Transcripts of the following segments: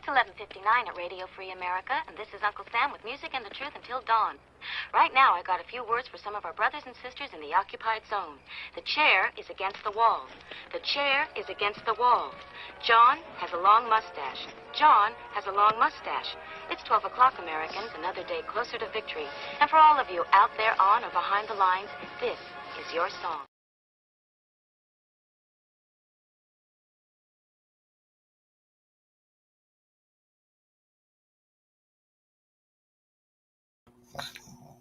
It's 11:59 at Radio Free America, and this is Uncle Sam with music and the truth until dawn. Right now, I got a few words for some of our brothers and sisters in the occupied zone. The chair is against the wall. The chair is against the wall. John has a long mustache. John has a long mustache. It's 12 o'clock, Americans, another day closer to victory. And for all of you out there on or behind the lines, this is your song.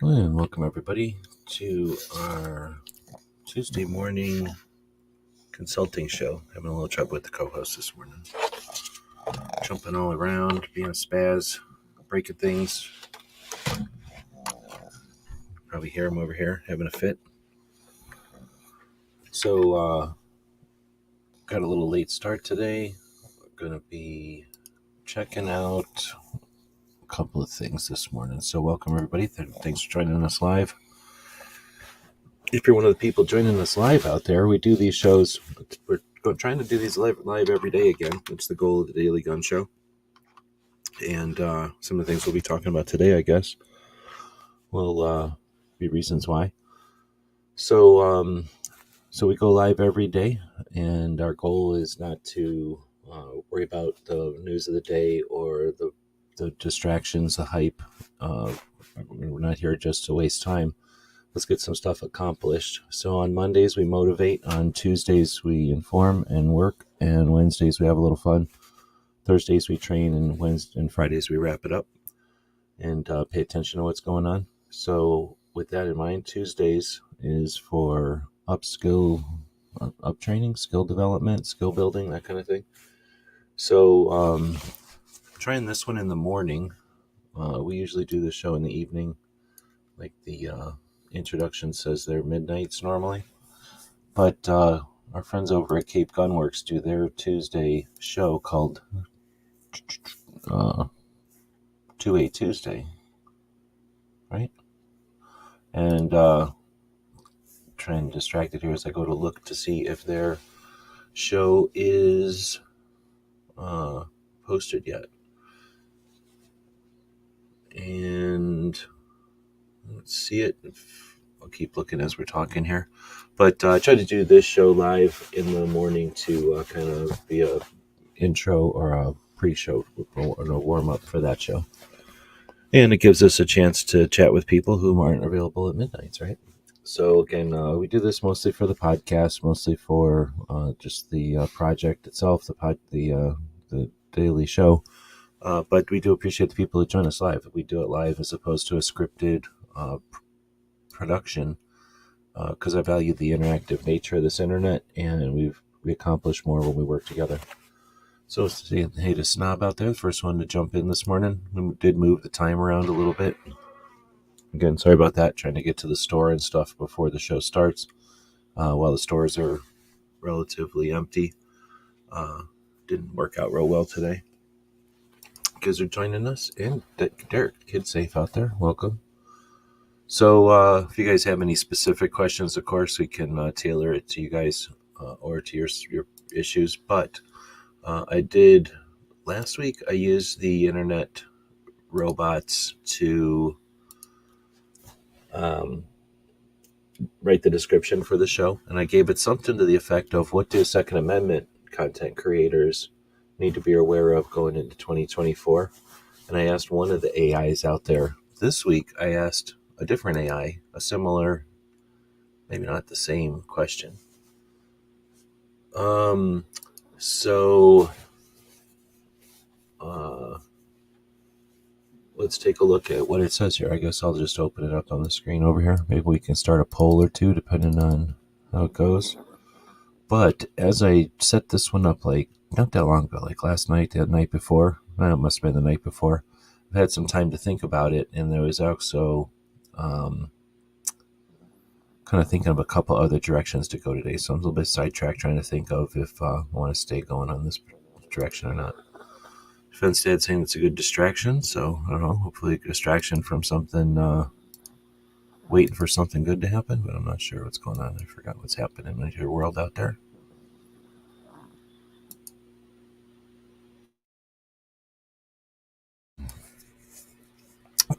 And welcome everybody to our Tuesday morning consulting show. Having a little trouble with the co-host this morning. Jumping all around, being a spaz, breaking things. Probably hear him over here having a fit. So, got a little late start today. We're going to be checking out a couple of things this morning. So welcome everybody. Thanks for joining us live. If you're one of the people joining us live out there, we do these shows. We're trying to do these live every day again. It's the goal of the Daily Gun Show. And some of the things we'll be talking about today, I guess, will be reasons why. So we go live every day, and our goal is not to worry about the news of the day or the distractions, the hype. We're not here just to waste time. Let's get some stuff accomplished. So on Mondays, we motivate. On Tuesdays, we inform and work. And Wednesdays, we have a little fun. Thursdays, we train. And Fridays, we wrap it up and pay attention to what's going on. So with that in mind, Tuesdays is for up training, skill development, skill building, that kind of thing. So trying this one in the morning. We usually do the show in the evening, like the introduction says they're midnights normally, but our friends over at Cape Gunworks do their Tuesday show called 2A Tuesday, right? And trying to distract it here as I go to look to see if their show is posted yet. And let's see it. I'll keep looking as we're talking here. But I try to do this show live in the morning to kind of be a intro or a pre-show or a warm-up for that show. And it gives us a chance to chat with people who aren't available at midnights, right? So again, we do this mostly for the podcast, mostly for just the project itself, the daily show. But we do appreciate the people who join us live. We do it live as opposed to a scripted production because I value the interactive nature of this internet, and we accomplish more when we work together. So hey to Snob out there, the first one to jump in this morning. We did move the time around a little bit. Again, sorry about that. Trying to get to the store and stuff before the show starts. While the stores are relatively empty. Didn't work out real well today. Kids are joining us, and Derek, kid safe out there. Welcome. So if you guys have any specific questions, of course, we can tailor it to you guys or to your issues. But I did last week. I used the internet robots to write the description for the show, and I gave it something to the effect of what do Second Amendment content creators need to be aware of going into 2024. And I asked one of the AIs out there. This week, I asked a different AI, a similar, maybe not the same question. Let's take a look at what it says here. I guess I'll just open it up on the screen over here. Maybe we can start a poll or two depending on how it goes. But as I set this one up, like not that long ago, like last night, the night before, it must have been the night before, I've had some time to think about it, and there was also kind of thinking of a couple other directions to go today. So I'm a little bit sidetracked trying to think of if I want to stay going on this direction or not. Defense Dad saying it's a good distraction, so I don't know, hopefully a distraction from something, waiting for something good to happen, but I'm not sure what's going on. I forgot what's happening in your world out there.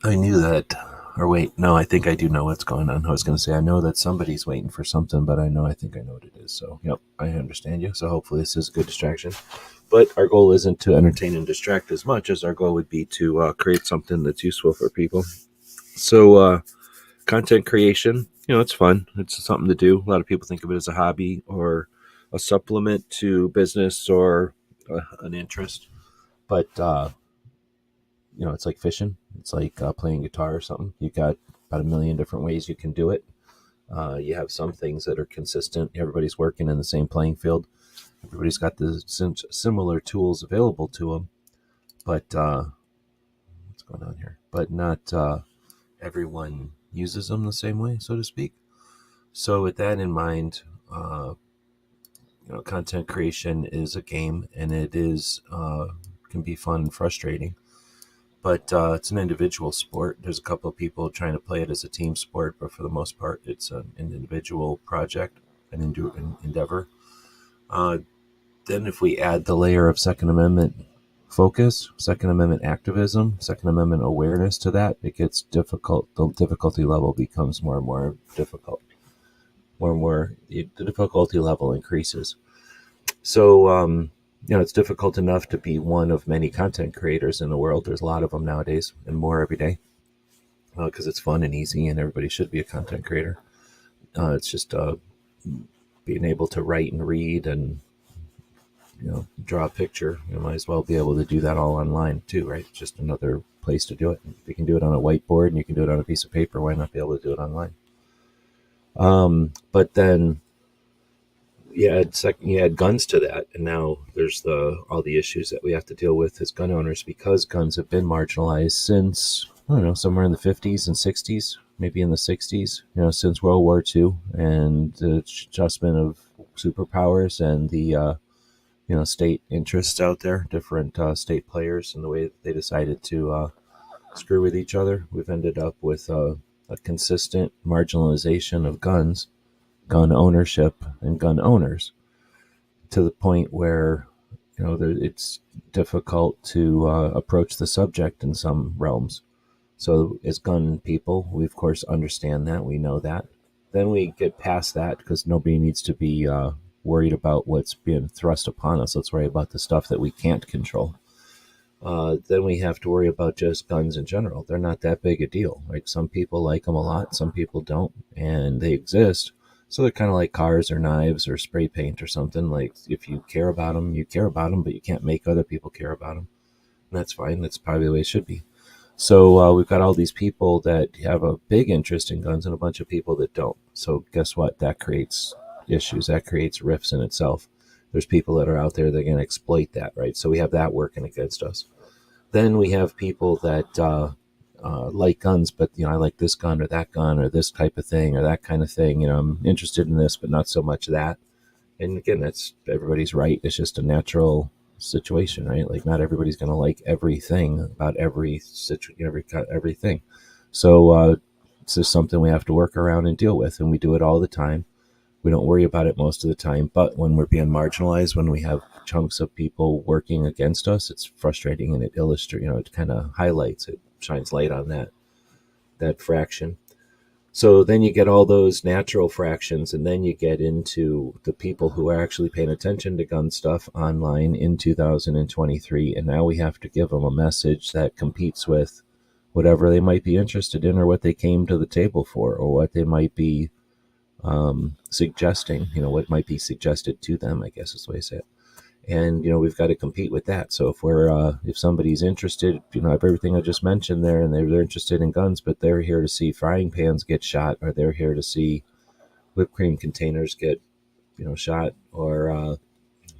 I knew that, or wait, no, I think I do know what's going on. I was going to say, I know that somebody's waiting for something, but I think I know what it is. So, yep, I understand you. So hopefully this is a good distraction. But our goal isn't to entertain and distract as much as our goal would be to create something that's useful for people. So, content creation, it's fun. It's something to do. A lot of people think of it as a hobby or a supplement to business or an interest. But it's like fishing. It's like playing guitar or something. You got about a million different ways you can do it. You have some things that are consistent. Everybody's working in the same playing field. Everybody's got the similar tools available to them. But what's going on here? But not everyone uses them the same way, so to speak. So with that in mind, content creation is a game, and it is can be fun and frustrating. But it's an individual sport. There's a couple of people trying to play it as a team sport, but for the most part, it's an individual project, an endeavor. Then if we add the layer of Second Amendment focus, Second Amendment activism, Second Amendment awareness to that, it gets difficult. The difficulty level becomes more and more difficult. More and more, the difficulty level increases. So, it's difficult enough to be one of many content creators in the world. There's a lot of them nowadays and more every day because it's fun and easy and everybody should be a content creator. It's just being able to write and read and, draw a picture. You might as well be able to do that all online too, right? It's just another place to do it. If you can do it on a whiteboard and you can do it on a piece of paper, why not be able to do it online? But then you add guns to that, and now there's all the issues that we have to deal with as gun owners because guns have been marginalized since, I don't know, somewhere in the 50s and 60s, maybe in the 60s, since World War II and the adjustment of superpowers and the state interests out there, different state players, and the way that they decided to screw with each other. We've ended up with a consistent marginalization of guns, gun ownership, and gun owners, to the point where it's difficult to approach the subject in some realms. So as gun people, we of course understand that, we know that. Then we get past that because nobody needs to be worried about what's being thrust upon us. Let's worry about the stuff that we can't control. Then we have to worry about just guns in general. They're not that big a deal. Like, some people like them a lot, some people don't, and they exist. So they're kind of like cars or knives or spray paint or something. Like, if you care about them, you care about them, but you can't make other people care about them. And that's fine. That's probably the way it should be. So we've got all these people that have a big interest in guns and a bunch of people that don't. So guess what? That creates issues. That creates rifts in itself. There's people that are out there that are going to exploit that, right? So we have that working against us. Then we have people that like guns, but I like this gun or this type of thing or that kind of thing. I'm interested in this, but not so much that. And again, that's everybody's right. It's just a natural situation, right? Like, not everybody's going to like everything about everything. So it's just something we have to work around and deal with, and we do it all the time. We don't worry about it most of the time, but when we're being marginalized, when we have chunks of people working against us, it's frustrating, and it illustrates, it kind of highlights, it shines light on that fraction. So then you get all those natural fractions, and then you get into the people who are actually paying attention to gun stuff online in 2023, and now we have to give them a message that competes with whatever they might be interested in or what they came to the table for or what they might be suggesting, what might be suggested to them, I guess is the way I say it. And, we've got to compete with that. So if somebody's interested, of everything I just mentioned there, and they're interested in guns, but they're here to see frying pans get shot, or they're here to see whipped cream containers get, shot, or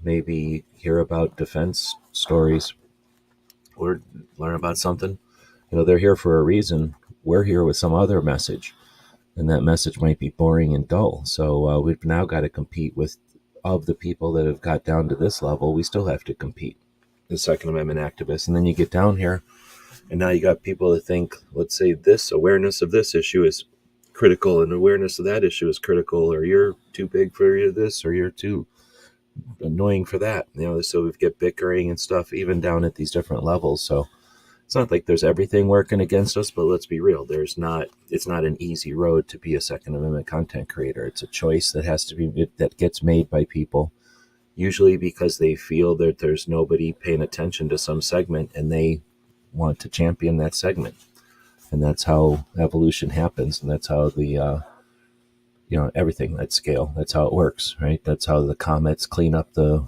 maybe hear about defense stories or learn about something, they're here for a reason. We're here with some other message, and that message might be boring and dull. So we've now got to compete with, of the people that have got down to this level, we still have to compete, the Second Amendment activists. And then you get down here, and now you got people that think, let's say, this awareness of this issue is critical and awareness of that issue is critical, or you're too big for this, or you're too annoying for that. So we get bickering and stuff even down at these different levels. So it's not like there's everything working against us, but let's be real. It's not an easy road to be a Second Amendment content creator. It's a choice that gets made by people, usually because they feel that there's nobody paying attention to some segment and they want to champion that segment. And that's how evolution happens. And that's how everything at scale, that's how it works, right? That's how the comets clean up the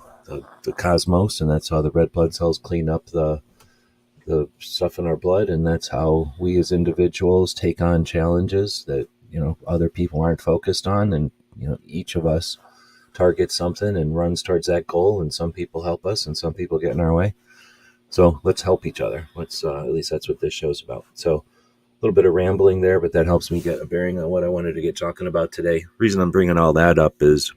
cosmos, and that's how the red blood cells clean up the stuff in our blood, and that's how we as individuals take on challenges that other people aren't focused on, and each of us targets something and runs towards that goal, and some people help us and some people get in our way. So let's help each other. Let's at least that's what this show's about. So a little bit of rambling there, but that helps me get a bearing on what I wanted to get talking about today. Reason I'm bringing all that up is,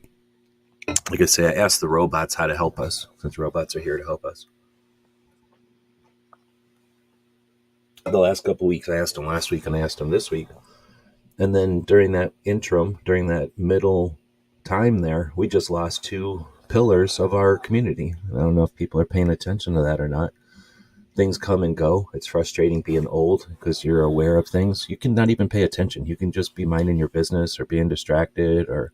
like I say, I asked the robots how to help us, since robots are here to help us. The last couple weeks, I asked them last week and I asked them this week. And then during that interim, during that middle time there, we just lost 2 pillars of our community. I don't know if people are paying attention to that or not. Things come and go. It's frustrating being old because you're aware of things. You can not even pay attention. You can just be minding your business or being distracted or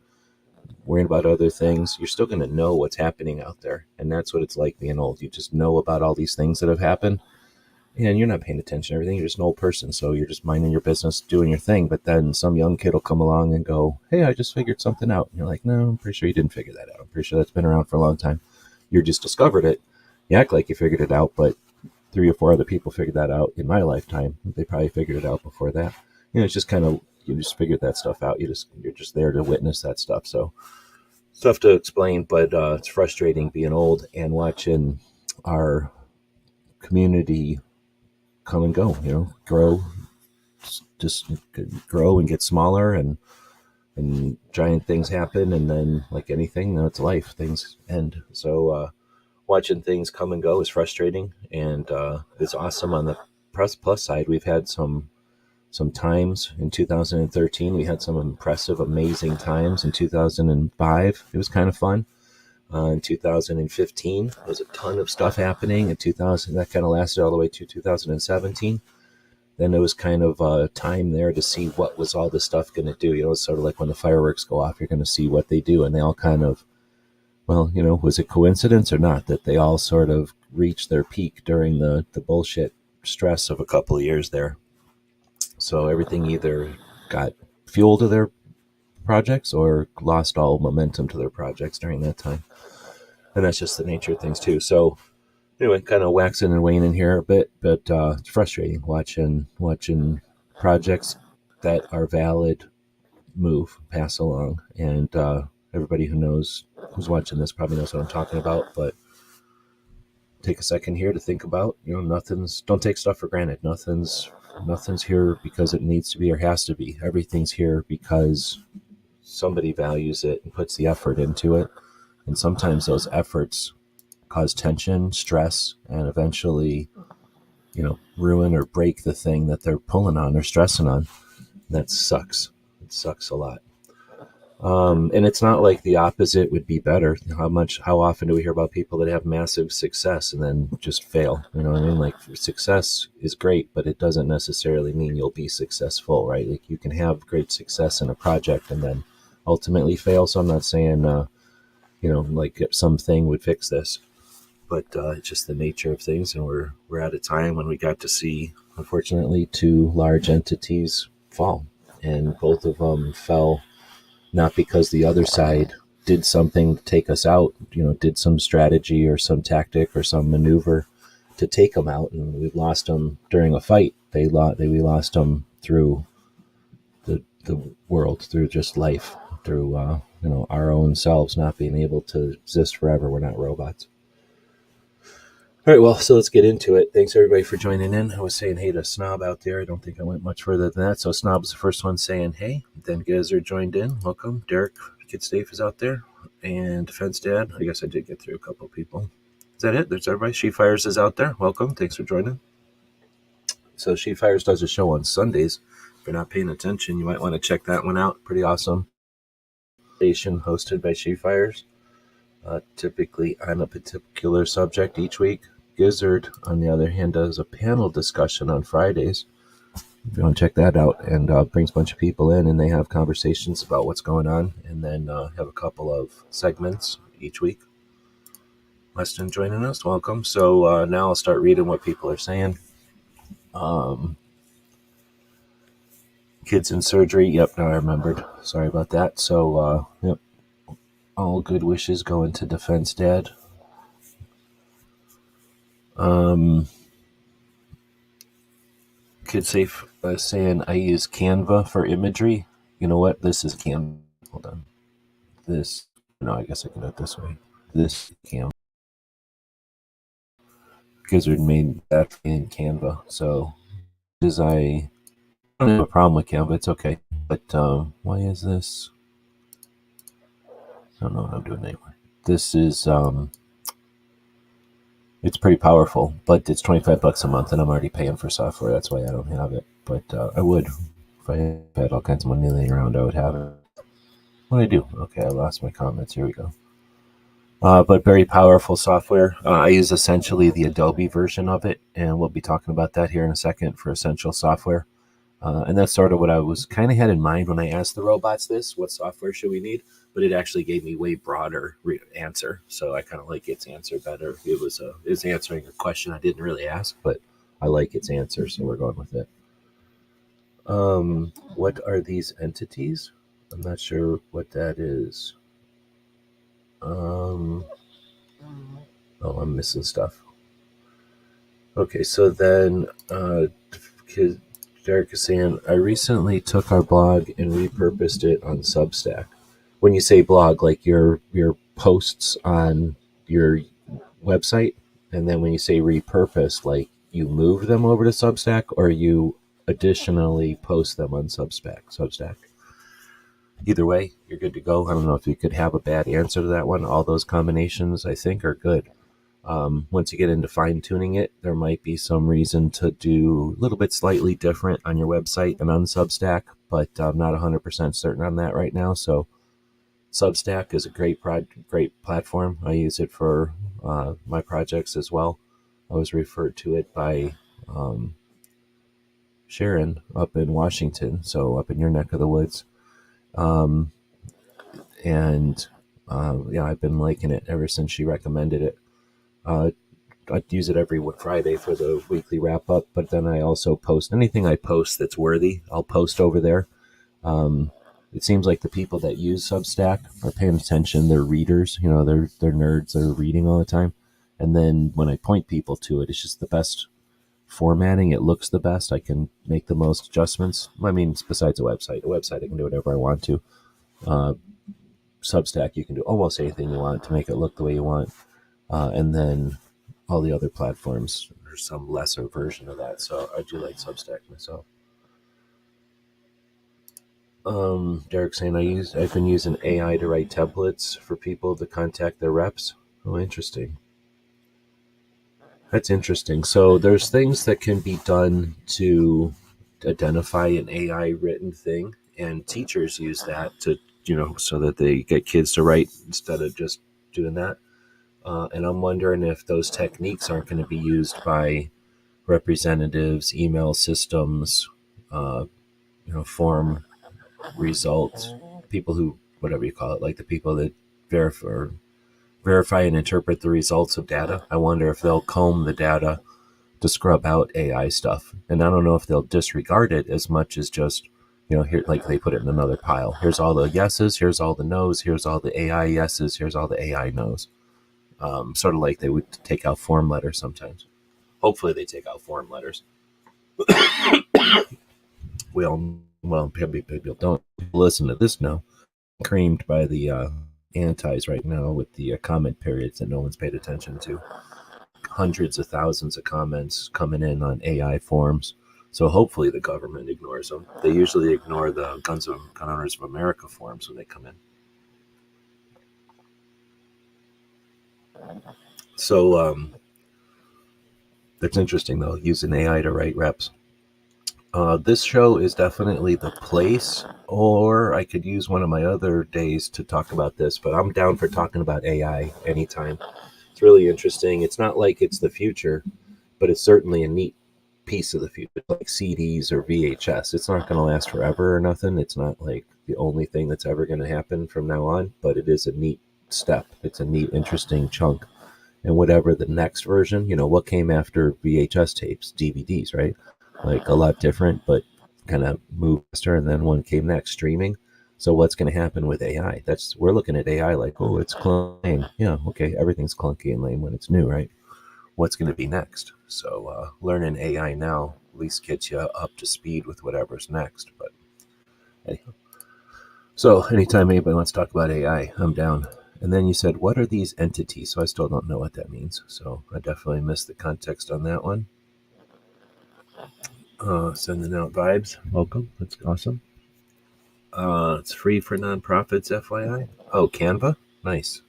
worrying about other things. You're still going to know what's happening out there. And that's what it's like being old. You just know about all these things that have happened. And you're not paying attention to everything. You're just an old person. So you're just minding your business, doing your thing. But then some young kid will come along and go, hey, I just figured something out. And you're like, no, I'm pretty sure you didn't figure that out. I'm pretty sure that's been around for a long time. You just discovered it. You act like you figured it out, but 3 or 4 other people figured that out in my lifetime. They probably figured it out before that. It's just kind of, you just figured that stuff out. You're just there to witness that stuff. So it's tough to explain, but it's frustrating being old and watching our community come and go, grow, just grow and get smaller, and giant things happen. And then, like anything, it's life, things end. So watching things come and go is frustrating, and it's awesome. On the plus side, we've had some times in 2013. We had some impressive, amazing times. In 2005, it was kind of fun. In 2015, there was a ton of stuff happening. In 2000, that kind of lasted all the way to 2017. Then there was kind of a time there to see what was all this stuff going to do. It's sort of like when the fireworks go off, you're going to see what they do. And they all kind of, was it coincidence or not that they all sort of reached their peak during the bullshit stress of a couple of years there? So everything either got fuel to their projects or lost all momentum to their projects during that time. And that's just the nature of things too. So anyway, kind of waxing and waning here a bit, but it's frustrating watching projects that are valid pass along. And everybody who's watching this probably knows what I'm talking about, but take a second here to think about, don't take stuff for granted. Nothing's here because it needs to be or has to be. Everything's here because somebody values it and puts the effort into it. And sometimes those efforts cause tension, stress, and eventually, ruin or break the thing that they're pulling on or stressing on. That sucks. It sucks a lot. And it's not like the opposite would be better. How often do we hear about people that have massive success and then just fail? You know what I mean? Like, success is great, but it doesn't necessarily mean you'll be successful, right? Like, you can have great success in a project and then ultimately fail. So I'm not saying, like something would fix this, but it's just the nature of things. And we're at a time when we got to see, unfortunately, 2 large entities fall, and both of them fell not because the other side did something to take us out, did some strategy or some tactic or some maneuver to take them out, and we lost them during a fight. We lost them through the world, through just life, through our own selves not being able to exist forever. We're not robots. All right, well, so let's get into it. Thanks everybody for joining in. I was saying hey to Snob out there. I don't think I went much further than that. So Snob's the first one saying hey. Then Gezer joined in. Welcome. Derek Kid Stafe is out there, and Defense Dad. I guess I did get through a couple of people. Is that it? There's everybody. She Fires is out there. Welcome. Thanks for joining. So She Fires does a show on Sundays. If you're not paying attention, you might want to check that one out. Pretty awesome. Station hosted by She Fires, typically on a particular subject each week. Gizzard, on the other hand, does a panel discussion on Fridays. If you want to check that out, and brings a bunch of people in, and they have conversations about what's going on, and then have a couple of segments each week. Weston joining us, welcome. So now I'll start reading what people are saying. Kids in surgery, yep, now I remembered. Sorry about that. So, yep, all good wishes going to Defense Dad. Kid Safe saying I use Canva for imagery. You know what? This is Canva. Hold on. This, no, I guess I can do it this way. This Canva. Gizzard made that in Canva. So, I don't have a problem with Canva. It's okay. But why is this? I don't know what I'm doing anymore. This is it's pretty powerful, but it's $25 a month, and I'm already paying for software. That's why I don't have it. But I would, if I had all kinds of money laying around, I would have it. What do I do? Okay, I lost my comments. Here we go. But very powerful software. I use essentially the Adobe version of it, and we'll be talking about that here in a second for essential software. And that's sort of what I was kind of had in mind when I asked the robots this, what software should we need? But it actually gave me way broader answer. So I kind of like its answer better. It was answering a question I didn't really ask, but I like its answer, so we're going with it. What are these entities? I'm not sure what that is. Oh, I'm missing stuff. Okay, so then Derek is saying, I recently took our blog and repurposed it on Substack. When you say blog, like your posts on your website, and then when you say repurpose, like you move them over to Substack, or you additionally post them on Substack. Either way, you're good to go. I don't know if you could have a bad answer to that one. All those combinations, I think, are good. Once you get into fine-tuning it, there might be some reason to do a little bit slightly different on your website and on Substack, but I'm not 100% certain on that right now. So Substack is a great platform. I use it for my projects as well. I was referred to it by Sharon up in Washington, so up in your neck of the woods. Yeah, I've been liking it ever since she recommended it. I use it every Friday for the weekly wrap up, but then I also post anything I post that's worthy. I'll post over there. It seems like the people that use Substack are paying attention. They're readers, they're nerds. They're reading all the time. And then when I point people to it, it's just the best formatting. It looks the best. I can make the most adjustments. I mean, besides a website, I can do whatever I want to. Substack, you can do almost anything you want to make it look the way you want. And then all the other platforms, there's some lesser version of that. So I do like Substack myself. Derek saying I've been using AI to write templates for people to contact their reps. Oh, interesting. That's interesting. So there's things that can be done to identify an AI written thing, and teachers use that to, so that they get kids to write instead of just doing that. And I'm wondering if those techniques aren't going to be used by representatives, email systems, form results, people who, whatever you call it, like the people that verify and interpret the results of data. I wonder if they'll comb the data to scrub out AI stuff. And I don't know if they'll disregard it as much as just, here, like they put it in another pile. Here's all the yeses, here's all the no's, here's all the AI yeses, here's all the AI no's. Sort of like they would take out form letters sometimes. Hopefully they take out form letters. Well, people don't listen to this now. Creamed by the antis right now with the comment periods that no one's paid attention to. Hundreds of thousands of comments coming in on AI forms. So hopefully the government ignores them. They usually ignore the Gun Owners of America forms when they come in. So that's interesting, though, using AI to write reps. This show is definitely the place, or I could use one of my other days to talk about this, but I'm down for talking about AI anytime. It's really interesting. It's not like it's the future, but it's certainly a neat piece of the future, like CDs or VHS. It's not going to last forever or nothing. It's not like the only thing that's ever going to happen from now on, but it is a neat step. It's a neat, interesting chunk. And whatever the next version, what came after VHS tapes, DVDs, right? Like a lot different, but kind of moved faster. And then one came next, streaming. So what's going to happen with AI? We're looking at AI like, oh, it's clunky. Yeah, okay, everything's clunky and lame when it's new, right? What's going to be next? So learning AI now at least gets you up to speed with whatever's next. But anyhow, so anytime anybody wants to talk about AI, I'm down. And then you said, what are these entities? So I still don't know what that means. So I definitely missed the context on that one. Sending out vibes. Welcome. That's awesome. It's free for nonprofits, FYI. Oh, Canva? Nice.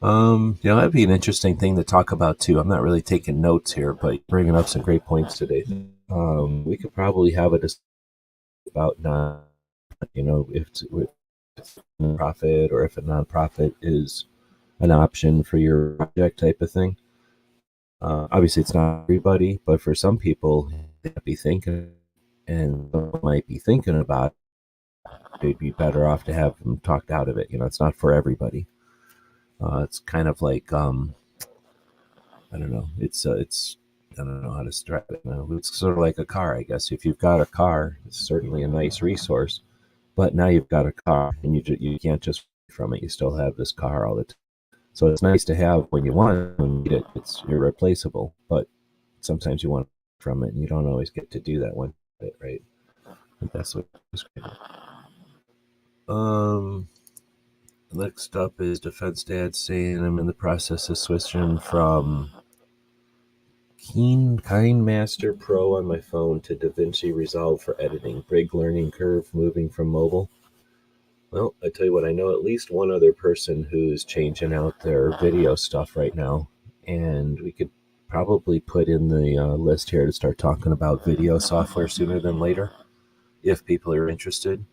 That'd be an interesting thing to talk about too. I'm not really taking notes here, but bringing up some great points today. We could probably have a discussion about if it's a nonprofit or if a nonprofit is an option for your project type of thing. Obviously, it's not everybody, but for some people, they might be thinking, and might be thinking about it, they'd be better off to have them talked out of it. It's not for everybody. It's kind of like I don't know. It's I don't know how to describe it. It's sort of like a car, I guess. If you've got a car, it's certainly a nice resource. But now you've got a car, and you can't just from it. You still have this car all the time. So it's nice to have when you want it, when you need it. It's irreplaceable, but sometimes you want from it, and you don't always get to do that one, right? I think that's what it's great. Next up is Defense Dad saying I'm in the process of switching from KineMaster Pro on my phone to DaVinci Resolve for editing. Big learning curve moving from mobile. Well, I tell you what, I know at least one other person who's changing out their video stuff right now, and we could probably put in the list here to start talking about video software sooner than later, if people are interested.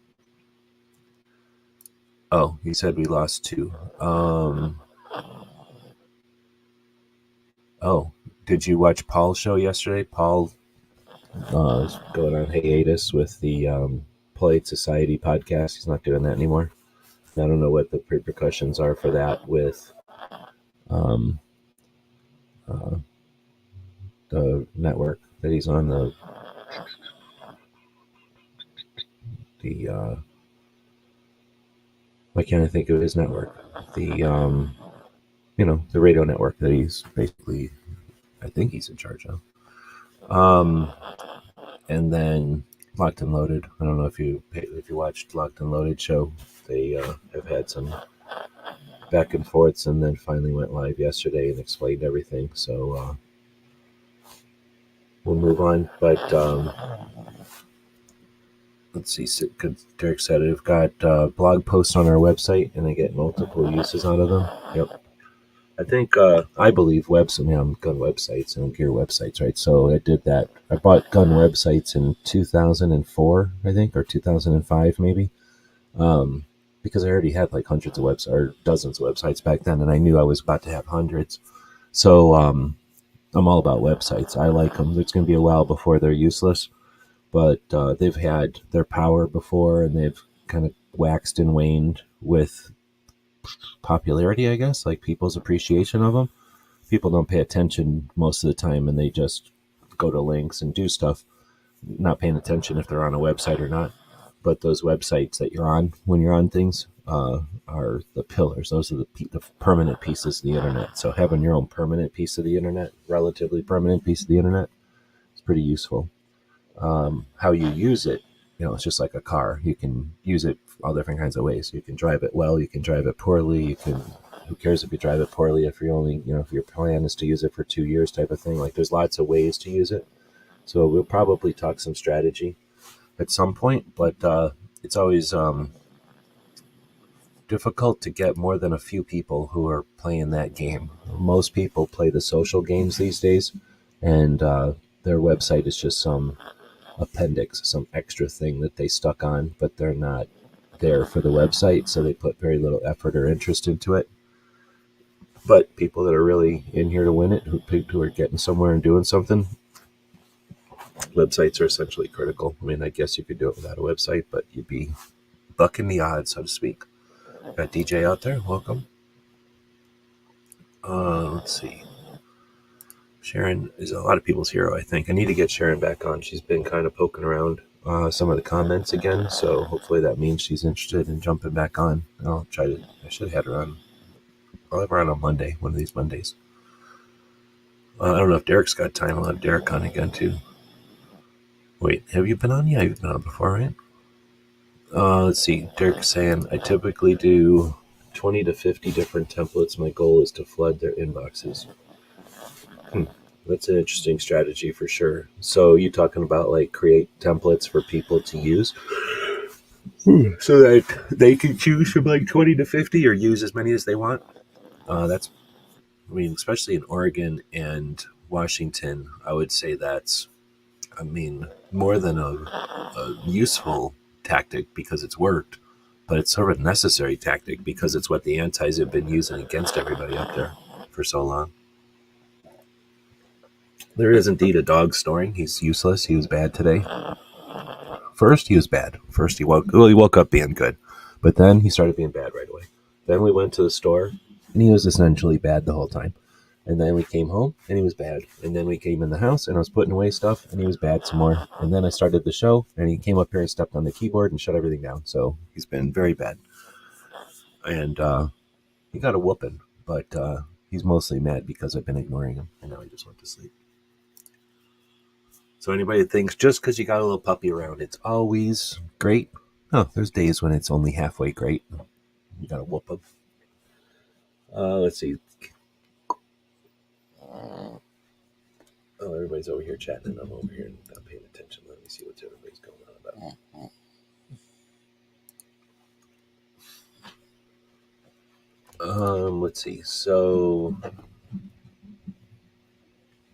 Oh, he said we lost two. Oh, did you watch Paul's show yesterday? Paul is going on hiatus with the Polite Society podcast. He's not doing that anymore. I don't know what the repercussions are for that with the network that he's on. Why can't I think of his network? The the radio network that he's basically, I think he's in charge of. And then Locked and Loaded. I don't know if you watched Locked and Loaded show. They have had some back and forths, and then finally went live yesterday and explained everything. So we'll move on. But let's see. Derek said we've got blog posts on our website, and I get multiple uses out of them. Yep. I think I believe I'm gun websites and gear websites, right? So I did that. I bought gun websites in 2004, I think, or 2005 maybe, because I already had like hundreds of websites or dozens of websites back then, and I knew I was about to have hundreds. So I'm all about websites. I like them. It's going to be a while before they're useless, but they've had their power before, and they've kind of waxed and waned with popularity, I guess, like people's appreciation of them. People don't pay attention most of the time, and they just go to links and do stuff, not paying attention if they're on a website or not. But those websites that you're on when you're on things are the pillars. Those are the permanent pieces of the internet. So having your own permanent piece of the internet, relatively permanent piece of the internet, is pretty useful. How you use it, it's just like a car. You can use it all different kinds of ways. You can drive it well, you can drive it poorly, who cares if you drive it poorly if you're only, if your plan is to use it for 2 years type of thing. Like there's lots of ways to use it. So we'll probably talk some strategy at some point, but it's always difficult to get more than a few people who are playing that game. Most people play the social games these days, and their website is just some appendix, some extra thing that they stuck on, but they're not there for the website, so they put very little effort or interest into it. But people that are really in here to win it, who are getting somewhere and doing something, websites are essentially critical. I mean, I guess you could do it without a website, but you'd be bucking the odds, so to speak. Got DJ out there. Welcome. Let's see. Sharon is a lot of people's hero, I think. I need to get Sharon back on. She's been kind of poking around some of the comments again, so hopefully that means she's interested in jumping back on. I should have had her on. I'll have her on Monday, one of these Mondays. I don't know if Derek's got time. I'll have Derek on again, too. Wait, have you been on? Yeah, you've been on before, right? Let's see. Derek's saying, I typically do 20 to 50 different templates. My goal is to flood their inboxes. That's an interesting strategy for sure. So you talking about like create templates for people to use so that they can choose from like 20 to 50 or use as many as they want? Especially in Oregon and Washington, I would say that's, more than a useful tactic because it's worked, but it's sort of a necessary tactic because it's what the antis have been using against everybody up there for so long. There is indeed a dog snoring. He's useless. He was bad today. First, he was bad. First, he woke up being good, but then he started being bad right away. Then we went to the store, and he was essentially bad the whole time. And then we came home, and he was bad. And then we came in the house, and I was putting away stuff, and he was bad some more. And then I started the show, and he came up here and stepped on the keyboard and shut everything down. So he's been very bad. And he got a whooping, but he's mostly mad because I've been ignoring him, and now he just went to sleep. So anybody that thinks just because you got a little puppy around, it's always great. Oh, there's days when it's only halfway great. You got to whoop him. Let's see. Oh, everybody's over here chatting, and I'm over here and not paying attention. Let me see what everybody's going on about. Let's see. So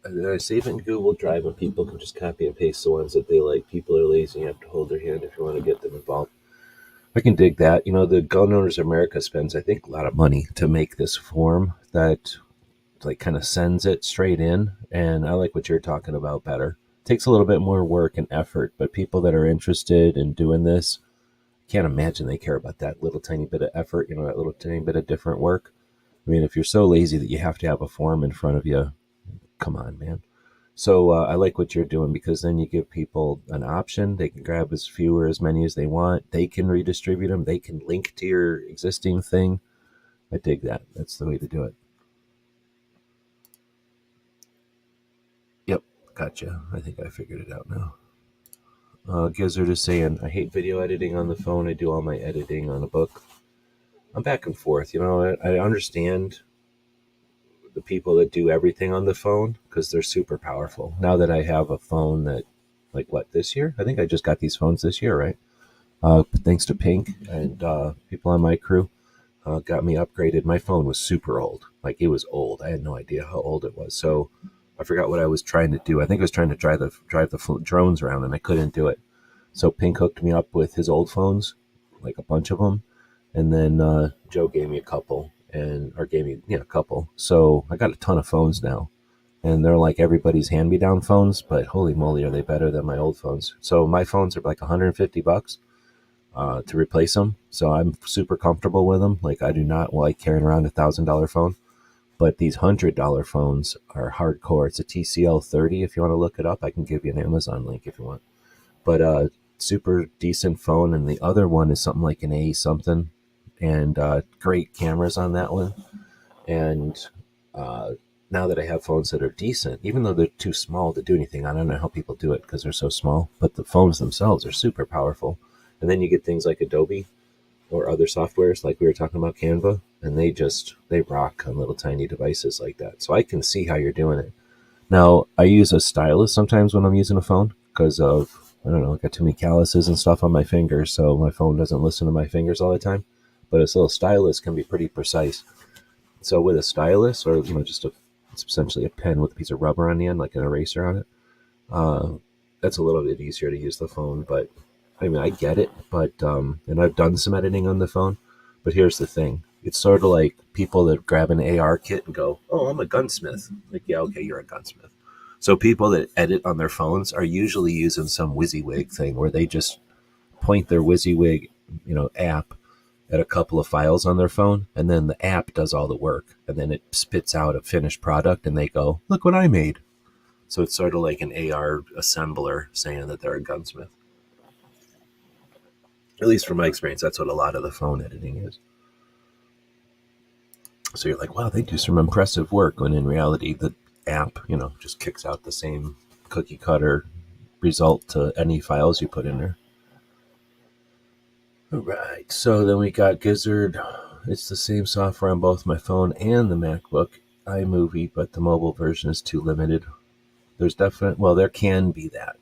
I save it in Google Drive, and people can just copy and paste the ones that they like. People are lazy; you have to hold their hand if you want to get them involved. I can dig that. The Gun Owners of America spends, I think, a lot of money to make this form that like kind of sends it straight in, and I like what you're talking about better. It takes a little bit more work and effort, but people that are interested in doing this, can't imagine they care about that little tiny bit of effort, that little tiny bit of different work. If you're so lazy that you have to have a form in front of you, come on, man. So I like what you're doing because then you give people an option. They can grab as few or as many as they want. They can redistribute them. They can link to your existing thing. I dig that. That's the way to do it. Yep, gotcha. I think I figured it out now. Gizzard is saying, I hate video editing on the phone. I do all my editing on a book. I'm back and forth. I understand the people that do everything on the phone because they're super powerful. Now that I have a phone that, this year? I think I just got these phones this year, right? Thanks to Pink and people on my crew got me upgraded. My phone was super old. It was old. I had no idea how old it was. So I forgot what I was trying to do. I think I was trying to drive the drones around, and I couldn't do it. So Pink hooked me up with his old phones, a bunch of them. And then Joe gave me a couple. Gave me a couple. So I got a ton of phones now, and they're like everybody's hand-me-down phones, but holy moly, are they better than my old phones. So my phones are like $150 to replace them. So I'm super comfortable with them. I do not like carrying around $1,000 phone, but these $100 phones are hardcore. It's a TCL 30. If you want to look it up, I can give you an Amazon link if you want. But super decent phone, and the other one is something like an A something. And great cameras on that one. And now that I have phones that are decent, even though they're too small to do anything, I don't know how people do it because they're so small, but the phones themselves are super powerful. And then you get things like Adobe or other softwares like we were talking about, Canva, and they rock on little tiny devices like that. So I can see how you're doing it. Now, I use a stylus sometimes when I'm using a phone because of, I don't know, I got too many calluses and stuff on my fingers, so my phone doesn't listen to my fingers all the time. But a little stylus can be pretty precise. So with a stylus, or it's essentially a pen with a piece of rubber on the end, like an eraser on it, that's a little bit easier to use the phone. But I get it. But and I've done some editing on the phone. But here's the thing: It's sort of like people that grab an AR kit and go, "Oh, I'm a gunsmith." Like, yeah, okay, you're a gunsmith. So people that edit on their phones are usually using some WYSIWYG thing where they just point their WYSIWYG, app at a couple of files on their phone, and then the app does all the work, and then it spits out a finished product, and they go, "Look what I made." So it's sort of like an AR assembler saying that they're a gunsmith. At least from my experience, that's what a lot of the phone editing is. So you're like, wow, they do some impressive work, when in reality, the app, just kicks out the same cookie cutter result to any files you put in there. All right, so then we got Gizzard. It's the same software on both my phone and the MacBook iMovie, but the mobile version is too limited. There can be that.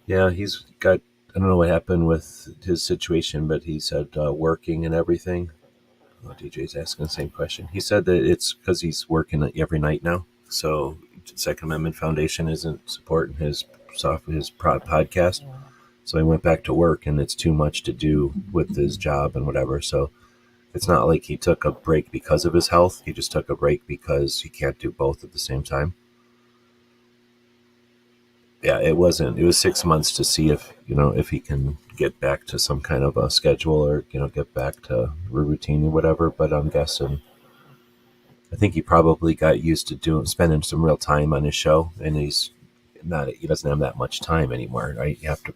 Yeah, he's got, I don't know what happened with his situation, but he said working and everything. Oh, DJ's asking the same question. He said that it's because he's working every night now. So Second Amendment Foundation isn't supporting his podcast. So he went back to work, and it's too much to do with his job and whatever. So it's not like he took a break because of his health. He just took a break because he can't do both at the same time. Yeah, it was 6 months to see if he can get back to some kind of a schedule, or get back to a routine or whatever. But I'm guessing, I think he probably got used to spending some real time on his show, and he doesn't have that much time anymore, right? You have to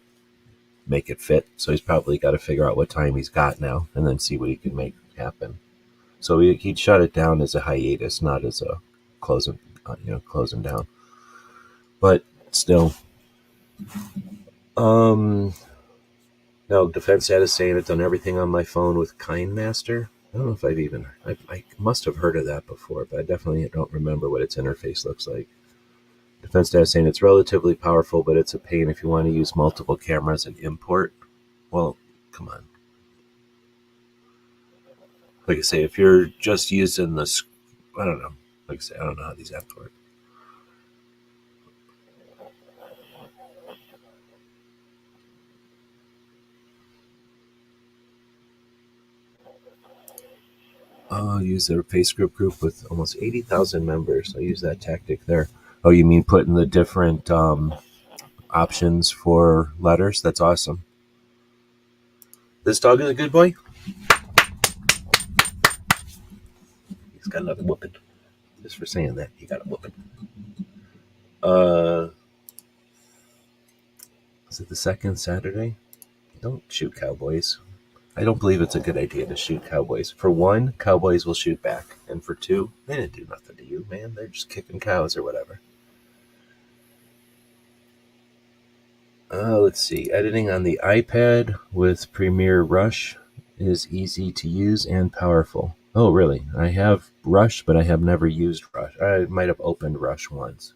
make it fit. So he's probably got to figure out what time he's got now, and then see what he can make happen. So he'd shut it down as a hiatus, not as a closing down. But still, now Defense Data is saying I've done everything on my phone with KindMaster. I don't know if I must have heard of that before, but I definitely don't remember what its interface looks like. Defense Data saying it's relatively powerful, but it's a pain if you want to use multiple cameras and import. Well, come on. Like I say, if you're just using I don't know. Like I say, I don't know how these apps work. I'll use their Facebook group with almost 80,000 members. I'll use that tactic there. Oh, you mean putting the different options for letters? That's awesome. This dog is a good boy. He's got another whooping. Just for saying that, he got a whooping. Is it the second Saturday? Don't shoot cowboys. I don't believe it's a good idea to shoot cowboys. For one, cowboys will shoot back. And for two, they didn't do nothing to you, man. They're just kicking cows or whatever. Let's see. Editing on the iPad with Premiere Rush is easy to use and powerful. Oh, really? I have Rush, but I have never used Rush. I might have opened Rush once.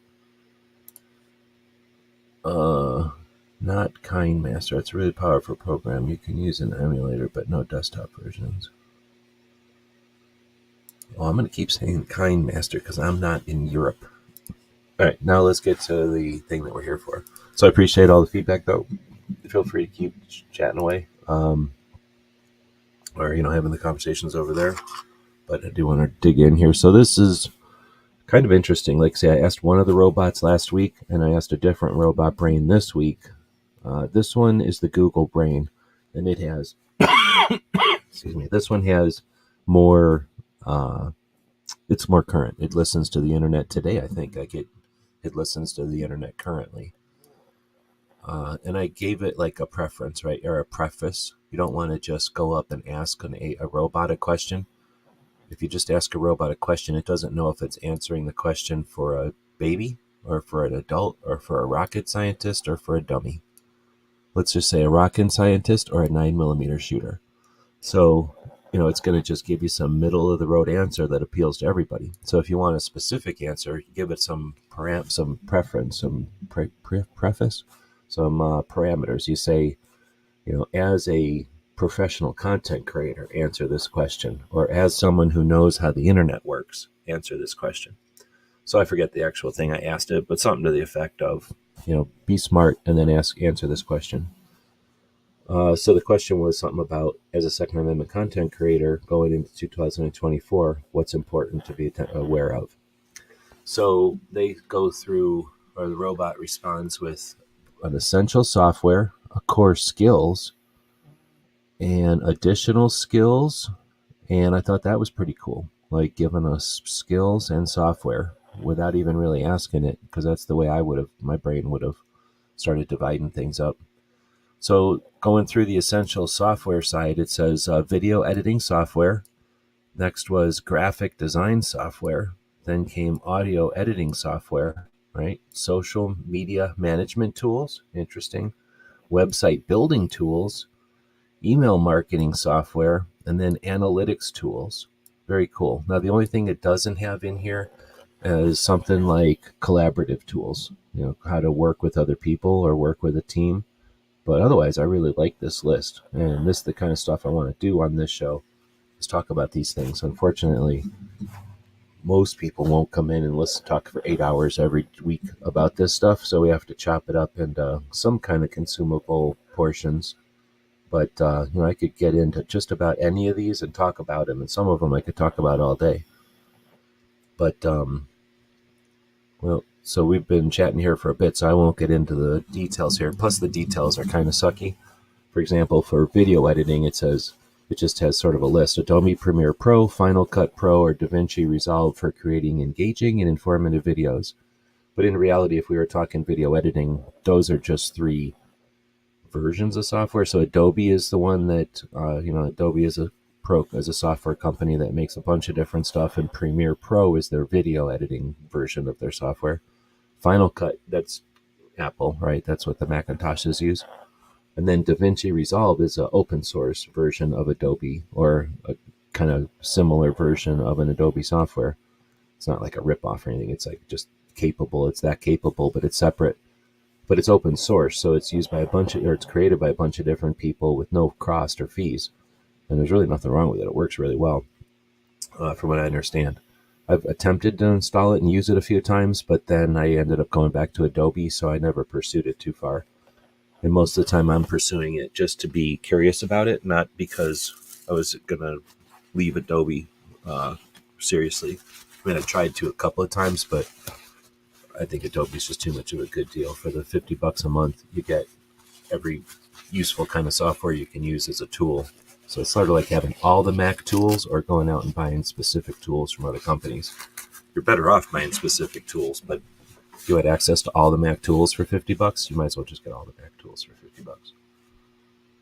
Not KindMaster. It's a really powerful program. You can use an emulator, but no desktop versions. Oh, I'm going to keep saying KindMaster because I'm not in Europe. All right, now let's get to the thing that we're here for. So I appreciate all the feedback, though. Feel free to keep chatting away, or having the conversations over there. But I do want to dig in here. So this is kind of interesting. Like, say, I asked one of the robots last week, and I asked a different robot brain this week. This one is the Google Brain, and it has, excuse me, this one has more, it's more current. It listens to the internet today, I think. It listens to the internet currently. And I gave it like a preference, right, or a preface. You don't want to just go up and ask a robot a question. If you just ask a robot a question, it doesn't know if it's answering the question for a baby or for an adult or for a rocket scientist or for a dummy. Let's just say a rocket scientist or a 9mm shooter. So, it's going to just give you some middle of the road answer that appeals to everybody. So if you want a specific answer, you give it some preference, some preface, some parameters. You say, as a professional content creator, answer this question, or as someone who knows how the internet works, answer this question. So I forget the actual thing I asked it, but something to the effect of, be smart and then answer this question. So the question was something about, as a Second Amendment content creator going into 2024, what's important to be aware of. So they go through, or the robot responds with an essential software, a core skills, and additional skills. And I thought that was pretty cool, like giving us skills and software without even really asking it, because that's the way my brain would have started dividing things up. So going through the essential software side, it says video editing software. Next was graphic design software. Then came audio editing software, right? Social media management tools, interesting. Website building tools, email marketing software, and then analytics tools. Very cool. Now, the only thing it doesn't have in here is something like collaborative tools, how to work with other people or work with a team. But otherwise, I really like this list. And this is the kind of stuff I want to do on this show, is talk about these things. Unfortunately, most people won't come in and talk for 8 hours every week about this stuff. So we have to chop it up into some kind of consumable portions. But, I could get into just about any of these and talk about them. And some of them I could talk about all day. But, so we've been chatting here for a bit, so I won't get into the details here. Plus, the details are kind of sucky. For example, for video editing, it just has sort of a list: Adobe Premiere Pro, Final Cut Pro, or DaVinci Resolve for creating engaging and informative videos. But in reality, if we were talking video editing, those are just 3 versions of software. So Adobe is the one that, Adobe is a software company that makes a bunch of different stuff, and Premiere Pro is their video editing version of their software. Final Cut, that's Apple, right? That's what the Macintoshes use. And then DaVinci Resolve is an open source version of Adobe, or a kind of similar version of an Adobe software. It's not like a ripoff or anything. It's like just capable. It's that capable, but it's separate. But it's open source, so it's used by it's created by a bunch of different people with no cost or fees. And there's really nothing wrong with it. It works really well, from what I understand. I've attempted to install it and use it a few times, but then I ended up going back to Adobe, so I never pursued it too far. And most of the time I'm pursuing it just to be curious about it, not because I was going to leave Adobe seriously. I mean, I tried to a couple of times, but I think Adobe is just too much of a good deal. For the $50 a month, you get every useful kind of software you can use as a tool. So it's sort of like having all the Mac tools or going out and buying specific tools from other companies. You're better off buying specific tools, but if you had access to all the Mac tools for $50, you might as well just get all the Mac tools for $50. All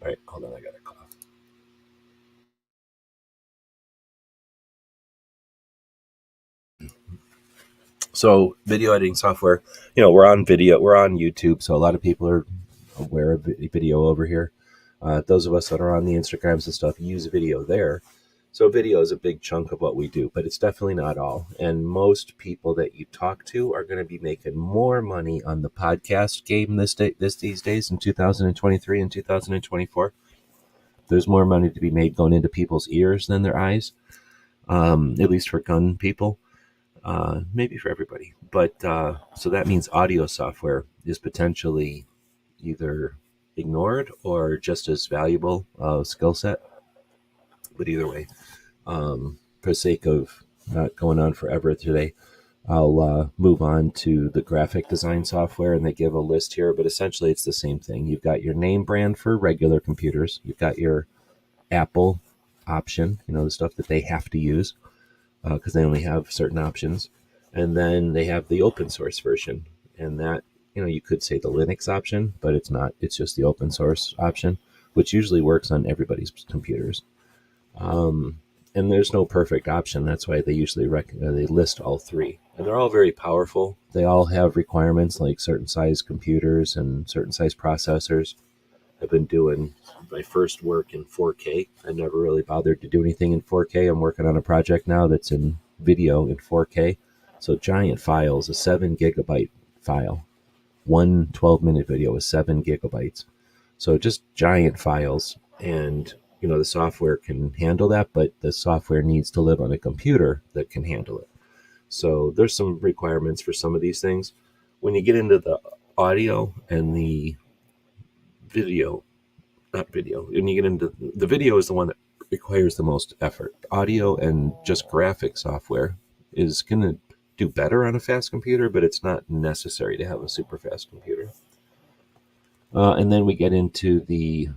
right, hold on, I got a cough. So video editing software, we're on YouTube, so a lot of people are aware of video over here. Those of us that are on the Instagrams and stuff use video there. So video is a big chunk of what we do, but it's definitely not all. And most people that you talk to are going to be making more money on the podcast game these days in 2023 and 2024. There's more money to be made going into people's ears than their eyes, at least for gun people. Maybe for everybody. But so that means audio software is potentially either ignored or just as valuable skill set. But either way, for the sake of not going on forever today, I'll move on to the graphic design software, and they give a list here, but essentially it's the same thing. You've got your name brand for regular computers. You've got your Apple option, the stuff that they have to use because they only have certain options. And then they have the open source version, and that, you could say the Linux option, but it's not. It's just the open source option, which usually works on everybody's computers. And there's no perfect option. That's why they usually they list all 3. And they're all very powerful. They all have requirements like certain size computers and certain size processors. I've been doing my first work in 4K. I never really bothered to do anything in 4K. I'm working on a project now that's in video in 4K. So giant files, a 7 gigabyte file. One 12-minute video is 7 gigabytes. So just giant files. And the software can handle that, but the software needs to live on a computer that can handle it. So there's some requirements for some of these things. When you get into the audio and the video not video. When you get into the video is the one that requires the most effort. Audio and just graphic software is going to do better on a fast computer, but it's not necessary to have a super fast computer. And then we get into the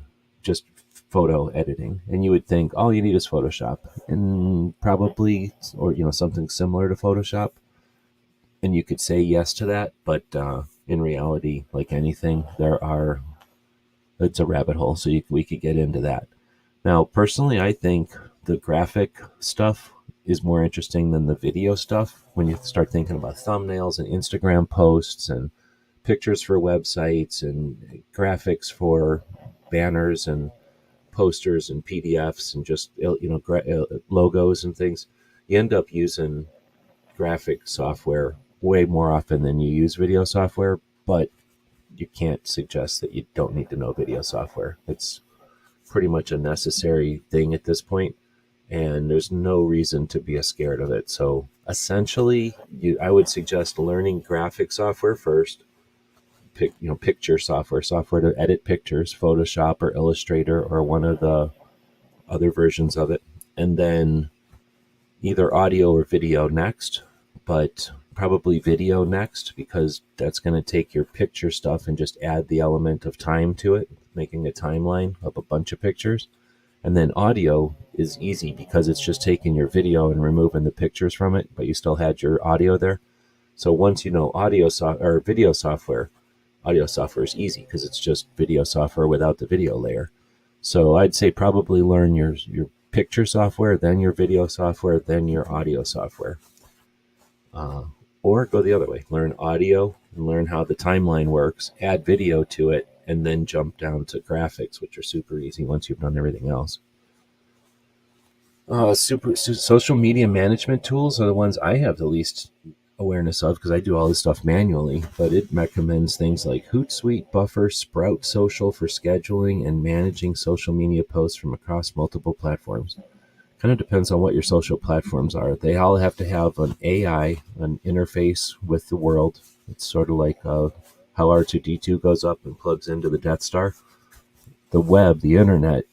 just photo editing, and you would think all you need is Photoshop, and probably, or something similar to Photoshop, and you could say yes to that, but in reality, like anything, it's a rabbit hole, so we could get into that. Now, personally, I think the graphic stuff is more interesting than the video stuff when you start thinking about thumbnails and Instagram posts and pictures for websites and graphics for banners and posters and PDFs and just logos and things. You end up using graphic software way more often than you use video software, but you can't suggest that you don't need to know video software. It's pretty much a necessary thing at this point, and there's no reason to be scared of it. So essentially, I would suggest learning graphic software first. Picture software to edit pictures, Photoshop or Illustrator or one of the other versions of it, and then either audio or video next, but probably video next, because that's going to take your picture stuff and just add the element of time to it, making a timeline of a bunch of pictures. And then audio is easy because it's just taking your video and removing the pictures from it, but you still had your audio there. So once you know video software, audio software is easy because it's just video software without the video layer. So I'd say probably learn your picture software, then your video software, then your audio software. Or go the other way, learn audio and learn how the timeline works, add video to it, and then jump down to graphics, which are super easy once you've done everything else. Social media management tools are the ones I have the least awareness of because I do all this stuff manually, but it recommends things like Hootsuite, Buffer, Sprout Social for scheduling and managing social media posts from across multiple platforms. Kind of depends on what your social platforms are. They all have to have an AI, an interface with the world. It's sort of like how R2-D2 goes up and plugs into the Death Star. The web, the internet,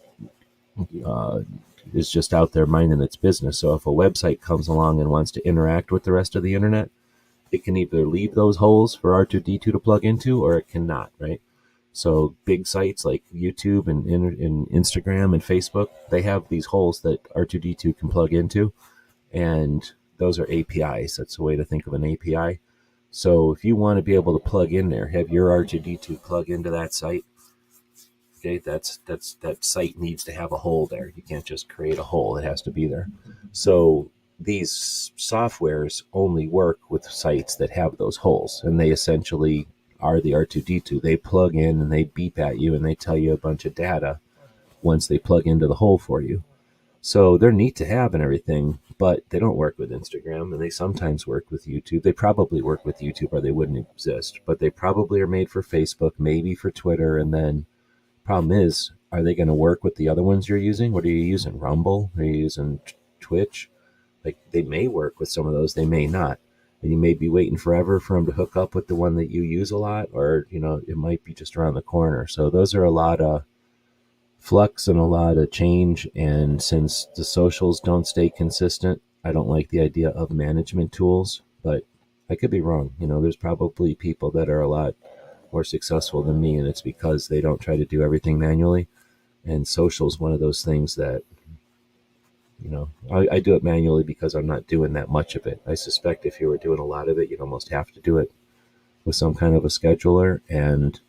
is just out there minding its business. So if a website comes along and wants to interact with the rest of the internet, it can either leave those holes for R2-D2 to plug into, or it cannot, right? So big sites like YouTube and Instagram and Facebook, they have these holes that R2-D2 can plug into, and those are APIs. That's a way to think of an API. So if you want to be able to plug in there, have your R2-D2 plug into that site, okay, that site needs to have a hole there. You can't just create a hole. It has to be there. So these softwares only work with sites that have those holes, and they essentially are the R2-D2. They plug in and they beep at you and they tell you a bunch of data once they plug into the hole for you. So they're neat to have and everything, but they don't work with Instagram, and they sometimes work with YouTube. They probably work with YouTube or they wouldn't exist, but they probably are made for Facebook, maybe for Twitter, and then problem is, are they going to work with the other ones you're using? What are you using? Rumble? Are you using Twitch? Like, they may work with some of those, they may not. And you may be waiting forever for them to hook up with the one that you use a lot, or, it might be just around the corner. So those are a lot of flux and a lot of change. And since the socials don't stay consistent, I don't like the idea of management tools, but I could be wrong. There's probably people that are a lot more successful than me, and it's because they don't try to do everything manually. And social is one of those things that, I do it manually because I'm not doing that much of it. I suspect if you were doing a lot of it, you'd almost have to do it with some kind of a scheduler, and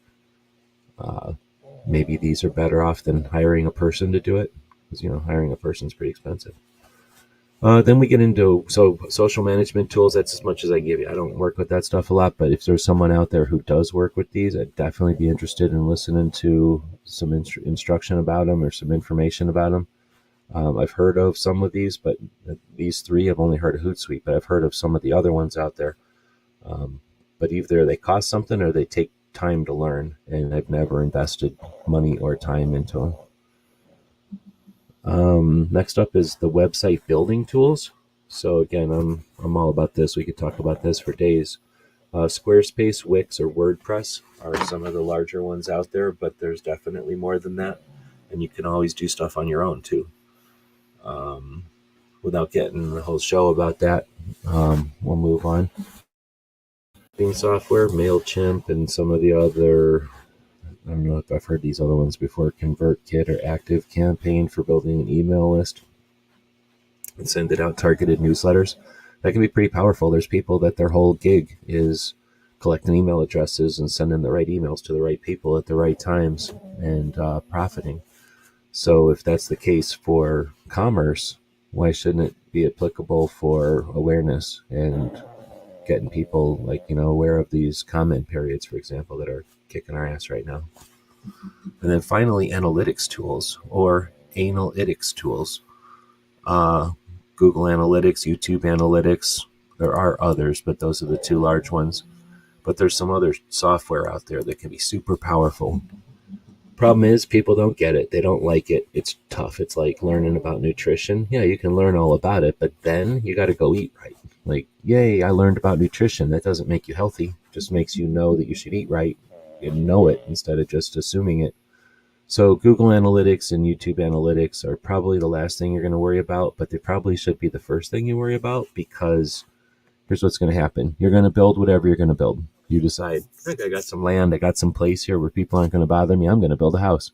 maybe these are better off than hiring a person to do it, because hiring a person is pretty expensive. Then we get into social management tools. That's as much as I give you. I don't work with that stuff a lot, but if there's someone out there who does work with these, I'd definitely be interested in listening to some instruction about them or some information about them. I've heard of some of these, but these three, I've only heard of Hootsuite, but I've heard of some of the other ones out there. But either they cost something or they take time to learn, and I've never invested money or time into them. Next up is the website building tools. So again, I'm all about this. We could talk about this for days. Squarespace, Wix, or WordPress are some of the larger ones out there, but there's definitely more than that. And you can always do stuff on your own too. Without getting the whole show about that, we'll move on. Software, MailChimp, and some of the other, I don't know if I've heard these other ones before, ConvertKit or ActiveCampaign for building an email list and send it out targeted newsletters. That can be pretty powerful. There's people that their whole gig is collecting email addresses and sending the right emails to the right people at the right times and profiting. So if that's the case for commerce, why shouldn't it be applicable for awareness and getting people aware of these comment periods, for example, that are kicking our ass right now? And then finally, analytics tools or analytics tools. Google Analytics, YouTube Analytics. There are others, but those are the two large ones. But there's some other software out there that can be super powerful. Problem is, people don't get it. They don't like it. It's tough. It's like learning about nutrition. Yeah, you can learn all about it, but then you got to go eat right. Like, yay, I learned about nutrition. That doesn't make you healthy. It just makes you know that you should eat right and know it instead of just assuming it. So Google Analytics and YouTube Analytics are probably the last thing you're going to worry about, but they probably should be the first thing you worry about, because here's what's going to happen. You're going to build whatever you're going to build. You decide, I got some land, I got some place here where people aren't going to bother me. I'm going to build a house.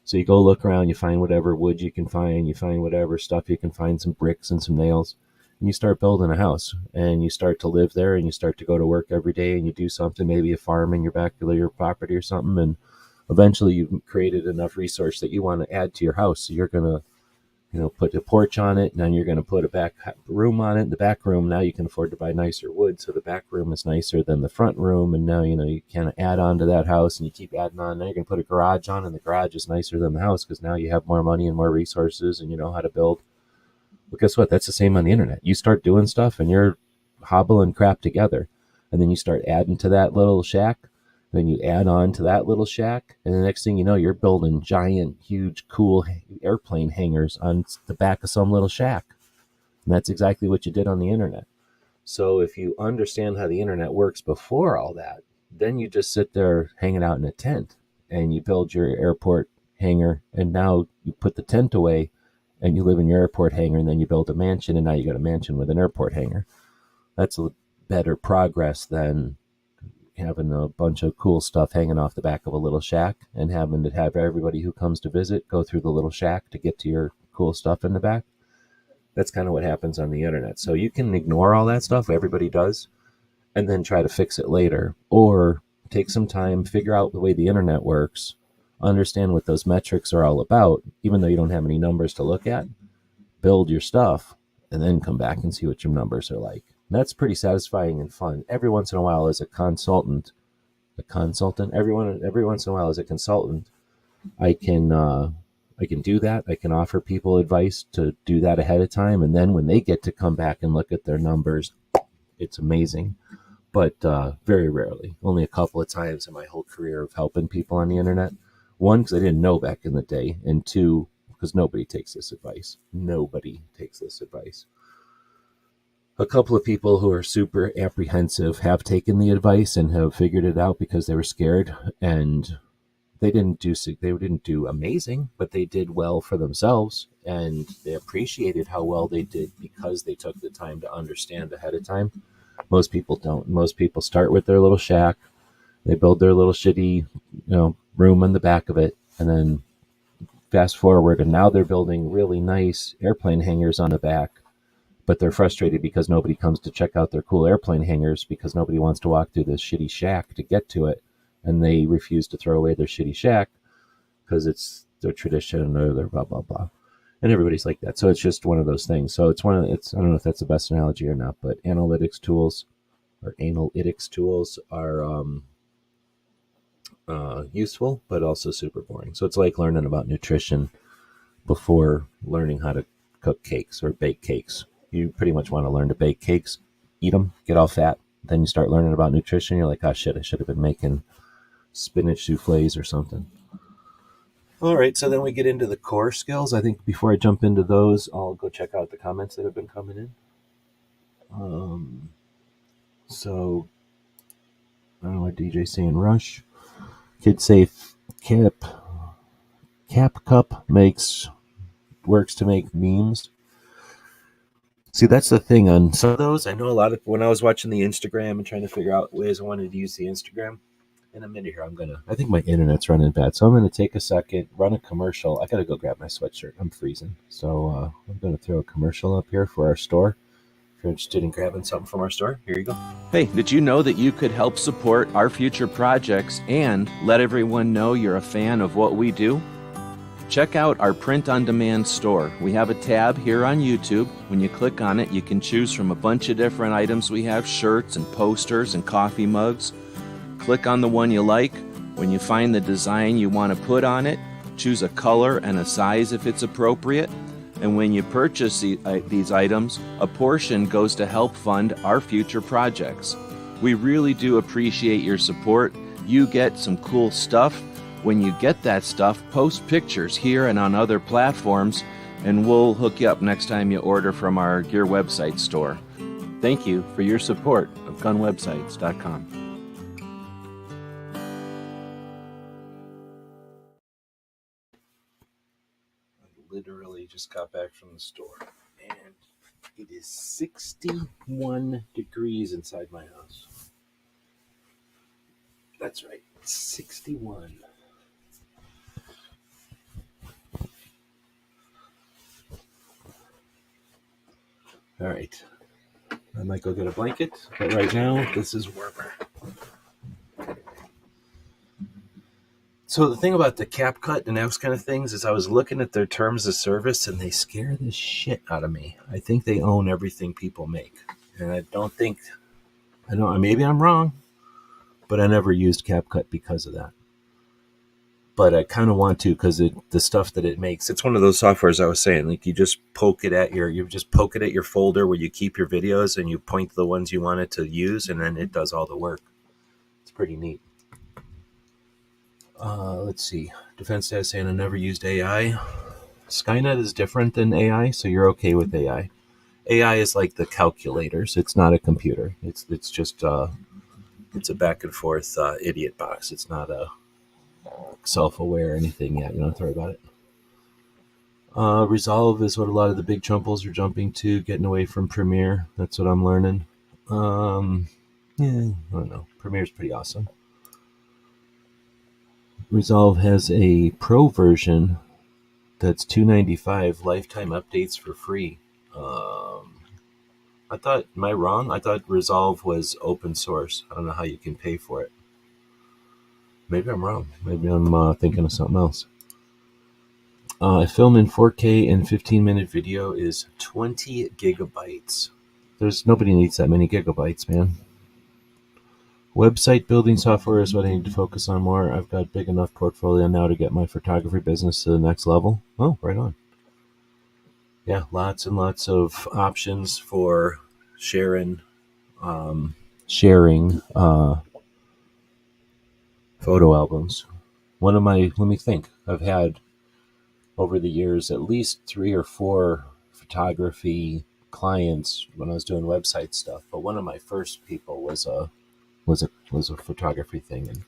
So you go look around, you find whatever wood you can find, you find whatever stuff you can find, some bricks and some nails, and you start building a house, and you start to live there, and you start to go to work every day, and you do something, maybe a farm in your back of your property or something, and eventually you've created enough resource that you want to add to your house. So you're going to put a porch on it, and then you're going to put a back room on it. The back room, now you can afford to buy nicer wood, so the back room is nicer than the front room, and now you kind of add on to that house, and you keep adding on. Now you're going to put a garage on, and the garage is nicer than the house because now you have more money and more resources, and you know how to build. But guess what? That's the same on the internet. You start doing stuff, and you're hobbling crap together, and then you start adding to that little shack. Then you add on to that little shack, and the next thing you know, you're building giant, huge, cool airplane hangars on the back of some little shack. And that's exactly what you did on the internet. So if you understand how the internet works before all that, then you just sit there hanging out in a tent, and you build your airport hangar, and now you put the tent away, and you live in your airport hangar, and then you build a mansion, and now you got a mansion with an airport hangar. That's a better progress than having a bunch of cool stuff hanging off the back of a little shack and having to have everybody who comes to visit go through the little shack to get to your cool stuff in the back. That's kind of what happens on the internet. So you can ignore all that stuff, everybody does, and then try to fix it later, or take some time, figure out the way the internet works, understand what those metrics are all about, even though you don't have any numbers to look at, build your stuff, and then come back and see what your numbers are like. That's pretty satisfying and fun. Every once in a while, as a consultant, every once in a while as a consultant, I can do that. I can offer people advice to do that ahead of time, and then when they get to come back and look at their numbers, it's amazing. But very rarely, only a couple of times in my whole career of helping people on the internet. One, because I didn't know back in the day, and two, because nobody takes this advice. Nobody takes this advice. A couple of people who are super apprehensive have taken the advice and have figured it out because they were scared, and they didn't do amazing, but they did well for themselves, and they appreciated how well they did because they took the time to understand ahead of time. Most people don't. Most people start with their little shack, they build their little shitty room in the back of it, and then fast forward, and now they're building really nice airplane hangars on the back. But they're frustrated because nobody comes to check out their cool airplane hangars because nobody wants to walk through this shitty shack to get to it. And they refuse to throw away their shitty shack because it's their tradition or their blah, blah, blah. And everybody's like that. So it's just one of those things. So I don't know if that's the best analogy or not, but analytics tools are useful, but also super boring. So it's like learning about nutrition before learning how to cook cakes or bake cakes. You pretty much want to learn to bake cakes, eat them, get all fat. Then you start learning about nutrition. You're like, oh shit, I should have been making spinach souffles or something. All right, so then we get into the core skills. I think before I jump into those, I'll go check out the comments that have been coming in. So, I don't know what DJ's saying. Rush. Kid safe. CapCut works to make memes. See, that's the thing on some of those. I know a lot of when I was watching the Instagram and trying to figure out ways I wanted to use the Instagram. In a minute here, I think my internet's running bad, so I'm gonna take a second, run a commercial. I gotta go grab my sweatshirt. I'm freezing, so I'm gonna throw a commercial up here for our store. If you're interested in grabbing something from our store, here you go. Hey, did you know that you could help support our future projects and let everyone know you're a fan of what we do? Check out our print-on-demand store. We have a tab here on YouTube. When you click on it, you can choose from a bunch of different items we have, shirts and posters and coffee mugs. Click on the one you like. When you find the design you want to put on it, choose a color and a size if it's appropriate. And when you purchase these items, a portion goes to help fund our future projects. We really do appreciate your support. You get some cool stuff. When you get that stuff, post pictures here and on other platforms, and we'll hook you up next time you order from our Gear website store. Thank you for your support of gunwebsites.com. Literally just got back from the store, and it is 61 degrees inside my house. That's right, 61. All right, I might go get a blanket, but right now this is warmer. So the thing about the CapCut and those kind of things is I was looking at their terms of service and they scare the shit out of me. I think they own everything people make. And I don't, maybe I'm wrong, but I never used CapCut because of that. But I kind of want to because the stuff that it makes, it's one of those softwares I was saying, like you just poke it at your folder where you keep your videos and you point to the ones you want it to use and then it does all the work. It's pretty neat. Let's see. Defense Dad saying I never used AI. Skynet is different than AI, so you're okay with AI. AI is like the calculators. It's not a computer. It's just it's a back and forth idiot box. It's not a self-aware or anything yet. You don't have to worry about it. Resolve is what a lot of the big trumples are jumping to, getting away from Premiere. That's what I'm learning. I don't know. Premiere's pretty awesome. Resolve has a pro version that's $295, lifetime updates for free. Am I wrong? I thought Resolve was open source. I don't know how you can pay for it. Maybe I'm wrong. Maybe I'm thinking of something else. A film in 4K and 15-minute video is 20 gigabytes. Nobody needs that many gigabytes, man. Website building software is what I need to focus on more. I've got a big enough portfolio now to get my photography business to the next level. Oh, right on. Yeah, lots and lots of options for sharing photo albums. Let me think. I've had over the years at least 3 or 4 photography clients when I was doing website stuff. But one of my first people was a photography thing and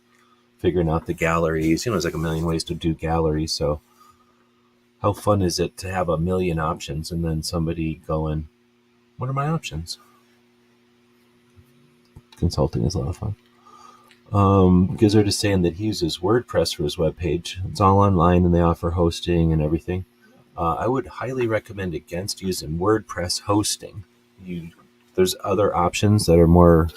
figuring out the galleries. There's like a million ways to do galleries. So how fun is it to have a million options and then somebody going, what are my options? Consulting is a lot of fun. Gizzard is saying that he uses WordPress for his webpage. It's all online and they offer hosting and everything. I would highly recommend against using WordPress hosting. There's other options that are more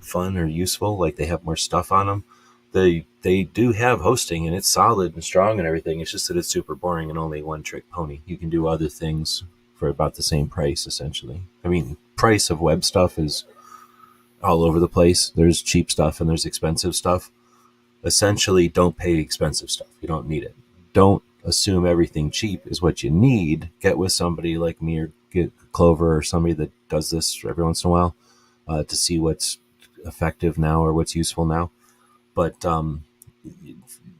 fun or useful, like they have more stuff on them. They do have hosting and it's solid and strong and everything. It's just that it's super boring and only one trick pony. You can do other things for about the same price, essentially. I mean, price of web stuff is all over the place. There's cheap stuff and there's expensive stuff. Essentially, don't pay expensive stuff. You don't need it. Don't assume everything cheap is what you need. Get with somebody like me or get Clover or somebody that does this every once in a while to see what's effective now or what's useful now. But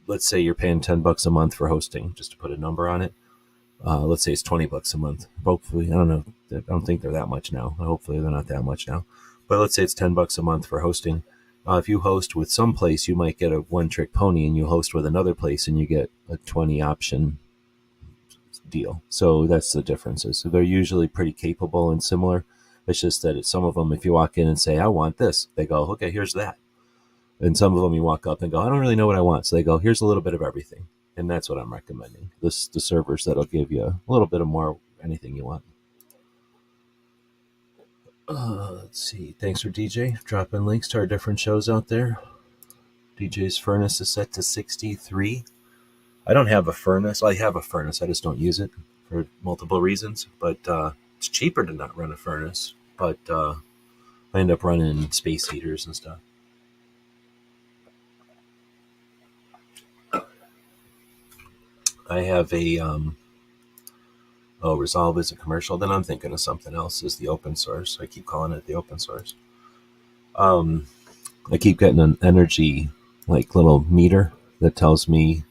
let's say you're paying $10 a month for hosting, just to put a number on it. Let's say it's $20 a month. Hopefully, I don't think they're that much now. Hopefully they're not that much now. But let's say it's $10 a month for hosting. If you host with some place, you might get a one-trick pony, and you host with another place and you get a 20 option deal. So that's the differences. So they're usually pretty capable and similar. It's just that some of them, if you walk in and say, I want this, they go, okay, here's that. And some of them you walk up and go, I don't really know what I want. So they go, here's a little bit of everything. And that's what I'm recommending. The servers that'll give you a little bit of more anything you want. Let's see. Thanks for DJ. Dropping links to our different shows out there. DJ's furnace is set to 63. I don't have a furnace. Well, I have a furnace. I just don't use it for multiple reasons. But it's cheaper to not run a furnace. But I end up running space heaters and stuff. I have a Resolve is a commercial. Then I'm thinking of something else. Is the open source. I keep calling it the open source. I keep getting an energy like little meter that tells me,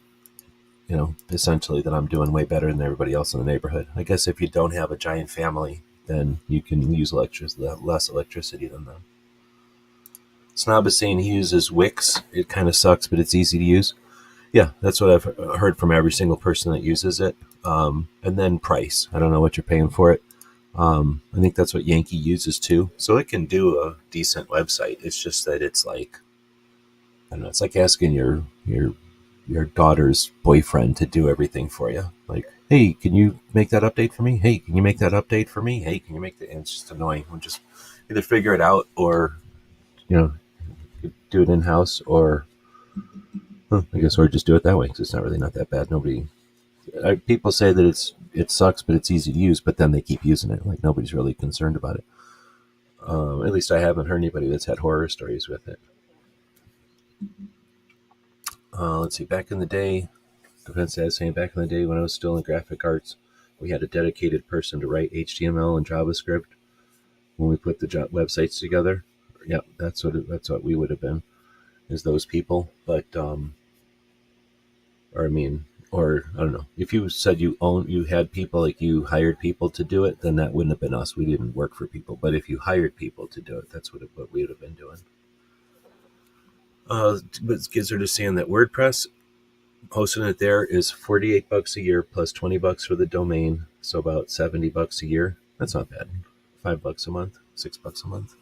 essentially that I'm doing way better than everybody else in the neighborhood. I guess if you don't have a giant family, then you can use less electricity than them. Snob is saying he uses Wix. It kind of sucks, but it's easy to use. Yeah, that's what I've heard from every single person that uses it. And then price. I don't know what you're paying for it. I think that's what Yankee uses too. So it can do a decent website. It's just that it's like, I don't know, it's like asking your daughter's boyfriend to do everything for you. Like, hey, can you make that update for me? Hey, can you make that update for me? Hey, can you make that? And it's just annoying. We'll just either figure it out or, do it in-house or, I guess, or just do it that way because it's not that bad. People say that it sucks, but it's easy to use, but then they keep using it. Like nobody's really concerned about it. At least I haven't heard anybody that's had horror stories with it. Let's see. Back in the day, Defense is saying back in the day when I was still in graphic arts, we had a dedicated person to write HTML and JavaScript when we put the websites together. Yep, that's what we would have been, is those people. But I don't know. If you said you had people, like you hired people to do it, then that wouldn't have been us. We didn't work for people. But if you hired people to do it, that's what we would have been doing. But Gizzard is saying that WordPress, hosting it there is $48 a year plus $20 for the domain, so about $70 a year. That's not bad. $5 a month, $6 a month.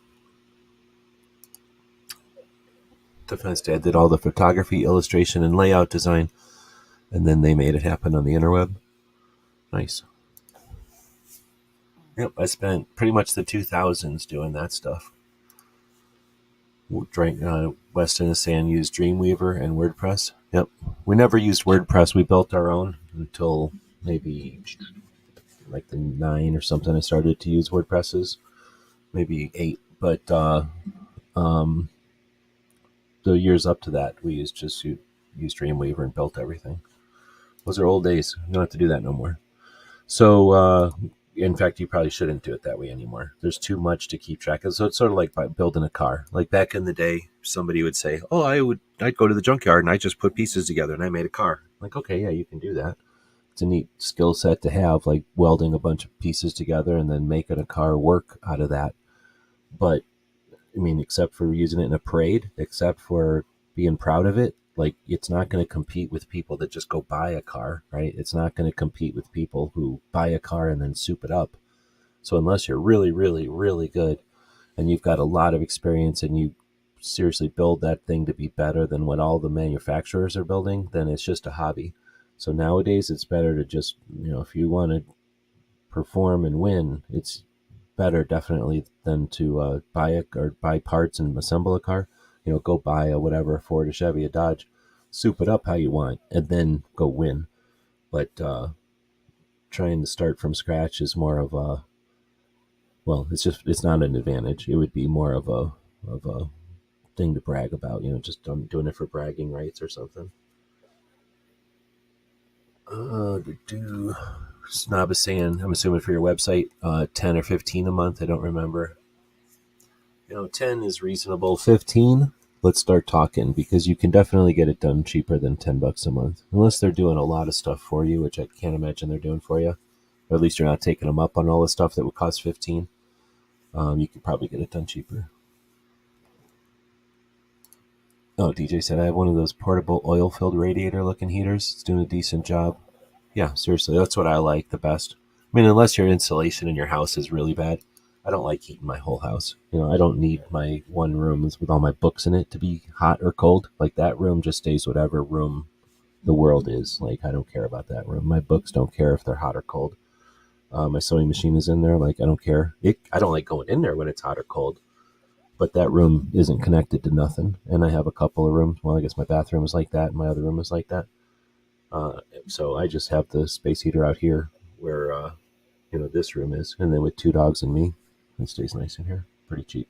Defense Dad did all the photography, illustration, and layout design, and then they made it happen on the interweb. Nice. Yep, I spent pretty much the 2000s doing that stuff. Weston is saying use Dreamweaver and WordPress. Yep, we never used WordPress. We built our own until maybe like the 9 or something. I started to use WordPresses, maybe 8, but the years up to that, we used Dreamweaver and built everything. Those are old days. You don't have to do that no more. So, in fact, you probably shouldn't do it that way anymore. There's too much to keep track of. So it's sort of like by building a car. Like back in the day, somebody would say, "Oh, I'd go to the junkyard and I just put pieces together and I made a car." Like, okay, yeah, you can do that. It's a neat skill set to have, like welding a bunch of pieces together and then making a car work out of that. But I mean, except for using it in a parade, except for being proud of it, like it's not going to compete with people that just go buy a car, right? It's not going to compete with people who buy a car and then soup it up. So unless you're really, really, really good and you've got a lot of experience and you seriously build that thing to be better than what all the manufacturers are building, then it's just a hobby. So nowadays it's better to just, if you want to perform and win, it's better definitely than to buy parts and assemble a car. Go buy a whatever, a Ford, a Chevy, a Dodge, soup it up how you want, and then go win. But trying to start from scratch is more of a, it's not an advantage. It would be more of a thing to brag about. Just doing it for bragging rights or something. Snob is saying, I'm assuming for your website, 10 or 15 a month. I don't remember. 10 is reasonable. 15, let's start talking, because you can definitely get it done cheaper than $10 a month, unless they're doing a lot of stuff for you, which I can't imagine they're doing for you. Or at least you're not taking them up on all the stuff that would cost 15. You could probably get it done cheaper. Oh, DJ said I have one of those portable oil-filled radiator-looking heaters. It's doing a decent job. Yeah, seriously, that's what I like the best. I mean, unless your insulation in your house is really bad, I don't like heating my whole house. I don't need my one room with all my books in it to be hot or cold. Like that room just stays whatever room the world is. Like I don't care about that room. My books don't care if they're hot or cold. My sewing machine is in there. Like I don't care. I don't like going in there when it's hot or cold. But that room isn't connected to nothing. And I have a couple of rooms. Well, I guess my bathroom is like that, and my other room is like that. So I just have the space heater out here where this room is, and then with 2 dogs and me, it stays nice in here. Pretty cheap.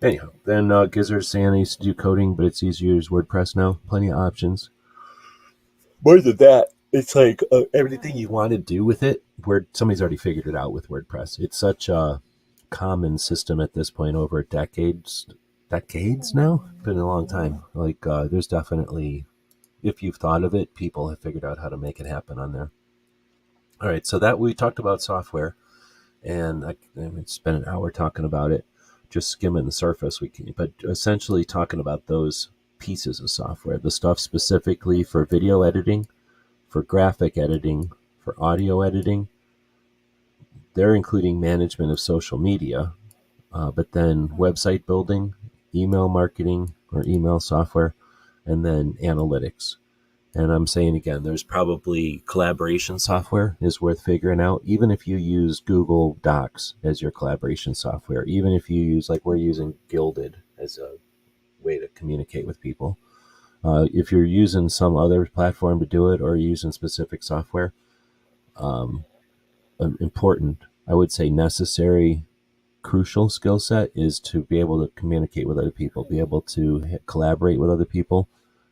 Anyhow, then Gizzard saying I used to do coding, but it's easier to use WordPress now. Plenty of options. More than that, it's like everything you want to do with it, where somebody's already figured it out with WordPress. It's such a common system at this point, over decades now. It's been a long time. Like there's definitely, if you've thought of it, people have figured out how to make it happen on there. All right, so that we talked about software, and I spent an hour talking about it, just skimming the surface. But essentially talking about those pieces of software, the stuff specifically for video editing, for graphic editing, for audio editing. They're including management of social media, but then website building, email marketing or email software, and then analytics. And I'm saying again, there's probably collaboration software is worth figuring out, even if you use Google Docs as your collaboration software, even if you use, like we're using Gilded as a way to communicate with people. If you're using some other platform to do it or using specific software, important, I would say necessary, crucial skill set is to be able to communicate with other people, be able to collaborate with other people.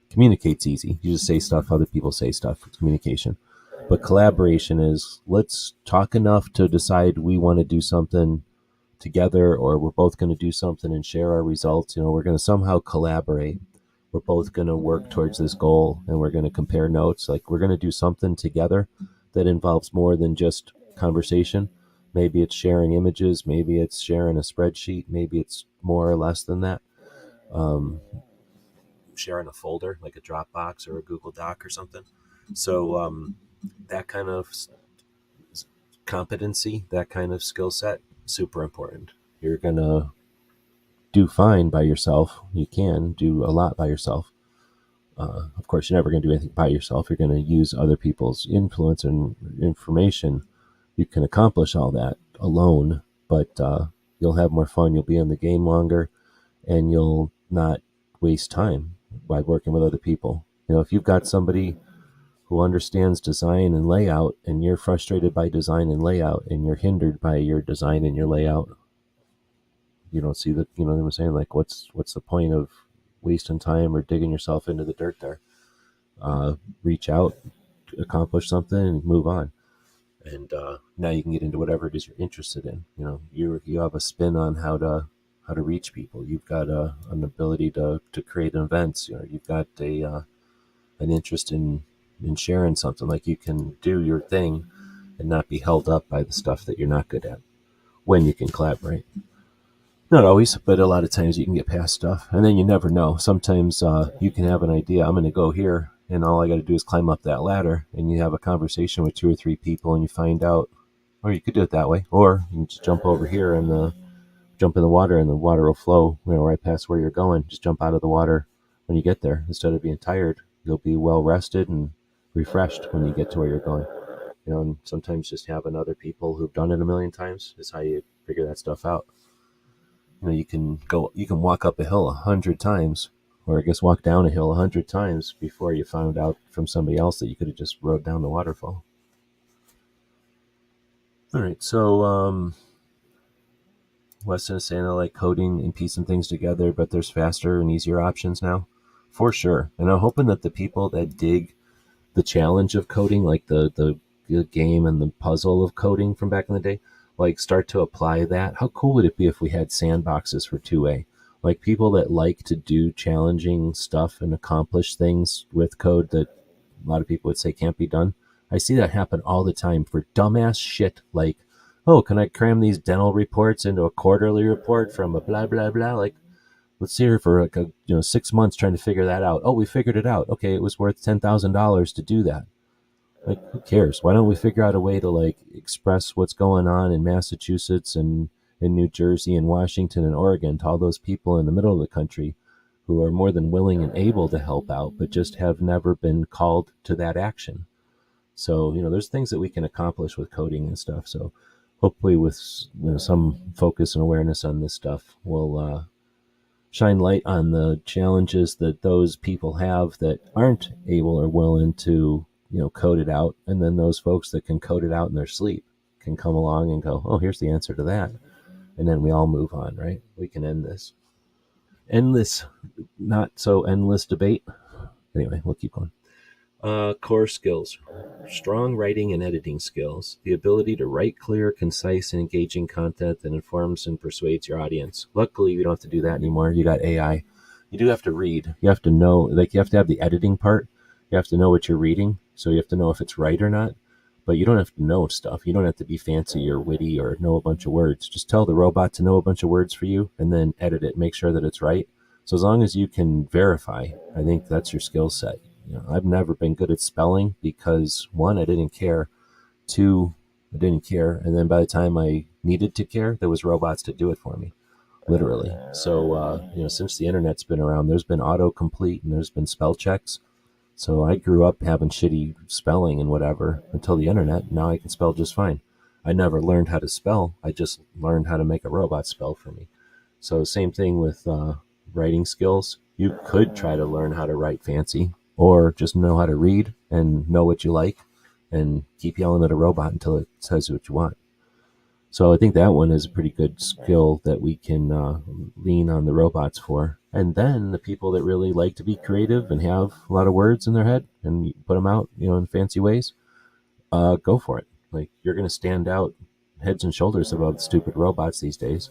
Communicate's easy. You just say stuff, other people say stuff. It's communication. But collaboration is, let's talk enough to decide we want to do something together, or we're both going to do something and share our results. We're going to somehow collaborate. We're both going to work towards this goal, and we're going to compare notes. Like we're going to do something together that involves more than just conversation. Maybe it's sharing images. Maybe it's sharing a spreadsheet. Maybe it's more or less than that. Sharing a folder like a Dropbox or a Google Doc or something. So that kind of competency, that kind of skill set, super important. You're going to do fine by yourself. You can do a lot by yourself. Of course, you're never going to do anything by yourself. You're going to use other people's influence and information. You can accomplish all that alone, but you'll have more fun. You'll be in the game longer, and you'll not waste time by working with other people. If you've got somebody who understands design and layout, and you're frustrated by design and layout, and you're hindered by your design and your layout, you don't see that. What I'm saying? Like, what's the point of wasting time or digging yourself into the dirt there? Reach out, accomplish something, and move on. And now you can get into whatever it is you're interested in. You have a spin on how to reach people. You've got an ability to create events. You've got an interest in sharing something. Like you can do your thing and not be held up by the stuff that you're not good at when you can collaborate. Not always, but a lot of times you can get past stuff, and then you never know. Sometimes you can have an idea. I'm going to go here, and all I got to do is climb up that ladder, and you have a conversation with 2 or 3 people, and you find out, or you could do it that way, or you can just jump over here and jump in the water, and the water will flow right past where you're going. Just jump out of the water when you get there. Instead of being tired, you'll be well rested and refreshed when you get to where you're going. And sometimes just having other people who've done it a million times is how you figure that stuff out. You can walk up a hill 100 times, or I guess walk down a hill 100 times before you found out from somebody else that you could have just rode down the waterfall. All right, so Weston is saying I like coding and piecing things together, but there's faster and easier options now, for sure. And I'm hoping that the people that dig the challenge of coding, like the game and the puzzle of coding from back in the day, like start to apply that. How cool would it be if we had sandboxes for 2A? Like people that like to do challenging stuff and accomplish things with code that a lot of people would say can't be done. I see that happen all the time for dumbass shit like, oh, can I cram these dental reports into a quarterly report from a blah, blah, blah? Like, let's sit here for like 6 months trying to figure that out. Oh, we figured it out. Okay, it was worth $10,000 to do that. Like, who cares? Why don't we figure out a way to like express what's going on in Massachusetts and in New Jersey and Washington and Oregon to all those people in the middle of the country who are more than willing and able to help out, but just have never been called to that action. So, there's things that we can accomplish with coding and stuff. So hopefully with some focus and awareness on this stuff, we'll shine light on the challenges that those people have that aren't able or willing to code it out, and then those folks that can code it out in their sleep can come along and go, oh, here's the answer to that, and then we all move on, right? We can end this endless, not so endless debate. Anyway, we'll keep going. Core skills: strong writing and editing skills, the ability to write clear, concise, and engaging content that informs and persuades your audience. Luckily, we don't have to do that anymore. You got AI. You do have to read. You have to know, like, you have to have the editing part. You have to know what you're reading, so you have to know if it's right or not. But you don't have to know stuff. You don't have to be fancy or witty or know a bunch of words. Just tell the robot to know a bunch of words for you and then edit it, make sure that it's right. So as long as you can verify, I think that's your skill set. I've never been good at spelling because, one, I didn't care. Two, I didn't care. And then by the time I needed to care, there was robots to do it for me, literally. So, since the internet's been around, there's been autocomplete and there's been spell checks. So I grew up having shitty spelling and whatever until the internet. Now I can spell just fine. I never learned how to spell. I just learned how to make a robot spell for me. So same thing with writing skills. You could try to learn how to write fancy, or just know how to read and know what you like and keep yelling at a robot until it says what you want. So I think that one is a pretty good skill that we can lean on the robots for. And then the people that really like to be creative and have a lot of words in their head and put them out, in fancy ways, go for it. Like, you're going to stand out heads and shoulders above stupid robots these days.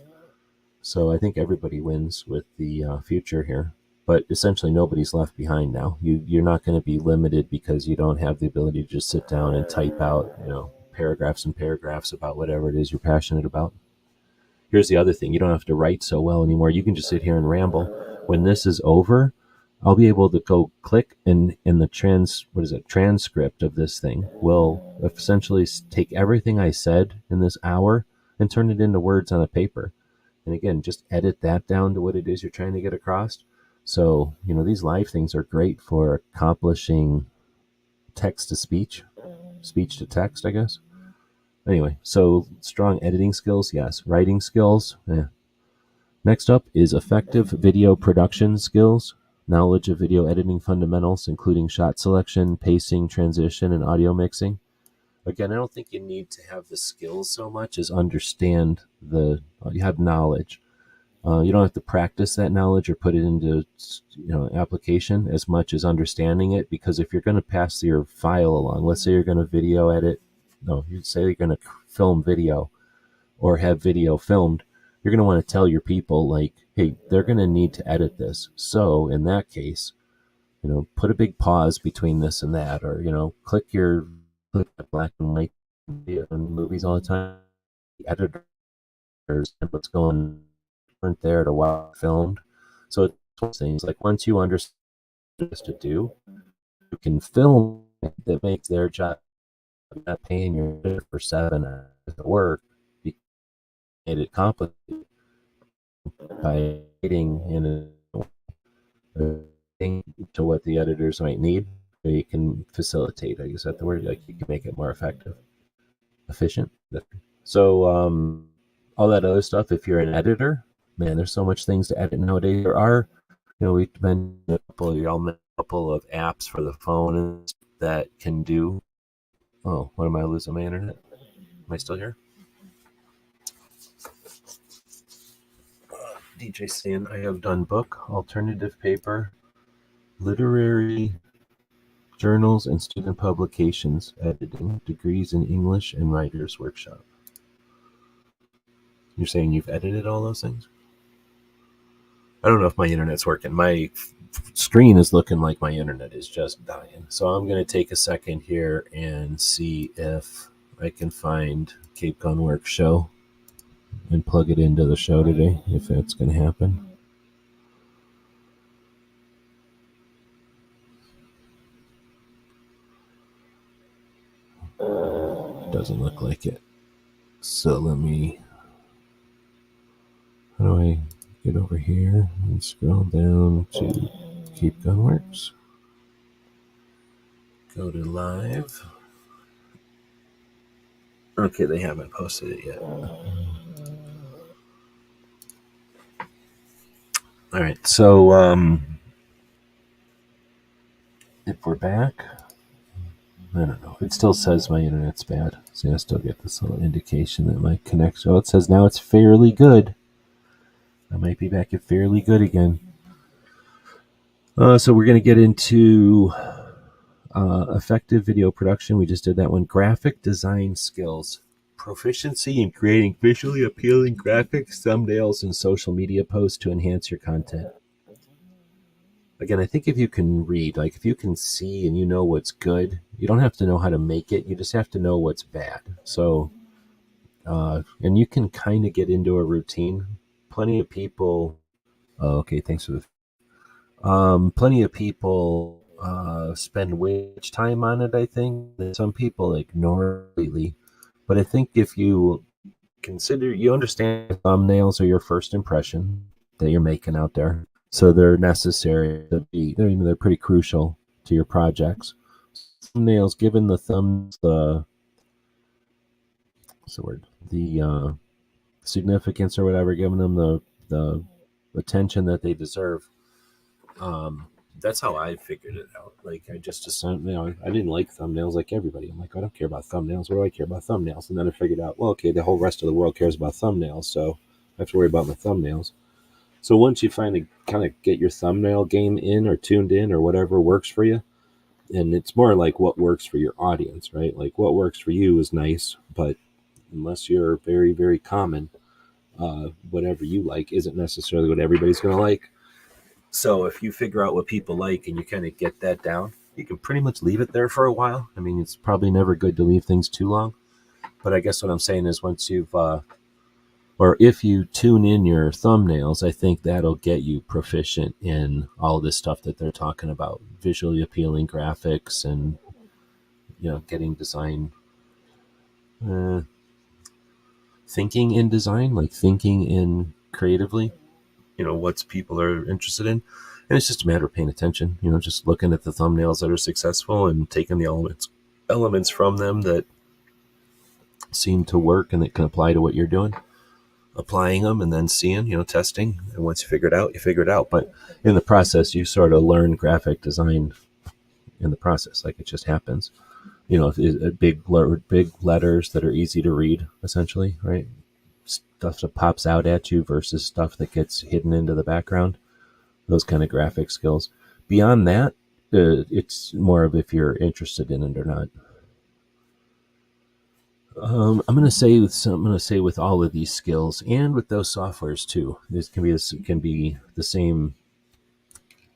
So I think everybody wins with the future here. But essentially nobody's left behind now. You're not going to be limited because you don't have the ability to just sit down and type out, paragraphs and paragraphs about whatever it is you're passionate about. Here's the other thing. You don't have to write so well anymore. You can just sit here and ramble. When this is over, I'll be able to go click and in the transcript of this thing will essentially take everything I said in this hour and turn it into words on a paper. And again, just edit that down to what it is you're trying to get across. So, these live things are great for accomplishing text to speech to text, I guess. Anyway, so strong editing skills, yes. Writing skills, yeah. Next up is effective video production skills, knowledge of video editing fundamentals, including shot selection, pacing, transition, and audio mixing. Again, I don't think you need to have the skills so much as understand you have knowledge. You don't have to practice that knowledge or put it into application as much as understanding it, because if you're going to pass your file along, let's say you're going to you'd say you're going to film video or have video filmed, you're going to want to tell your people, like, hey, they're going to need to edit this. So in that case, put a big pause between this and that, or, click black and white video in movies all the time. The editors and what's going weren't there to watch filmed. So it's one of those things, like, once you understand what to do, you can film it. That makes their job. You're not paying your for 7 hours of work because you made it complicated by writing in a thing to what the editors might need. You can facilitate, I guess that's the word, like, you can make it more efficient. So all that other stuff, if you're an editor, man, there's so much things to edit nowadays. There are, we've mentioned a couple of apps for the phone that can do. Oh, what am I losing my internet? Am I still here? DJ saying I have done book, alternative paper, literary journals, and student publications editing, degrees in English, and writer's workshop. You're saying you've edited all those things? I don't know if my internet's working. My screen is looking like my internet is just dying. So I'm going to take a second here and see if I can find Cape Gunworks show and plug it into the show today, if that's going to happen. Doesn't look like it. So let me, how do I get over here and scroll down to Keep Gunworks? Go to live. Okay, they haven't posted it yet. All right, so if we're back, I don't know. It still says my internet's bad. So I still get this little indication that my connection, oh, it says now it's fairly good. I might be back at fairly good again. So we're going to get into effective video production. We just did that one. Graphic design skills. Proficiency in creating visually appealing graphics, thumbnails, and social media posts to enhance your content. Again, I think if you can read, like if you can see and you know what's good, you don't have to know how to make it. You just have to know what's bad. So, and you can kind of get into a routine. Plenty of people, okay, thanks for the, plenty of people spend way much time on it, I think. Some people ignore it completely. But I think if you consider, you understand thumbnails are your first impression that you're making out there. So they're necessary to be, they're pretty crucial to your projects. Thumbnails, given the thumbs, what's the word? The significance or whatever, giving them the attention that they deserve. That's how I figured it out. Like I just assumed, I didn't like thumbnails like everybody. I'm like, I don't care about thumbnails. What do I care about thumbnails? And then I figured out, well, okay, the whole rest of the world cares about thumbnails, so I have to worry about my thumbnails. So once you finally kind of get your thumbnail game in or tuned in or whatever works for you, and it's more like what works for your audience, right? Like what works for you is nice, but unless you're very, very common, whatever you like isn't necessarily what everybody's going to like. So if you figure out what people like and you kind of get that down, you can pretty much leave it there for a while. I mean, it's probably never good to leave things too long. But I guess what I'm saying is once you've or if you tune in your thumbnails, I think that'll get you proficient in all this stuff that they're talking about, visually appealing graphics and, getting design, thinking in design, like thinking in creatively, what people are interested in. And it's just a matter of paying attention, just looking at the thumbnails that are successful and taking the elements from them that seem to work and that can apply to what you're doing. Applying them and then seeing, testing. And once you figure it out. But in the process, you sort of learn graphic design in the process. Like it just happens. Big letters that are easy to read, essentially, right? Stuff that pops out at you versus stuff that gets hidden into the background. Those kind of graphic skills. Beyond that, it's more of if you're interested in it or not. I'm going to say with all of these skills and with those softwares too, this can be the same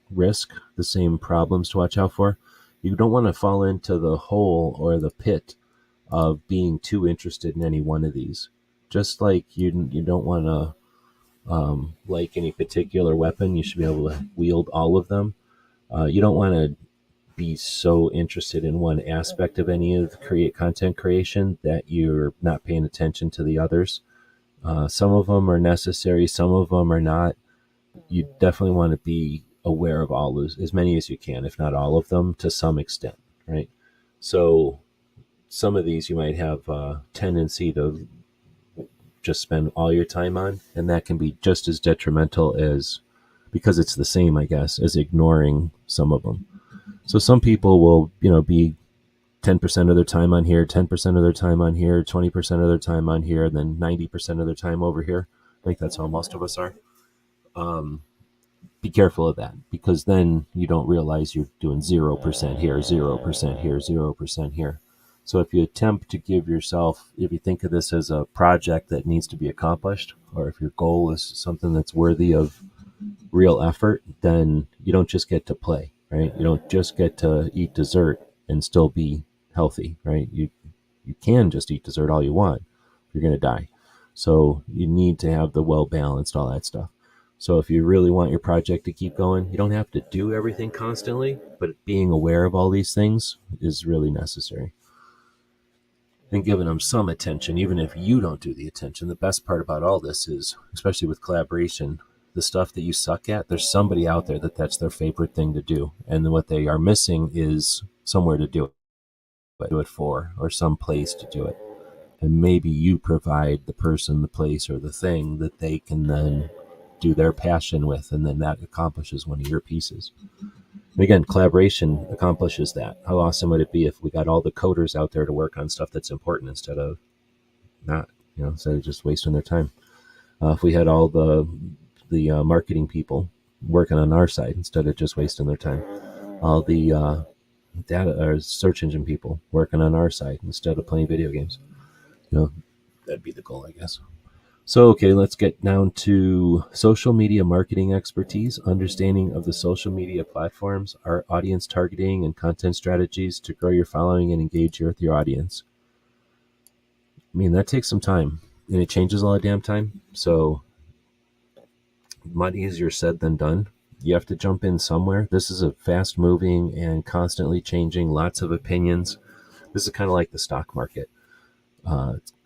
risk, the same problems to watch out for. You don't want to fall into the hole or the pit of being too interested in any one of these. Just like you don't want to like any particular weapon, you should be able to wield all of them. You don't want to be so interested in one aspect of any of content creation that you're not paying attention to the others. Some of them are necessary, some of them are not. You definitely want to be aware of all as many as you can, if not all of them, to some extent, right? So some of these you might have a tendency to just spend all your time on, and that can be just as detrimental as, because it's the same, I guess, as ignoring some of them. So some people will, be 10% of their time on here, 10% of their time on here, 20% of their time on here, and then 90% of their time over here. I think that's how most of us are. Be careful of that, because then you don't realize you're doing 0% here, 0% here, 0% here. So if you attempt to give yourself, if you think of this as a project that needs to be accomplished, or if your goal is something that's worthy of real effort, then you don't just get to play, right? You don't just get to eat dessert and still be healthy, right? You can just eat dessert all you want. You're going to die. So you need to have the well-balanced, all that stuff. So if you really want your project to keep going, you don't have to do everything constantly, but being aware of all these things is really necessary. and giving them some attention, even if you don't do the attention. The best part about all this is, especially with collaboration, the stuff that you suck at, there's somebody out there that's their favorite thing to do. And what they are missing is somewhere to do it for, or some place to do it. And maybe you provide the person, the place, or the thing that they can then do their passion with, and then that accomplishes one of your pieces. And again, collaboration accomplishes that. How awesome would it be if we got all the coders out there to work on stuff that's important instead of instead of just wasting their time? If we had all the marketing people working on our side instead of just wasting their time, all the data or search engine people working on our side instead of playing video games. That'd be the goal, I guess. So, okay, let's get down to social media marketing expertise, understanding of the social media platforms, our audience targeting and content strategies to grow your following and engage with your audience. I mean, that takes some time, and it changes all the damn time. So, much easier said than done. You have to jump in somewhere. This is a fast-moving and constantly changing, lots of opinions. This is kind of like the stock market.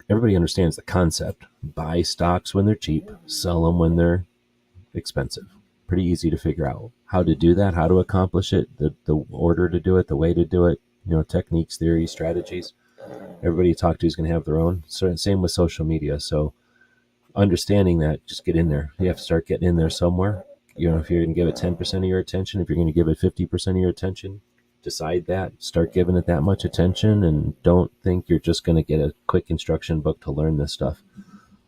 Everybody understands the concept. Buy stocks when they're cheap, sell them when they're expensive. Pretty easy to figure out how to do that, how to accomplish it, the order to do it, the way to do it, techniques, theories, strategies. Everybody you talk to is going to have their own. So, same with social media. So understanding that, just get in there. You have to start getting in there somewhere. If you're going to give it 10% of your attention, if you're going to give it 50% of your attention, decide that, start giving it that much attention, and don't think you're just going to get a quick instruction book to learn this stuff.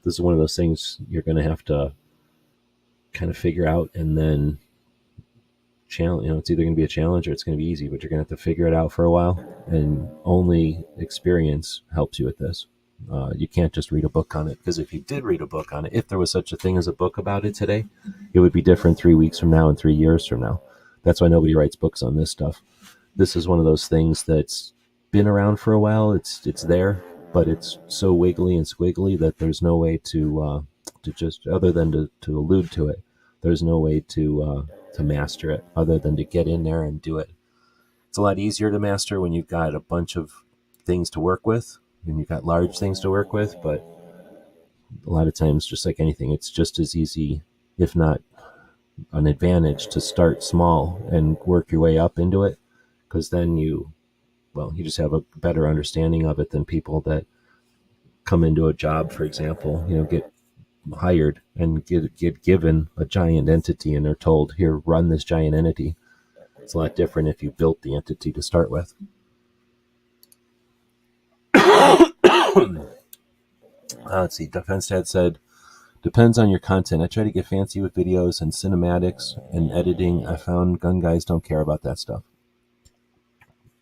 This is one of those things you're going to have to kind of figure out, and then challenge. It's either going to be a challenge or it's going to be easy, but you're going to have to figure it out for a while, and only experience helps you with this. You can't just read a book on it, because if you did read a book on it, if there was such a thing as a book about it today, it would be different 3 weeks from now and 3 years from now. That's why nobody writes books on this stuff. This is one of those things that's been around for a while. It's there, but it's so wiggly and squiggly that there's no way to just, other than to allude to it, there's no way to master it other than to get in there and do it. It's a lot easier to master when you've got a bunch of things to work with, and you've got large things to work with, but a lot of times, just like anything, it's just as easy, if not an advantage, to start small and work your way up into it, because then you just have a better understanding of it than people that come into a job, for example, get hired and get given a giant entity and they're told, here, run this giant entity. It's a lot different if you built the entity to start with. Let's see, Defense Dad said, depends on your content. I try to get fancy with videos and cinematics and editing. I found gun guys don't care about that stuff.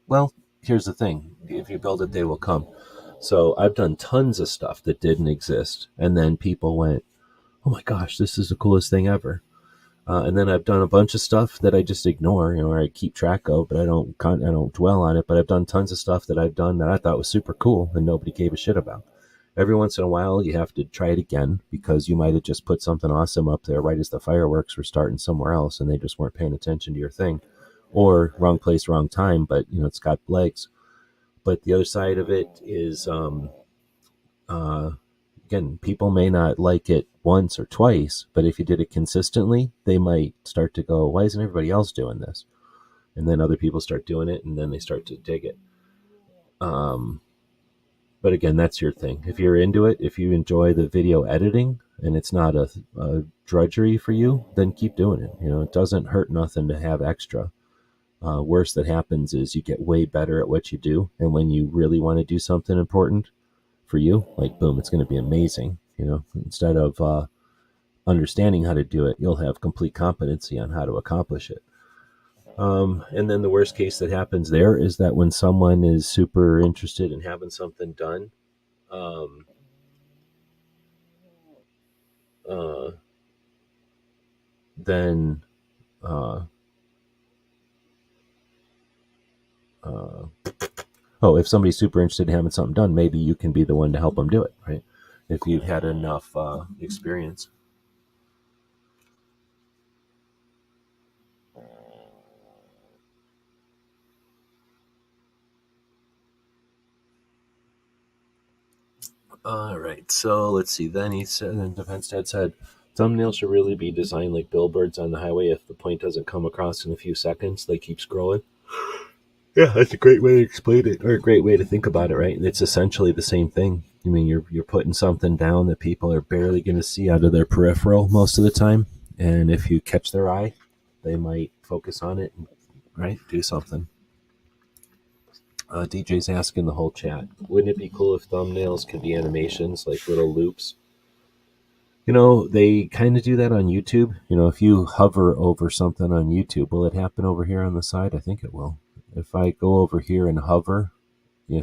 Well, here's the thing. If you build it, they will come. So I've done tons of stuff that didn't exist, and then people went, oh my gosh, this is the coolest thing ever. And then I've done a bunch of stuff that I just ignore, or I keep track of, but I don't dwell on it. But I've done tons of stuff that I've done that I thought was super cool and nobody gave a shit about. Every once in a while, you have to try it again, because you might have just put something awesome up there right as the fireworks were starting somewhere else, and they just weren't paying attention to your thing, or wrong place, wrong time. But it's got legs. But the other side of it is, again, people may not like it once or twice, but if you did it consistently, they might start to go, why isn't everybody else doing this? And then other people start doing it, and then they start to dig it. But again, that's your thing. If you're into it, if you enjoy the video editing and it's not a drudgery for you, then keep doing it. It doesn't hurt nothing to have extra. Worst that happens is you get way better at what you do. And when you really want to do something important for you, like, boom, it's going to be amazing. Instead of understanding how to do it, you'll have complete competency on how to accomplish it. And then the worst case that happens there is that when someone is super interested in having something done, then if somebody's super interested in having something done, maybe you can be the one to help them do it, right? If you've had enough experience. All right, so let's see. Then he said, and Defense Dad said, thumbnails should really be designed like billboards on the highway. If the point doesn't come across in a few seconds, they keep scrolling. Yeah, that's a great way to explain it, or a great way to think about it, right? It's essentially the same thing. I mean, you're putting something down that people are barely going to see out of their peripheral most of the time, and if you catch their eye, they might focus on it, and, right? Do something. DJ's asking the whole chat, wouldn't it be cool if thumbnails could be animations, like little loops? They kind of do that on YouTube. If you hover over something on YouTube, will it happen over here on the side? I think it will. If I go over here and hover,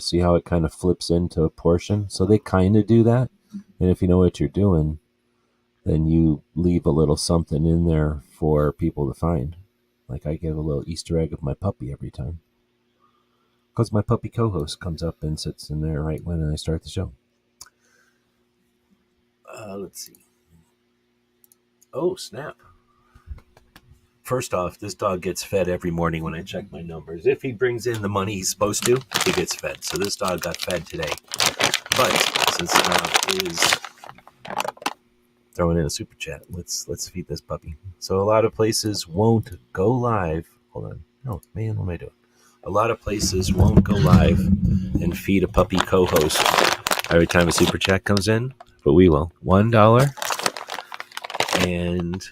see how it kind of flips into a portion? So they kind of do that. And if you know what you're doing, then you leave a little something in there for people to find. Like I give a little Easter egg of my puppy every time. Because my puppy co-host comes up and sits in there right when I start the show. Let's see. Oh, snap. First off, this dog gets fed every morning when I check my numbers. If he brings in the money he's supposed to, he gets fed. So this dog got fed today. But since is throwing in a super chat, let's feed this puppy. So a lot of places won't go live. Hold on. Oh, man, what am I doing? A lot of places won't go live and feed a puppy co-host every time a super chat comes in, but we will. $1 and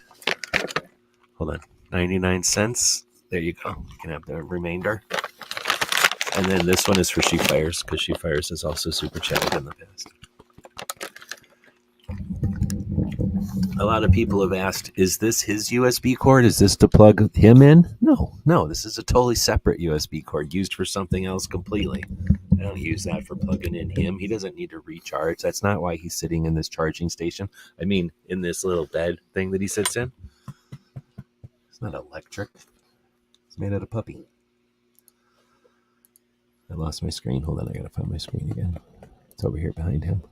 hold on, 99 cents. There you go. You can have the remainder. And then this one is for She Fires, because She Fires has also super chatted in the past. A lot of people have asked, is this his USB cord? Is this to plug him in? No, this is a totally separate USB cord used for something else completely. I don't use that for plugging in him. He doesn't need to recharge. That's not why he's sitting in this charging station. I mean, in this little bed thing that he sits in. It's not electric. It's made out of puppy. I lost my screen. Hold on, I gotta find my screen again. It's over here behind him.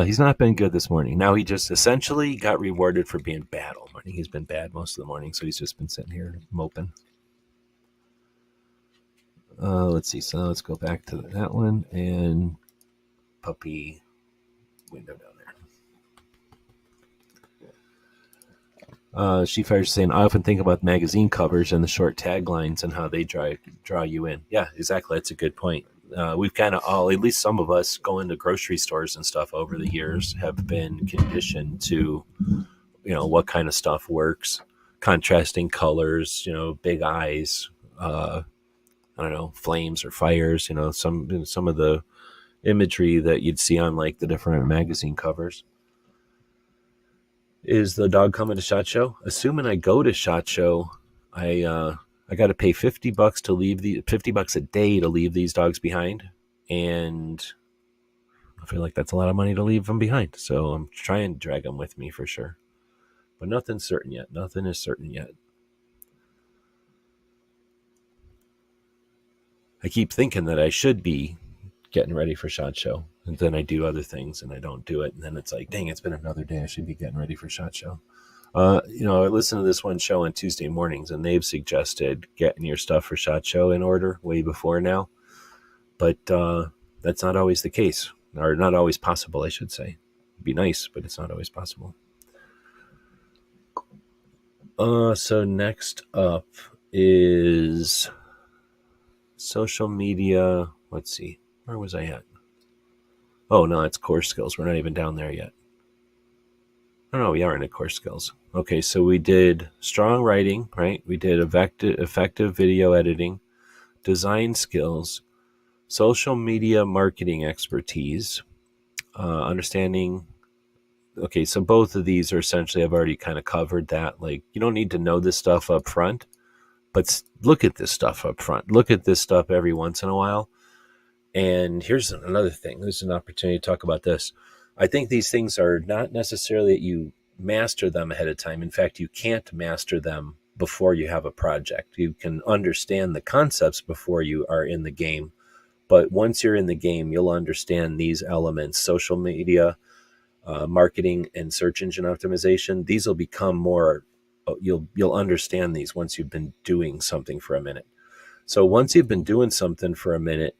He's not been good this morning. Now he just essentially got rewarded for being bad all morning. He's been bad most of the morning, so he's just been sitting here moping. Let's see. So let's go back to that one and puppy window down there. She Fires saying, I often think about magazine covers and the short taglines and how they draw you in. Yeah, exactly. That's a good point. We've kind of all, at least some of us, going to grocery stores and stuff over the years have been conditioned to, what kind of stuff works. Contrasting colors, big eyes, I don't know, flames or fires, some of the imagery that you'd see on like the different magazine covers. Is the dog coming to SHOT Show? Assuming I go to SHOT Show, I got to pay $50 to leave $50 a day to leave these dogs behind, and I feel like that's a lot of money to leave them behind. So I'm trying to drag them with me for sure, but nothing's certain yet. Nothing is certain yet. I keep thinking that I should be getting ready for SHOT Show, and then I do other things and I don't do it, and then it's like, dang, it's been another day. I should be getting ready for SHOT Show. I listen to this one show on Tuesday mornings, and they've suggested getting your stuff for SHOT Show in order way before now. But that's not always the case, or not always possible, I should say. It'd be nice, but it's not always possible. So next up is social media. Let's see. Where was I at? Oh, no, it's core skills. We're not even down there yet. Oh, no, we are in core skills. Okay, so we did strong writing, right? We did effective video editing, design skills, social media marketing expertise, understanding. Okay, so both of these are essentially, I've already kind of covered that. Like, you don't need to know this stuff up front, but look at this stuff up front. Look at this stuff every once in a while. And here's another thing. There's an opportunity to talk about this. I think these things are not necessarily that you master them ahead of time. In fact, you can't master them before you have a project. You can understand the concepts before you are in the game. But once you're in the game, you'll understand these elements, social media, marketing, and search engine optimization. These will become more you'll understand these once you've been doing something for a minute. So once you've been doing something for a minute,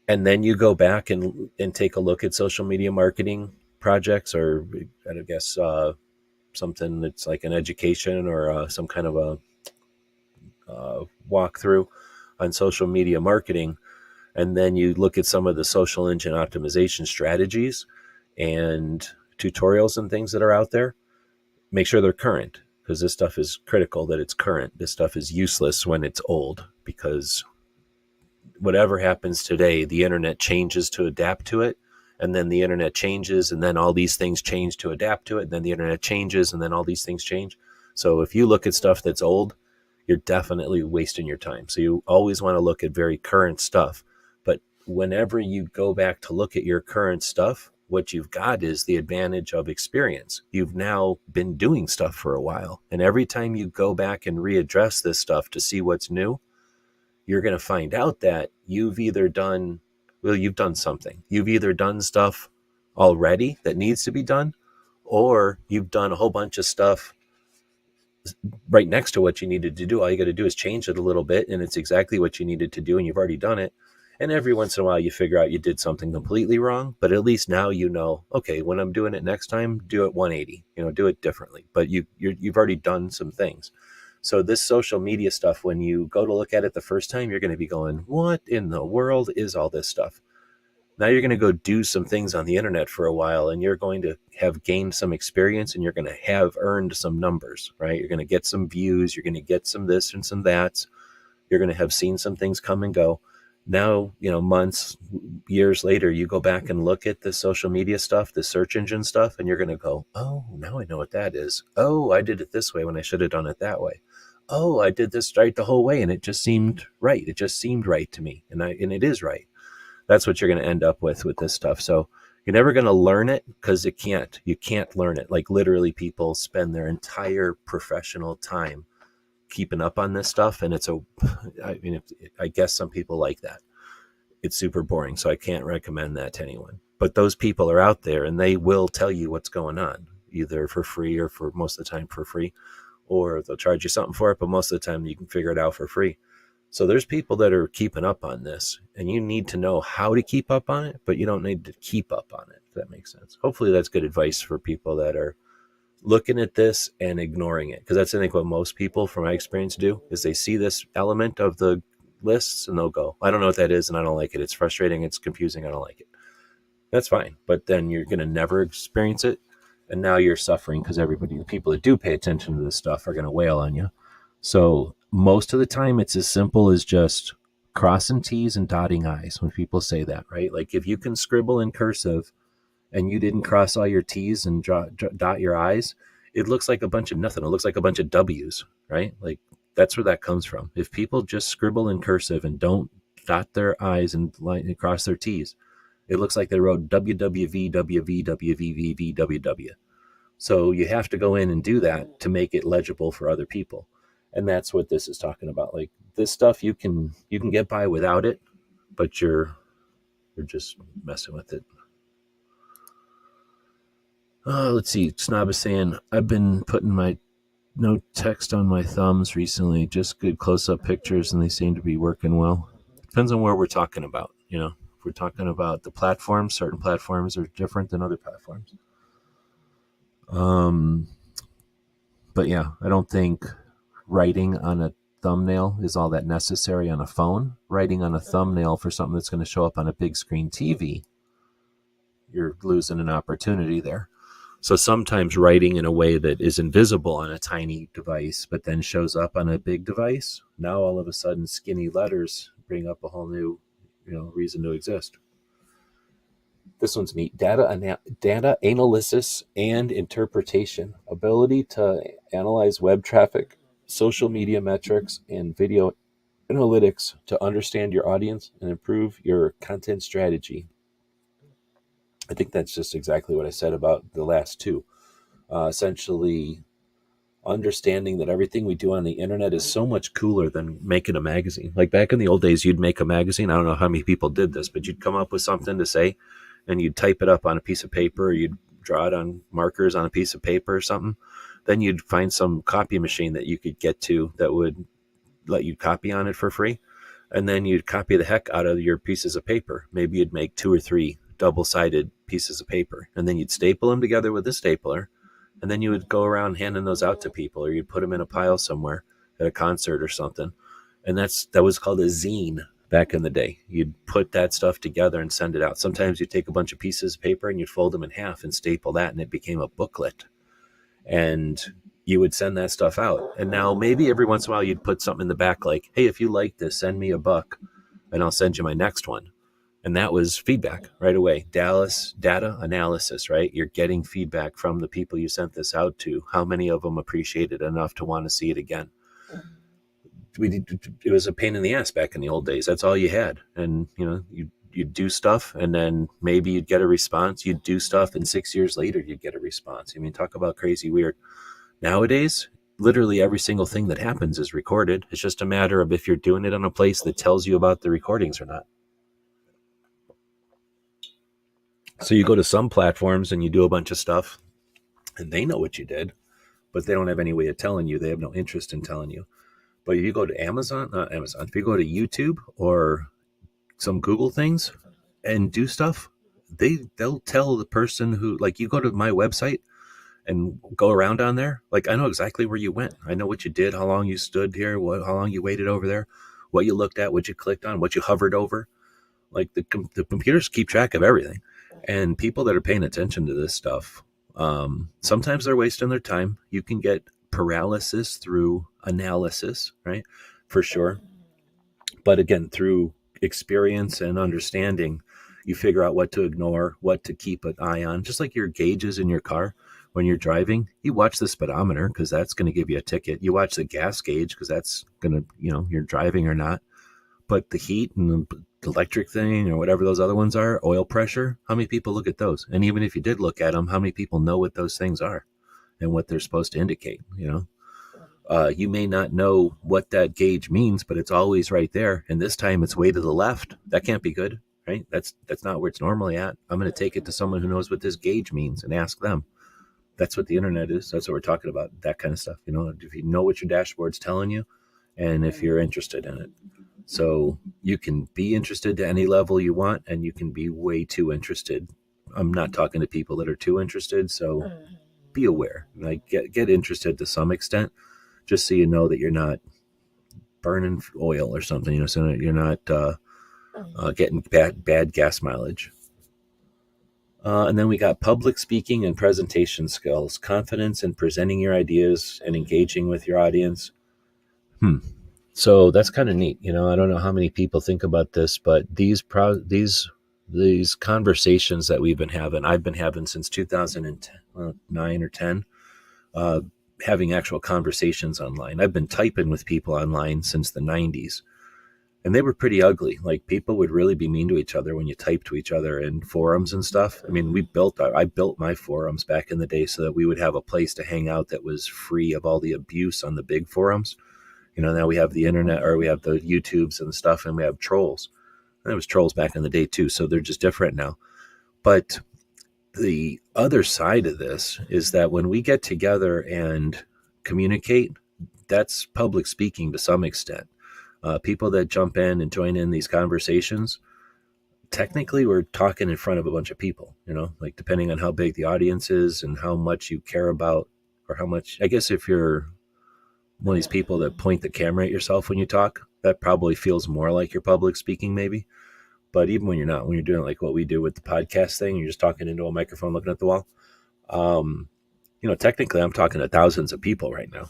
and then you go back and take a look at social media marketing projects, or I guess something that's like an education or some kind of a walkthrough on social media marketing, and then you look at some of the social engine optimization strategies and tutorials and things that are out there, make sure they're current, because this stuff is critical that it's current. This stuff is useless when it's old, because whatever happens today, the internet changes to adapt to it, and then the internet changes, and then all these things change to adapt to it, and then the internet changes, and then all these things change. So if you look at stuff that's old, you're definitely wasting your time. So you always want to look at very current stuff. But whenever you go back to look at your current stuff, what you've got is the advantage of experience. You've now been doing stuff for a while. And every time you go back and readdress this stuff to see what's new, you're going to find out that you've done something. You've either done stuff already that needs to be done, or you've done a whole bunch of stuff right next to what you needed to do. All you got to do is change it a little bit, and it's exactly what you needed to do, and you've already done it. And every once in a while you figure out you did something completely wrong, but at least now you know, okay, when I'm doing it next time, do it 180, do it differently. But you've already done some things. So this social media stuff, when you go to look at it the first time, you're going to be going, what in the world is all this stuff? Now you're going to go do some things on the internet for a while, and you're going to have gained some experience, and you're going to have earned some numbers, right? You're going to get some views. You're going to get some this and some that. You're going to have seen some things come and go. Now, months, years later, you go back and look at the social media stuff, the search engine stuff, and you're going to go, oh, now I know what that is. Oh, I did it this way when I should have done it that way. Oh, I did this right the whole way, and it just seemed right. It just seemed right to me, and it is right. That's what you're going to end up with this stuff. So you're never going to learn it, because you can't learn it. Like literally, people spend their entire professional time keeping up on this stuff, and I guess some people like that. It's super boring, so I can't recommend that to anyone. But those people are out there, and they will tell you what's going on, either for free or for most of the time for free, or they'll charge you something for it, but most of the time you can figure it out for free. So there's people that are keeping up on this, and you need to know how to keep up on it, but you don't need to keep up on it, if that makes sense. Hopefully that's good advice for people that are looking at this and ignoring it, because that's, I think, what most people from my experience do, is they see this element of the lists and they'll go, I don't know what that is, and I don't like it. It's frustrating. It's confusing. I don't like it. That's fine. But then you're going to never experience it. And now you're suffering, because the people that do pay attention to this stuff are going to wail on you. So most of the time it's as simple as just crossing T's and dotting I's when people say that, right? Like if you can scribble in cursive and you didn't cross all your T's and dot your I's, it looks like a bunch of nothing. It looks like a bunch of W's, right? Like that's where that comes from. If people just scribble in cursive and don't dot their I's and cross their T's, it looks like they wrote WWV, WV, WVVV, WW. So you have to go in and do that to make it legible for other people. And that's what this is talking about. Like this stuff, you can get by without it, but you're just messing with it. Let's see. Snob is saying, I've been putting no text on my thumbs recently, just good close-up pictures, and they seem to be working well. Depends on where we're talking about. If we're talking about the platforms, certain platforms are different than other platforms. But yeah, I don't think writing on a thumbnail is all that necessary on a phone. Writing on a thumbnail for something that's going to show up on a big screen TV, you're losing an opportunity there. So sometimes writing in a way that is invisible on a tiny device, but then shows up on a big device, now all of a sudden skinny letters bring up a whole new, reason to exist. This one's neat. Data analysis and interpretation. Ability to analyze web traffic, social media metrics, and video analytics to understand your audience and improve your content strategy. I think that's just exactly what I said about the last two. Essentially, understanding that everything we do on the internet is so much cooler than making a magazine. Like back in the old days, you'd make a magazine. I don't know how many people did this, but you'd come up with something to say, and you'd type it up on a piece of paper, or you'd draw it on markers on a piece of paper or something. Then you'd find some copy machine that you could get to that would let you copy on it for free. And then you'd copy the heck out of your pieces of paper. Maybe you'd make 2 or 3 double-sided pieces of paper, and then you'd staple them together with a stapler, and then you would go around handing those out to people, or you'd put them in a pile somewhere at a concert or something. And that was called a zine back in the day. You'd put that stuff together and send it out. Sometimes you'd take a bunch of pieces of paper and you'd fold them in half and staple that, and it became a booklet. And you would send that stuff out. And now maybe every once in a while you'd put something in the back like, hey, if you like this, send me $1 and I'll send you my next one. And that was feedback right away. Data analysis, right? You're getting feedback from the people you sent this out to. How many of them appreciate it enough to want to see it again? It was a pain in the ass back in the old days. That's all you had. And, you'd do stuff and then maybe you'd get a response. You'd do stuff and 6 years later, you'd get a response. I mean, talk about crazy weird. Nowadays, literally every single thing that happens is recorded. It's just a matter of if you're doing it on a place that tells you about the recordings or not. So you go to some platforms and you do a bunch of stuff and they know what you did, but they don't have any way of telling you. They have no interest in telling you. But if you go to if you go to YouTube or some Google things and do stuff, they'll tell the person who, like, you go to my website and go around on there. Like, I know exactly where you went. I know what you did, how long you stood here, how long you waited over there, what you looked at, what you clicked on, what you hovered over. Like the computers keep track of everything. And people that are paying attention to this stuff, sometimes they're wasting their time. You can get paralysis through analysis, right? For sure. But again, through experience and understanding, you figure out what to ignore, what to keep an eye on. Just like your gauges in your car when you're driving, you watch the speedometer because that's going to give you a ticket. You watch the gas gauge because that's going to, you're driving or not. But the heat and the electric thing or whatever those other ones are, oil pressure, how many people look at those? And even if you did look at them, how many people know what those things are and what they're supposed to indicate? You may not know what that gauge means, but it's always right there. And this time it's way to the left. That can't be good, right? That's not where it's normally at. I'm going to take it to someone who knows what this gauge means and ask them. That's what the internet is. That's what we're talking about, that kind of stuff. If you know what your dashboard's telling you and if you're interested in it. So you can be interested to any level you want, and you can be way too interested. I'm not talking to people that are too interested. So be aware, like get interested to some extent, just so you know that you're not burning oil or something, so that you're not getting bad gas mileage. And then we got public speaking and presentation skills, confidence in presenting your ideas and engaging with your audience. So that's kind of neat. I don't know how many people think about this, but these conversations that I've been having since 2009 or 10, having actual conversations online. I've been typing with people online since the 90s, and they were pretty ugly. Like, people would really be mean to each other when you type to each other in forums and stuff. I mean, I built my forums back in the day so that we would have a place to hang out that was free of all the abuse on the big forums. Now we have the internet, or we have the YouTubes and stuff, and we have trolls. And there was trolls back in the day too, so they're just different now. But the other side of this is that when we get together and communicate, that's public speaking to some extent. People that jump in and join in these conversations, technically we're talking in front of a bunch of people, like depending on how big the audience is and how much you care about, or how much, I guess if you're one of these people that point the camera at yourself when you talk, that probably feels more like you're public speaking maybe. But even when you're not, when you're doing like what we do with the podcast thing, you're just talking into a microphone looking at the wall. Technically I'm talking to thousands of people right now.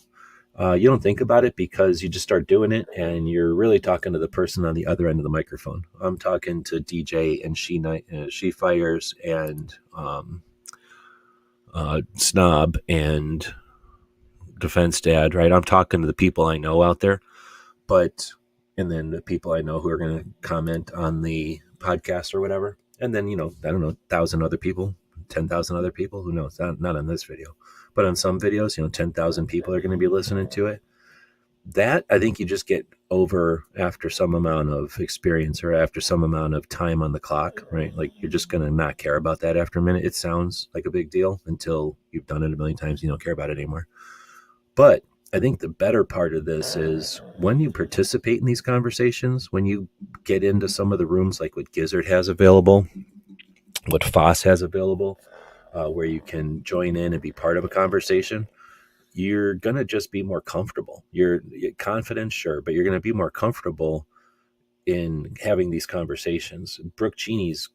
You don't think about it because you just start doing it and you're really talking to the person on the other end of the microphone. I'm talking to DJ and She Fires and Snob and Defense Dad, right? I'm talking to the people I know out there, and then the people I know who are going to comment on the podcast or whatever. And then, I don't know, 1,000 other people, 10,000 other people, who knows? Not on this video, but on some videos, 10,000 people are going to be listening to it. that I think you just get over after some amount of experience or after some amount of time on the clock, right? Like you're just going to not care about that after a minute. It sounds like a big deal until you've done it a million times. You don't care about it anymore. But I think the better part of this is when you participate in these conversations, when you get into some of the rooms like what Gizzard has available, what Foss has available, where you can join in and be part of a conversation, you're going to just be more comfortable. You're confident, sure, but you're going to be more comfortable in having these conversations. Brooke Cheney's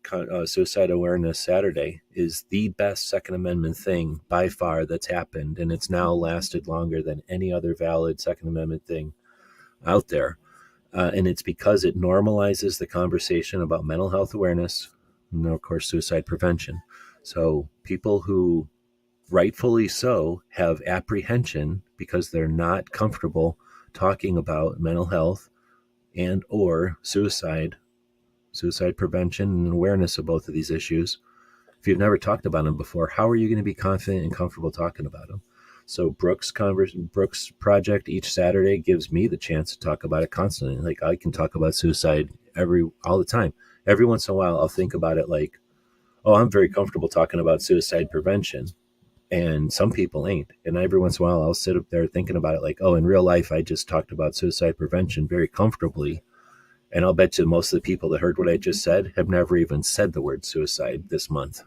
Suicide Awareness Saturday is the best Second Amendment thing by far that's happened, and it's now lasted longer than any other valid Second Amendment thing out there. And it's because it normalizes the conversation about mental health awareness and, of course, suicide prevention. So people who rightfully so have apprehension because they're not comfortable talking about mental health and or suicide prevention and awareness of both of these issues. If you've never talked about them before, how are you going to be confident and comfortable talking about them? So Brooks project each Saturday gives me the chance to talk about it constantly. Like I can talk about suicide all the time. Every once in a while I'll think about it like, oh, I'm very comfortable talking about suicide prevention. And some people ain't. And every once in a while, I'll sit up there thinking about it like, oh, in real life, I just talked about suicide prevention very comfortably. And I'll bet you most of the people that heard what I just said have never even said the word suicide this month.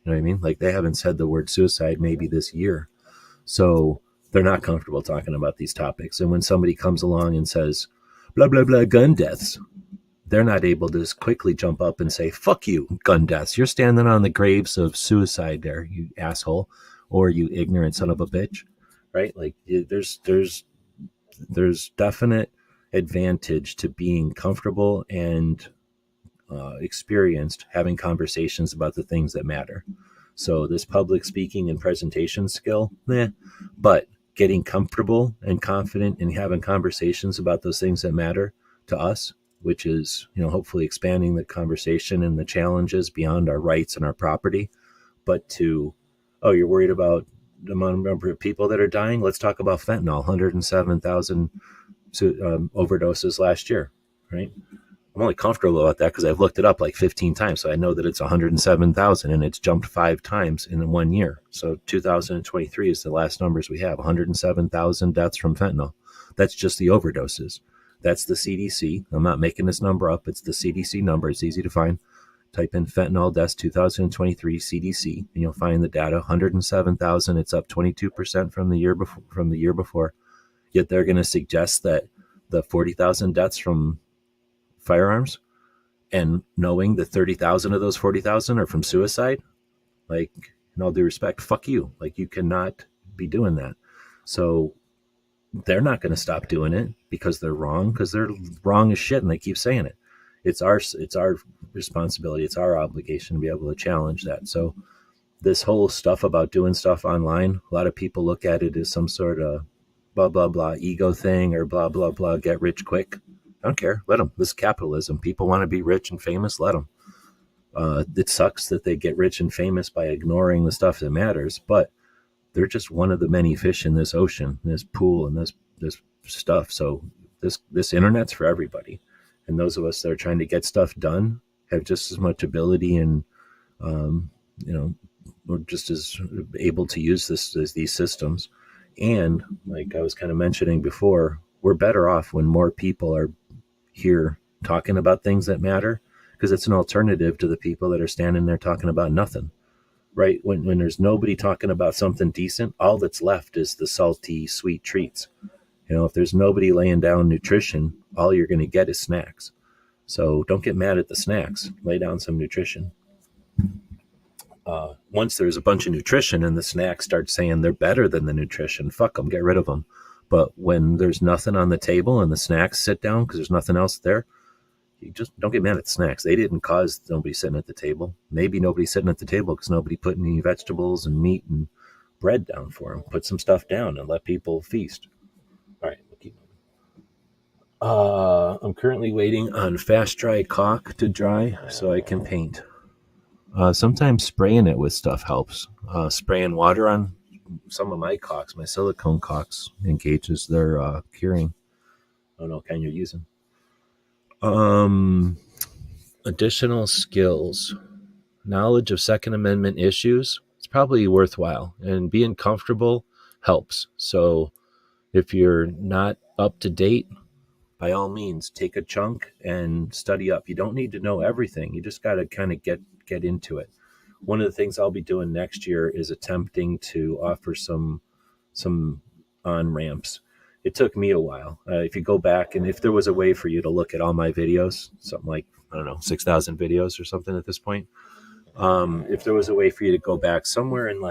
You know what I mean? Like they haven't said the word suicide maybe this year. So they're not comfortable talking about these topics. And when somebody comes along and says, blah, blah, blah, gun deaths, they're not able to just quickly jump up and say, fuck you, gun deaths. You're standing on the graves of suicide there, you asshole. Or you ignorant son of a bitch, right? Like there's definite advantage to being comfortable and experienced having conversations about the things that matter. So this public speaking and presentation skill, but getting comfortable and confident in having conversations about those things that matter to us, which is, hopefully expanding the conversation and the challenges beyond our rights and our property, but to, oh, you're worried about the number of people that are dying? Let's talk about fentanyl, 107,000 overdoses last year, right? I'm only comfortable about that because I've looked it up like 15 times. So I know that it's 107,000 and it's jumped 5 times in 1 year. So 2023 is the last numbers we have, 107,000 deaths from fentanyl. That's just the overdoses. That's the CDC. I'm not making this number up. It's the CDC number. It's easy to find. Type in fentanyl deaths 2023 CDC, and you'll find the data 107,000. It's up 22% from the year before. Yet they're going to suggest that the 40,000 deaths from firearms, and knowing that 30,000 of those 40,000 are from suicide, like, in all due respect, fuck you. Like, you cannot be doing that. So they're not going to stop doing it because they're wrong as shit, and they keep saying it. It's our responsibility. It's our obligation to be able to challenge that. So this whole stuff about doing stuff online, a lot of people look at it as some sort of blah, blah, blah ego thing or blah, blah, blah, get rich quick. I don't care. Let them. This is capitalism. People want to be rich and famous. Let them. It sucks that they get rich and famous by ignoring the stuff that matters, but they're just one of the many fish in this ocean, this pool, and this stuff. So this internet's for everybody. And those of us that are trying to get stuff done have just as much ability and, we're just as able to use these systems. And like I was kind of mentioning before, we're better off when more people are here talking about things that matter, because it's an alternative to the people that are standing there talking about nothing, right? When there's nobody talking about something decent, all that's left is the salty, sweet treats. If there's nobody laying down nutrition, all you're going to get is snacks. So don't get mad at the snacks. Lay down some nutrition. Once there's a bunch of nutrition and the snacks start saying they're better than the nutrition, fuck them, get rid of them. But when there's nothing on the table and the snacks sit down because there's nothing else there, you just don't get mad at the snacks. They didn't cause nobody sitting at the table. Maybe nobody's sitting at the table because nobody put any vegetables and meat and bread down for them. Put some stuff down and let people feast. All right, we'll keep moving. I'm currently waiting on fast dry caulk to dry so I can paint. Sometimes spraying it with stuff helps. Spraying water on some of my caulks, my silicone caulks, engages their curing. don't know what kind you're using. Additional skills. Knowledge of Second Amendment issues. It's probably worthwhile, and being comfortable helps. So if you're not up to date, by all means, take a chunk and study up. You don't need to know everything. You just got to kind of get into it. One of the things I'll be doing next year is attempting to offer some on-ramps. It took me a while. If you go back, and if there was a way for you to look at all my videos, something like, I don't know, 6,000 videos or something at this point, if there was a way for you to go back somewhere in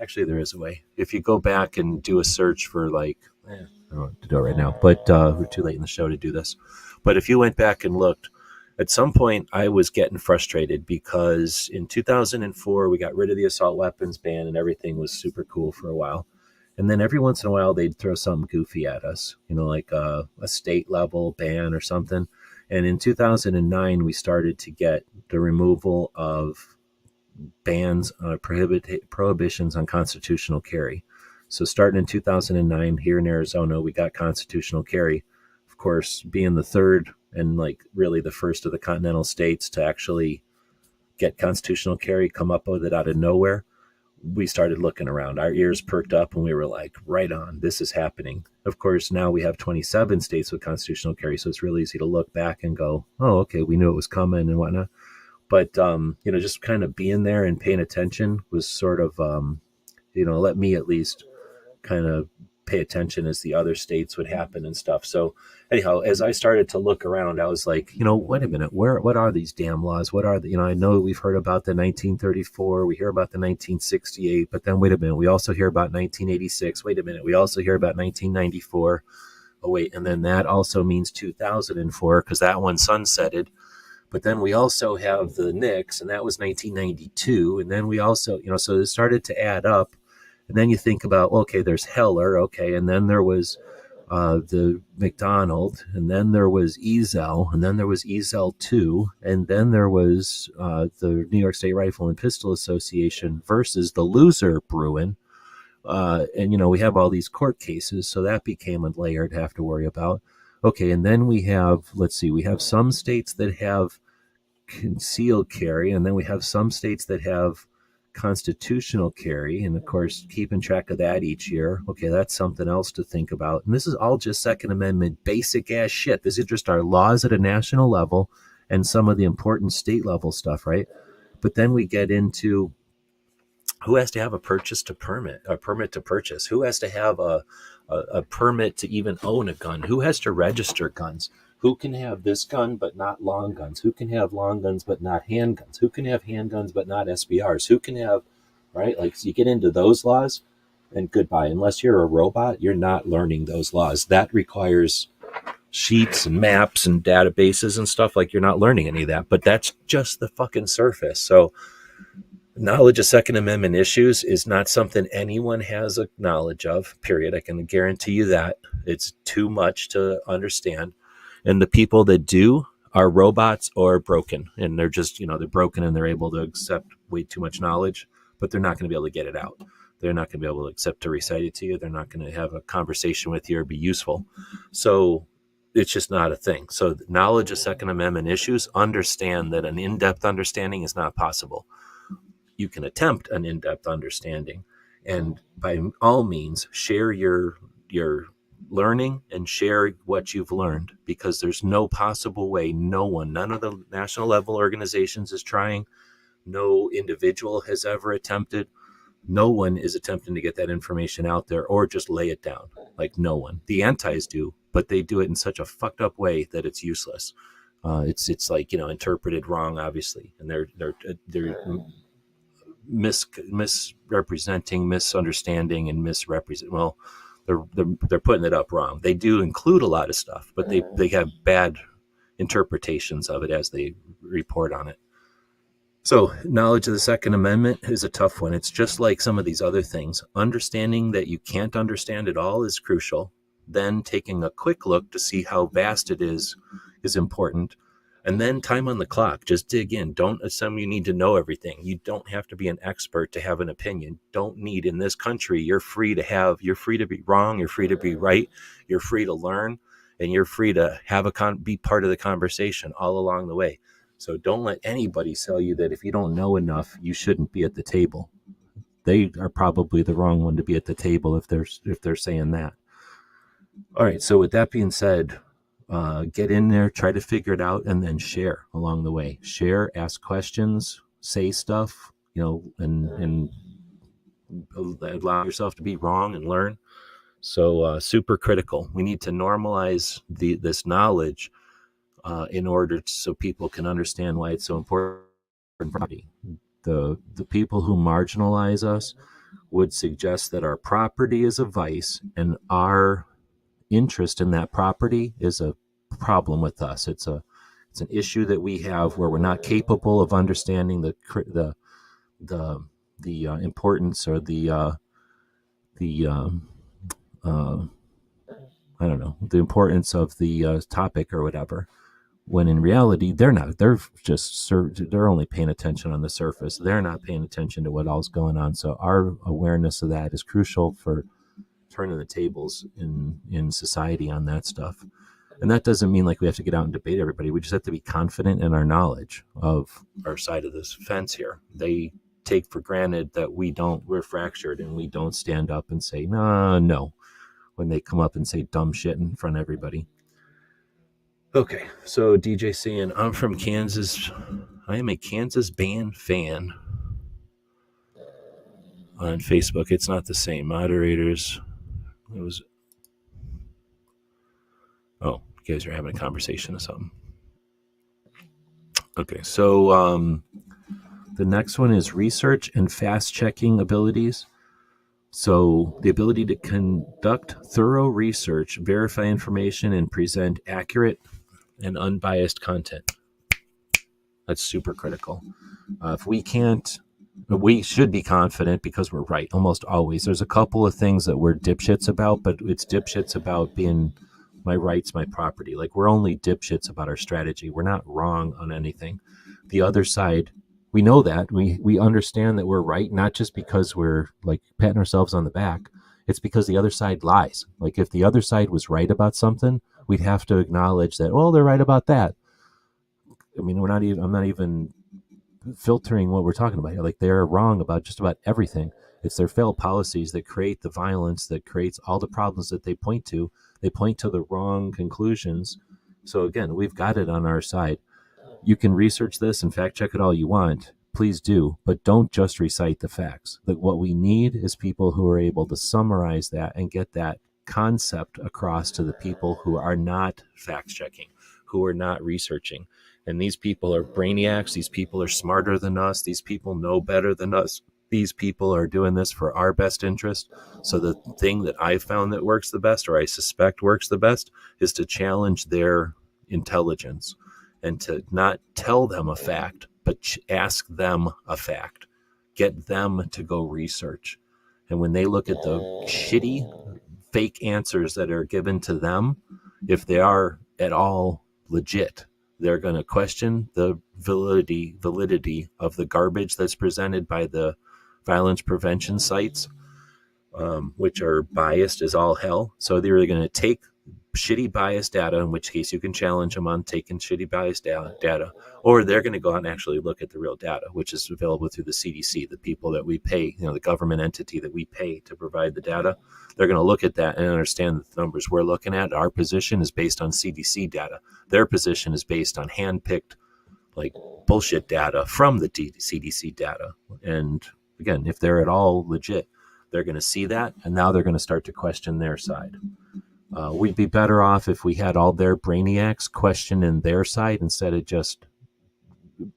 actually there is a way. If you go back and do a search for I don't know what to do it right now, but we're too late in the show to do this. But if you went back and looked, at some point I was getting frustrated because in 2004 we got rid of the assault weapons ban and everything was super cool for a while. And then every once in a while they'd throw something goofy at us, like a state level ban or something. And in 2009 we started to get the removal of bans, prohibitions on constitutional carry. So starting in 2009 here in Arizona, we got constitutional carry. Of course, being the third and really the first of the continental states to actually get constitutional carry, come up with it out of nowhere, we started looking around. Our ears perked up and we were like, right on, this is happening. Of course, now we have 27 states with constitutional carry, so it's really easy to look back and go, oh, okay, we knew it was coming and whatnot. But, just kind of being there and paying attention was sort of, let me at least kind of pay attention as the other states would happen and stuff. So anyhow, as I started to look around, I was like, wait a minute, what are these damn laws? What are the, I know we've heard about the 1934, we hear about the 1968, but then wait a minute, we also hear about 1986. Wait a minute, we also hear about 1994. Oh wait, and then that also means 2004 because that one sunsetted. But then we also have the Knicks, and that was 1992. And then we also, so it started to add up. And then you think about, okay, there's Heller, okay, and then there was the McDonald, and then there was Ezel, and then there was Ezel 2, and then there was the New York State Rifle and Pistol Association versus the loser Bruin. And, we have all these court cases, so that became a layer to have to worry about. Okay, and then we have, we have some states that have concealed carry, and then we have some states that have constitutional carry, and of course keeping track of that each year. Okay, that's something else to think about. And this is all just Second Amendment basic ass shit. This is just our laws at a national level and some of the important state level stuff, right? But then we get into who has to have a permit to purchase, who has to have a permit to even own a gun, who has to register guns, who can have this gun but not long guns, who can have long guns but not handguns, who can have handguns but not SBRs, who can have, right? So you get into those laws and goodbye. Unless you're a robot, you're not learning those laws. That requires sheets and maps and databases and stuff. You're not learning any of that, but that's just the fucking surface. So knowledge of Second Amendment issues is not something anyone has a knowledge of, period. I can guarantee you that. It's too much to understand. And the people that do are robots or broken. And they're just, they're broken and they're able to accept way too much knowledge, but they're not going to be able to get it out. They're not going to be able to accept to recite it to you. They're not going to have a conversation with you or be useful. So it's just not a thing. So knowledge of Second Amendment issues, understand that an in-depth understanding is not possible. You can attempt an in-depth understanding, and by all means share your learning and share what you've learned, because there's no possible way, none of the national level organizations is trying, no individual has ever attempted, no one is attempting to get that information out there or just lay it down. No one. The antis do, but they do it in such a fucked up way that it's useless. It's interpreted wrong, obviously, and they're misrepresenting, misunderstanding, and they're putting it up wrong. They do include a lot of stuff, but they have bad interpretations of it as they report on it. So knowledge of the Second Amendment is a tough one. It's just like some of these other things. Understanding that you can't understand it all is crucial. Then taking a quick look to see how vast it is important. And then time on the clock. Just dig in. Don't assume you need to know everything. You don't have to be an expert to have an opinion. Don't need, in this country, you're free to be wrong. You're free to be right. You're free to learn. and you're free to have be part of the conversation all along the way. So don't let anybody tell you that if you don't know enough, you shouldn't be at the table. They are probably the wrong one to be at the table if they're saying that. All right, so with that being said, get in there, try to figure it out, and then share along the way. Share, ask questions, say stuff, and allow yourself to be wrong and learn. So super critical. We need to normalize this knowledge in order so people can understand why it's so important. The people who marginalize us would suggest that our property is a vice and our interest in that property is a problem with us. It's an issue that we have where we're not capable of understanding the importance or the importance of the topic or whatever, when in reality they're not. They're only paying attention on the surface. They're not paying attention to what all's going on. So our awareness of that is crucial for turning the tables in society on that stuff. And that doesn't mean like we have to get out and debate everybody. We just have to be confident in our knowledge of our side of this fence here. They take for granted that we're fractured and we don't stand up and say no when they come up and say dumb shit in front of everybody. Okay, so DJ saying, I'm from Kansas. I am a Kansas band fan on Facebook. It's not the same. Moderators. You guys are having a conversation or something. Okay, so the next one is research and fast-checking abilities. So the ability to conduct thorough research, verify information, and present accurate and unbiased content. That's super critical. If we can't, we should be confident because we're right almost always. There's a couple of things that we're dipshits about, but it's dipshits about being my rights, my property. Like, we're only dipshits about our strategy. We're not wrong on anything. The other side, we know that. We understand that we're right, not just because we're like patting ourselves on the back. It's because the other side lies. Like, if the other side was right about something, we'd have to acknowledge that, well, they're right about that. I mean, I'm not even filtering what we're talking about here. Like, they're wrong about just about everything. It's their failed policies that create the violence, that creates all the problems that they point to. They point to the wrong conclusions. So again, we've got it on our side. You can research this and fact check it all you want. Please do, but don't just recite the facts. Like, what we need is people who are able to summarize that and get that concept across to the people who are not fact checking, who are not researching. And these people are brainiacs. These people are smarter than us. These people know better than us. These people are doing this for our best interest. So the thing that I found that works the best, or I suspect works the best, is to challenge their intelligence and to not tell them a fact, but ask them a fact. Get them to go research. And when they look at the shitty, fake answers that are given to them, if they are at all legit, they're going to question the validity of the garbage that's presented by the violence prevention sites, which are biased as all hell. So they're really going to take shitty biased data, in which case you can challenge them on taking shitty biased data, or they're going to go out and actually look at the real data, which is available through the CDC, the people that we pay, the government entity that we pay to provide the data. They're going to look at that and understand that the numbers we're looking at, our position is based on CDC data. Their position is based on hand-picked, like, bullshit data from the CDC data. And again, if they're at all legit, they're going to see that, and now they're going to start to question their side. We'd be better off if we had all their brainiacs questioning their side instead of just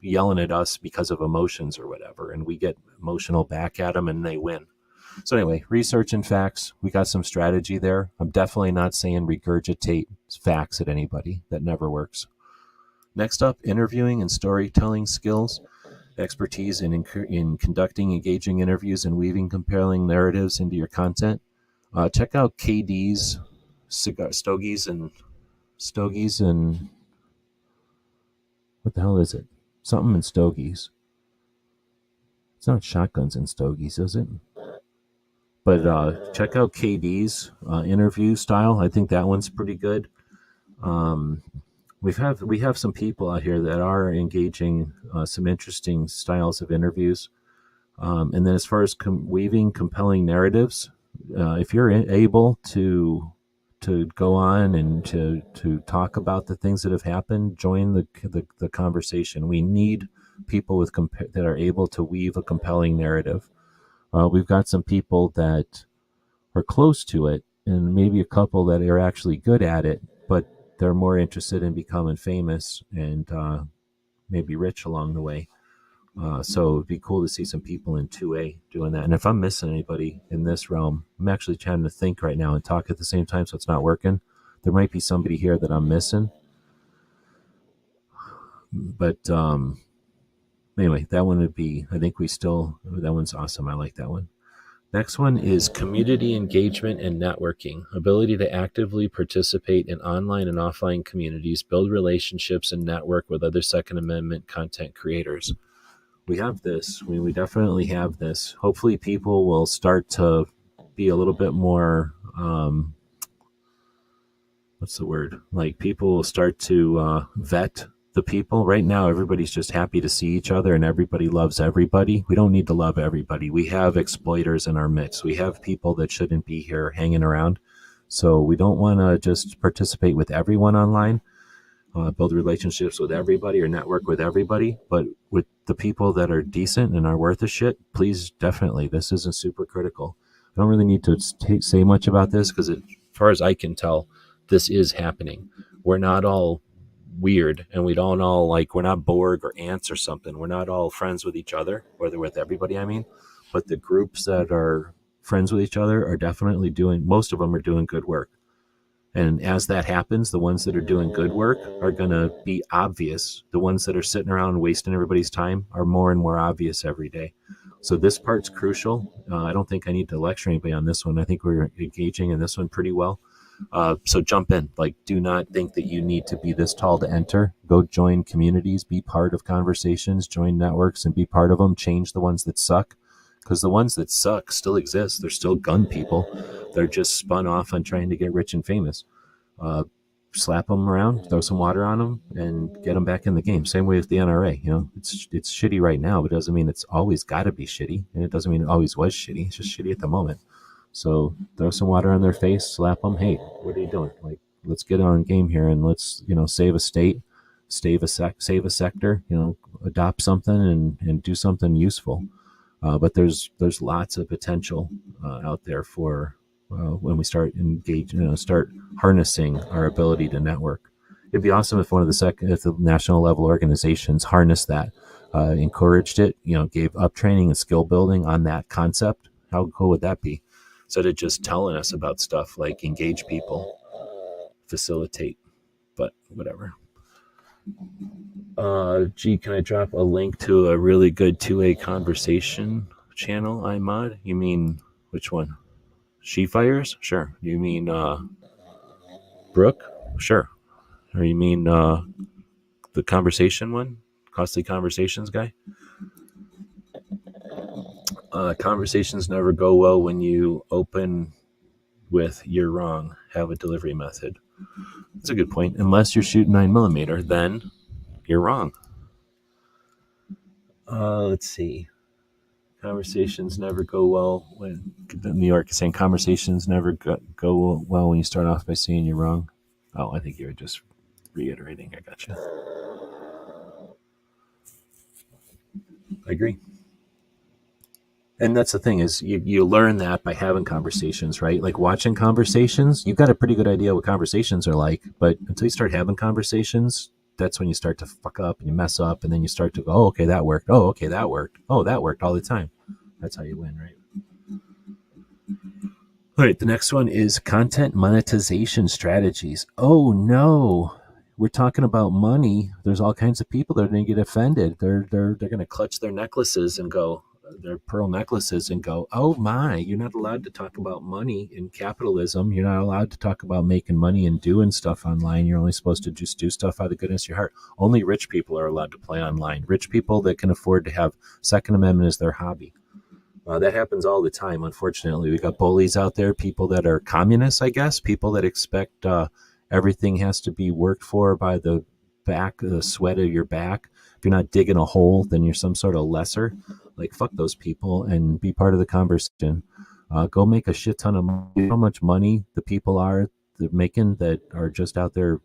yelling at us because of emotions or whatever, and we get emotional back at them and they win. So anyway, research and facts. We got some strategy there. I'm definitely not saying regurgitate facts at anybody. That never works. Next up, interviewing and storytelling skills. Expertise in conducting engaging interviews and weaving compelling narratives into your content. Check out KD's Stogies and what the hell is it? Something in Stogies. It's not shotguns and Stogies, is it? But check out KD's interview style. I think that one's pretty good. We have some people out here that are engaging some interesting styles of interviews. And then as far as weaving compelling narratives, if you're able to go on and to talk about the things that have happened, join the conversation. We need people that are able to weave a compelling narrative. We've got some people that are close to it, and maybe a couple that are actually good at it, but they're more interested in becoming famous and maybe rich along the way. So it'd be cool to see some people in 2A doing that. And if I'm missing anybody in this realm, I'm actually trying to think right now and talk at the same time, so it's not working. There might be somebody here that I'm missing. But anyway, that one would be, I think that one's awesome. I like that one. Next one is community engagement and networking, ability to actively participate in online and offline communities, build relationships, and network with other Second Amendment content creators. We have this. We definitely have this. Hopefully people will start to be a little bit more, what's the word? Like people will start to vet the people. Right now, everybody's just happy to see each other and everybody loves everybody. We don't need to love everybody. We have exploiters in our midst. We have people that shouldn't be here hanging around. So we don't want to just participate with everyone online. Build relationships with everybody or network with everybody, but with the people that are decent and are worth a shit, please, definitely, this isn't super critical. I don't really need to say much about this because as far as I can tell, this is happening. We're not all weird and we don't all we're not Borg or ants or something. We're not all friends with each other, or with everybody, I mean, but the groups that are friends with each other are definitely most of them are doing good work. And as that happens, the ones that are doing good work are going to be obvious. The ones that are sitting around wasting everybody's time are more and more obvious every day. So this part's crucial. I don't think I need to lecture anybody on this one. I think we're engaging in this one pretty well. So jump in. Do not think that you need to be this tall to enter. Go join communities, be part of conversations, join networks and be part of them. Change the ones that suck, because the ones that suck still exist. They're still gun people. They're just spun off on trying to get rich and famous. Slap them around, throw some water on them, and get them back in the game. Same way with the NRA. It's shitty right now, but it doesn't mean it's always got to be shitty, and it doesn't mean it always was shitty. It's just shitty at the moment. So throw some water on their face, slap them. Hey, what are you doing? Let's get on game here, and let's save a state, save a sector. Adopt something and do something useful. But there's lots of potential out there for when we start engaging, start harnessing our ability to network. It'd be awesome if if the national level organizations harnessed that, encouraged it, gave up training and skill building on that concept. How cool would that be? Instead of just telling us about stuff like engage people, facilitate, but whatever. Can I drop a link to a really good 2A conversation channel I mod? You mean which one? She Fires? Sure. You mean Brooke? Sure. Or you mean the conversation one? Costly Conversations guy? Conversations never go well when you open with "you're wrong, have a delivery method." That's a good point. Unless you're shooting 9mm, then you're wrong. Let's see. Conversations never go well when New York is saying conversations never go well when you start off by saying you're wrong. Oh, I think you're just reiterating. I gotcha. I agree. And that's the thing is you learn that by having conversations, right? Like watching conversations, you've got a pretty good idea what conversations are like, but until you start having conversations, that's when you start to fuck up and you mess up, and then you start to go, oh, okay, that worked. Oh, okay, that worked. Oh, that worked all the time. That's how you win, right? All right, the next one is content monetization strategies. Oh no, we're talking about money. There's all kinds of people that are going to get offended. They're going to clutch their necklaces and go, their pearl necklaces and go, oh my, you're not allowed to talk about money in capitalism. You're not allowed to talk about making money and doing stuff online. You're only supposed to just do stuff out of the goodness of your heart. Only rich people are allowed to play online. Rich people that can afford to have Second Amendment as their hobby. That happens all the time, unfortunately. We got bullies out there, people that are communists, I guess, people that expect Everything has to be worked for by the back, the sweat of your back. If you're not digging a hole, then you're some sort of lesser. Like, fuck those people and be part of the conversation. Go make a shit ton of money. How much money the people are making that are just out there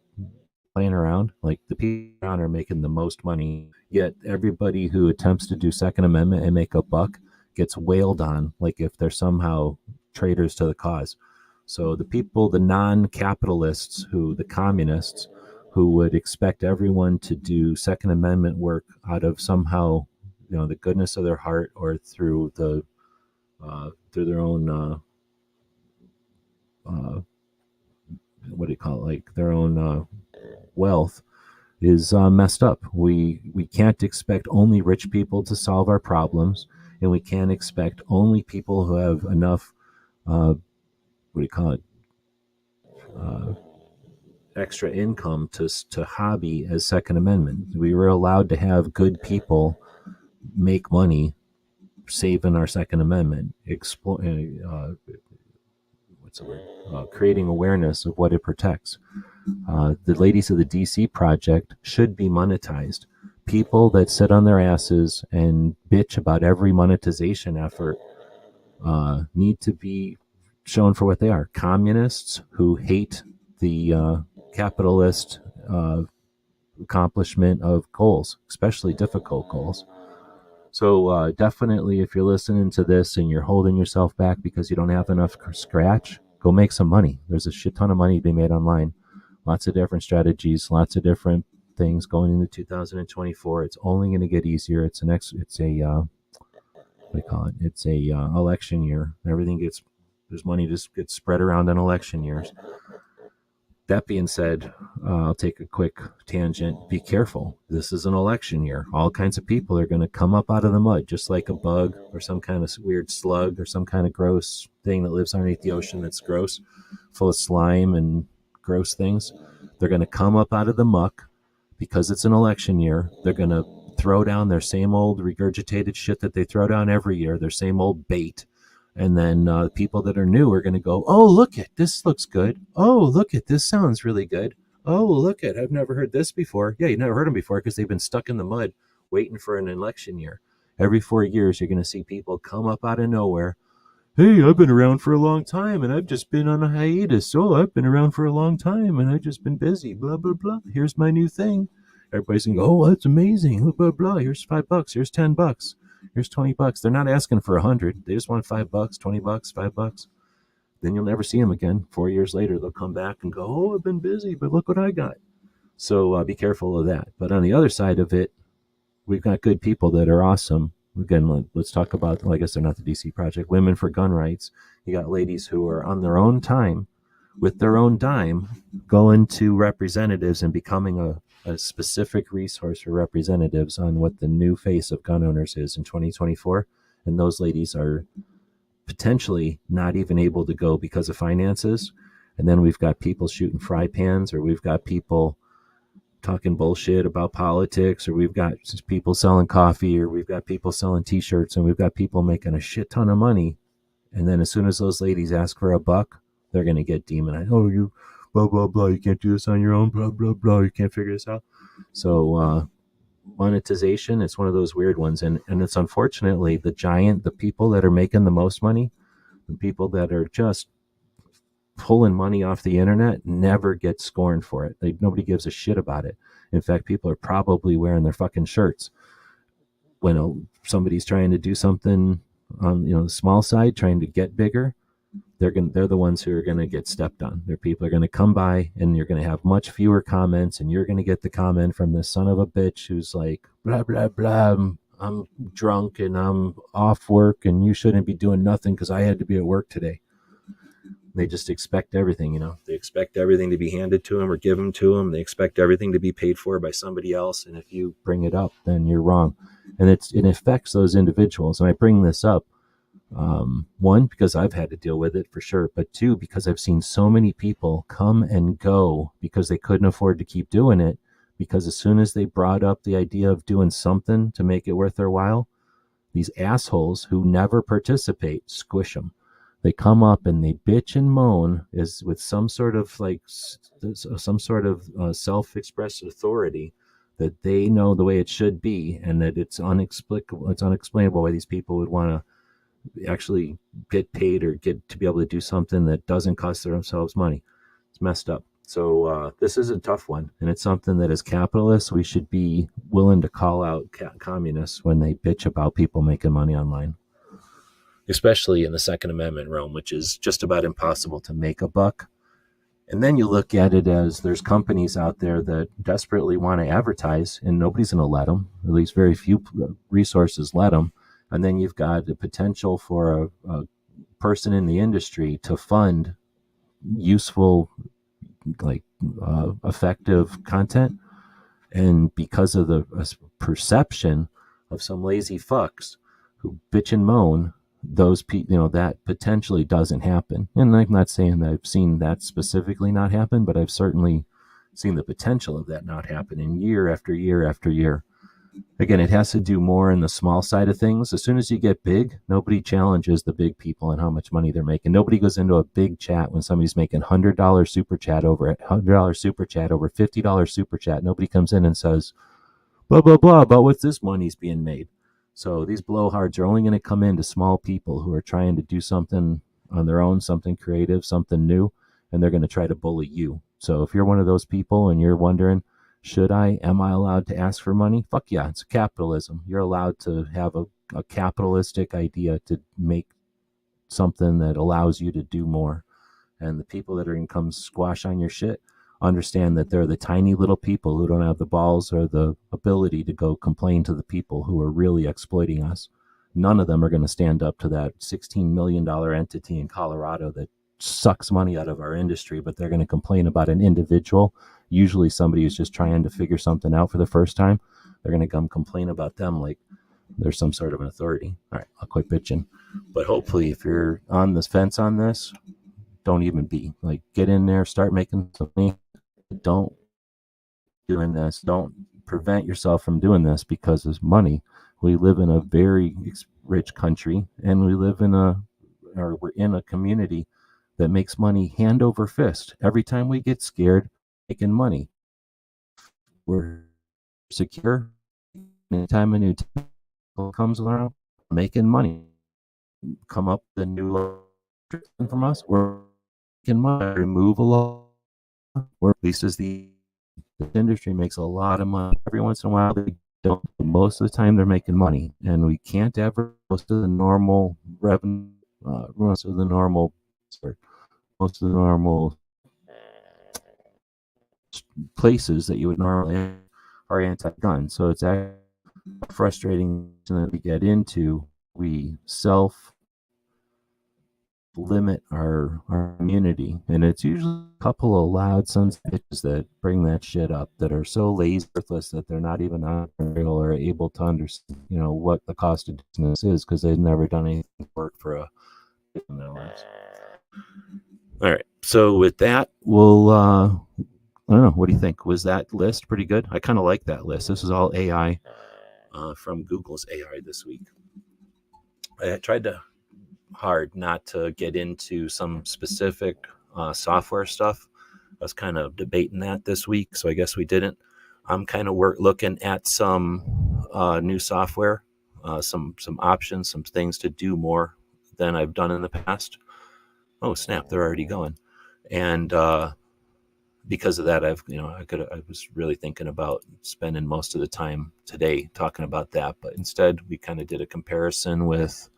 playing around? Like, the people around are making the most money, yet everybody who attempts to do Second Amendment and make a buck gets wailed on, like if they're somehow traitors to the cause. So the people, the non-capitalists, the communists, who would expect everyone to do Second Amendment work out of somehow, the goodness of their heart, or through their own what do you call it, like their own wealth, is messed up. We can't expect only rich people to solve our problems, and we can't expect only people who have enough extra income to hobby as Second Amendment. We were allowed to have good people make money saving our Second Amendment, creating awareness of what it protects. The ladies of the DC Project should be monetized. People that sit on their asses and bitch about every monetization effort need to be shown for what they are: communists who hate the capitalist accomplishment of goals, especially difficult goals. So definitely, if you're listening to this and you're holding yourself back because you don't have enough scratch, go make some money. There's a shit ton of money to be made online. Lots of different strategies, lots of different things going into 2024. It's only going to get easier. It's a election year. There's money just gets spread around in election years. That being said, I'll take a quick tangent. Be careful. This is an election year. All kinds of people are going to come up out of the mud, just like a bug or some kind of weird slug or some kind of gross thing that lives underneath the ocean that's gross, full of slime and gross things. They're going to come up out of the muck because it's an election year. They're going to throw down their same old regurgitated shit that they throw down every year, their same old bait. And then people that are new are going to go, oh, look it, this looks good. Oh, look it, this sounds really good. Oh, look it, I've never heard this before. Yeah, you've never heard them before because they've been stuck in the mud waiting for an election year. Every 4 years, you're going to see people come up out of nowhere. Hey, I've been around for a long time and I've just been on a hiatus. Oh, I've been around for a long time and I've just been busy. Blah, blah, blah. Here's my new thing. Everybody's going to go, oh, that's amazing. Blah, blah, blah. Here's $5. Here's $10. Here's $20. They're not asking for 100. They just want $5, $20, $5. Then you'll never see them again. 4 years later, they'll come back and go, oh, I've been busy, but look what I got. So be careful of that. But on the other side of it, we've got good people that are awesome. Again, let's talk about, like I said, not the DC Project, Women for Gun Rights. You got ladies who are on their own time, with their own dime, going to representatives and becoming a specific resource for representatives on what the new face of gun owners is in 2024. And those ladies are potentially not even able to go because of finances. And then we've got people shooting fry pans, or we've got people talking bullshit about politics, or we've got people selling coffee, or we've got people selling t-shirts, and we've got people making a shit ton of money. And then as soon as those ladies ask for a buck, they're going to get demonized. Oh, you blah, blah, blah. You can't do this on your own. Blah, blah, blah. You can't figure this out. So monetization, it's one of those weird ones. And it's unfortunately the people that are making the most money, the people that are just pulling money off the internet, never get scorned for it. Nobody gives a shit about it. In fact, people are probably wearing their fucking shirts when somebody's trying to do something on the small side, trying to get bigger. They're the ones who are going to get stepped on. Their people are going to come by, and you're going to have much fewer comments, and you're going to get the comment from this son of a bitch who's like, blah, blah, blah, I'm drunk and I'm off work and you shouldn't be doing nothing because I had to be at work today. They just expect everything, They expect everything to be handed to them or given to them. They expect everything to be paid for by somebody else. And if you bring it up, then you're wrong. And it affects those individuals. And I bring this up, one, because I've had to deal with it for sure. But two, because I've seen so many people come and go because they couldn't afford to keep doing it. Because as soon as they brought up the idea of doing something to make it worth their while, these assholes who never participate, squish them. They come up and they bitch and moan is with some sort of self-expressed authority that they know the way it should be, and that it's unexplainable why these people would want to actually get paid or get to be able to do something that doesn't cost themselves money. It's messed up. So this is a tough one, and it's something that as capitalists we should be willing to call out communists when they bitch about people making money online, especially in the Second Amendment realm, which is just about impossible to make a buck. And then you look at it as there's companies out there that desperately want to advertise, and nobody's going to let them, at least very few resources let them. And then you've got the potential for a person in the industry to fund useful, effective content. And because of the perception of some lazy fucks who bitch and moan, those people, that potentially doesn't happen. And I'm not saying that I've seen that specifically not happen, but I've certainly seen the potential of that not happening year after year after year. Again, it has to do more in the small side of things. As soon as you get big, nobody challenges the big people and how much money they're making. Nobody goes into a big chat when somebody's making $100 super chat over $100 super chat over $50 super chat. Nobody comes in and says, blah, blah, blah, about what this money's being made. So these blowhards are only going to come into small people who are trying to do something on their own, something creative, something new, and they're going to try to bully you. So if you're one of those people and you're wondering, am I allowed to ask for money? Fuck yeah, it's capitalism. You're allowed to have a capitalistic idea to make something that allows you to do more. And the people that are going to come squash on your shit understand that they're the tiny little people who don't have the balls or the ability to go complain to the people who are really exploiting us. None of them are going to stand up to that $16 million entity in Colorado that sucks money out of our industry, but they're going to complain about an individual, usually somebody who's just trying to figure something out for the first time. They're going to come complain about them like there's some sort of an authority. All right, I'll quit bitching. But hopefully if you're on this fence on this, don't even be. Get in there, start making some money. Don't prevent yourself from doing this because of money. We live in a very rich country, and we're in a community that makes money hand over fist. Every time we get scared, making money, we're secure. Anytime a new technology comes around, making money, come up with a new from us, we're making money. Remove a law, or at least as the industry makes a lot of money. Every once in a while they don't. Most of the time they're making money, and we can't ever most of the normal revenue, most of the normal places that you would normally are anti-gun. So it's actually frustrating that we get into. We limit our immunity, and it's usually a couple of loud sons of bitches that bring that shit up, that are so lazy worthless that they're not even entrepreneurial or able to understand what the cost of business is, because they've never done anything work for a in their lives. All right, so with that, we'll I don't know, what do you think? Was that list pretty good? I kind of like that list. This is all AI from Google's AI this week. I tried hard not to get into some specific software stuff. I was kind of debating that this week, so I guess we didn't. I'm kind of looking at some new software, some options, some things to do more than I've done in the past. Oh snap, they're already going. And because of that, I was really thinking about spending most of the time today talking about that, but instead we kind of did a comparison with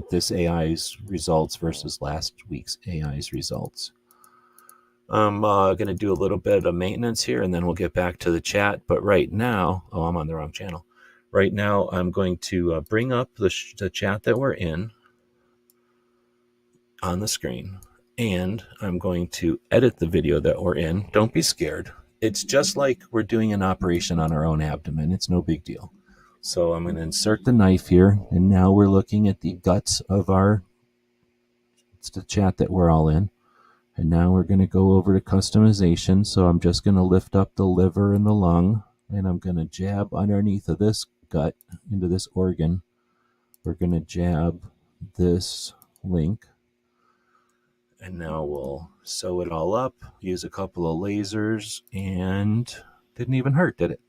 this AI's results versus last week's AI's results. I'm going to do a little bit of maintenance here, and then we'll get back to the chat. But right now, I'm on the wrong channel. Right now, I'm going to bring up the chat that we're in on the screen, and I'm going to edit the video that we're in. Don't be scared. It's just like we're doing an operation on our own abdomen. It's no big deal. So I'm going to insert the knife here, and now we're looking at the guts of it's the chat that we're all in. And now we're going to go over to customization. So I'm just going to lift up the liver and the lung, and I'm going to jab underneath of this gut into this organ we're going to jab this link, and now we'll sew it all up, use a couple of lasers, and didn't even hurt, did it?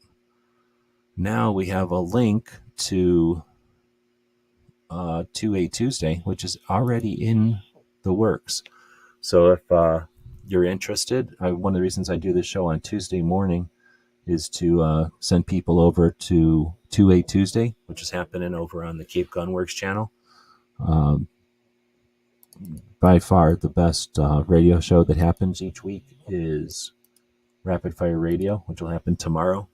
Now we have a link to a Tuesday, which is already in the works. So if you're interested, one of the reasons I do this show on Tuesday morning is to send people over to 2A Tuesday, which is happening over on the Cape Gunworks channel. By far the best radio show that happens each week is Rapid Fire Radio, which will happen tomorrow.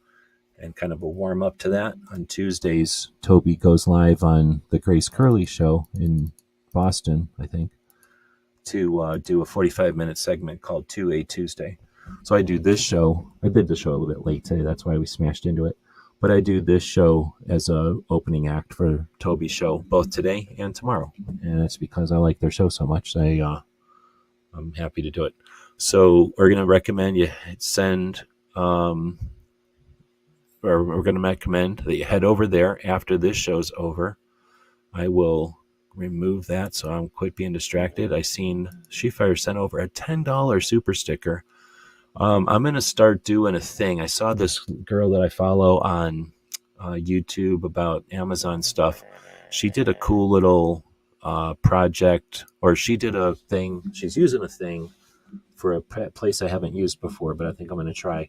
And kind of a warm up to that, on Tuesdays, Toby goes live on the Grace Curley show in Boston, I think, to do a 45-minute segment called 2A Tuesday. So I do this show. I did the show a little bit late today. That's why we smashed into it. But I do this show as a opening act for Toby's show, both today and tomorrow. And that's because I like their show so much. I'm happy to do it. So we're going to recommend you send... or we're going to recommend that you head over there after this show's over. I will remove that so I'm quit being distracted. I seen SheFire sent over a $10 super sticker. I'm going to start doing a thing. I saw this girl that I follow on YouTube about Amazon stuff. She did a cool little project, or she did a thing. She's using a thing for a place I haven't used before, but I think I'm going to try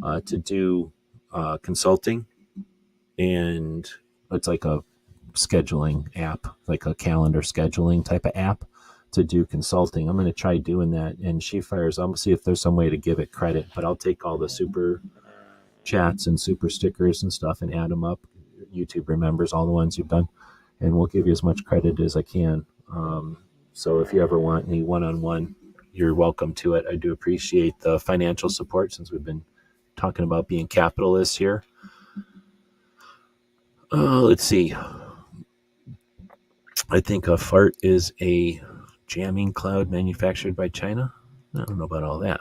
to do consulting, and it's like a scheduling app, like a calendar scheduling type of app to do consulting. I'm going to try doing that, and SheFires, I'm going to see if there's some way to give it credit, but I'll take all the super chats and super stickers and stuff and add them up. YouTube remembers all the ones you've done, and we'll give you as much credit as I can. So if you ever want any one-on-one, you're welcome to it. I do appreciate the financial support, since we've been talking about being capitalists here. Let's see. I think a fart is a jamming cloud manufactured by China. I don't know about all that.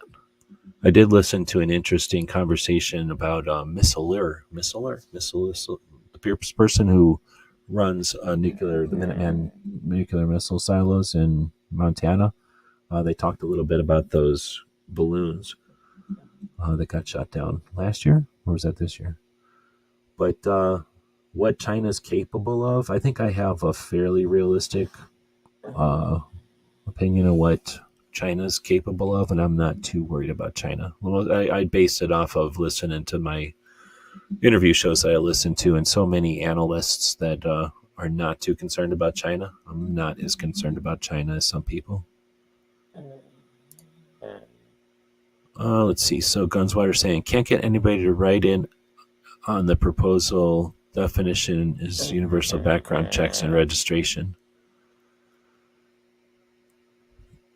I did listen to an interesting conversation about Missiler, the person who runs the Minuteman nuclear missile silos in Montana. They talked a little bit about those balloons that got shot down last year, or was that this year? But what China's capable of, I think I have a fairly realistic opinion of what China's capable of, and I'm not too worried about China. Well, I base it off of listening to my interview shows that I listen to, and so many analysts that are not too concerned about China. I'm not as concerned about China as some people. Let's see. So Gunswater saying, can't get anybody to write in on the proposal. Definition is universal background checks and registration.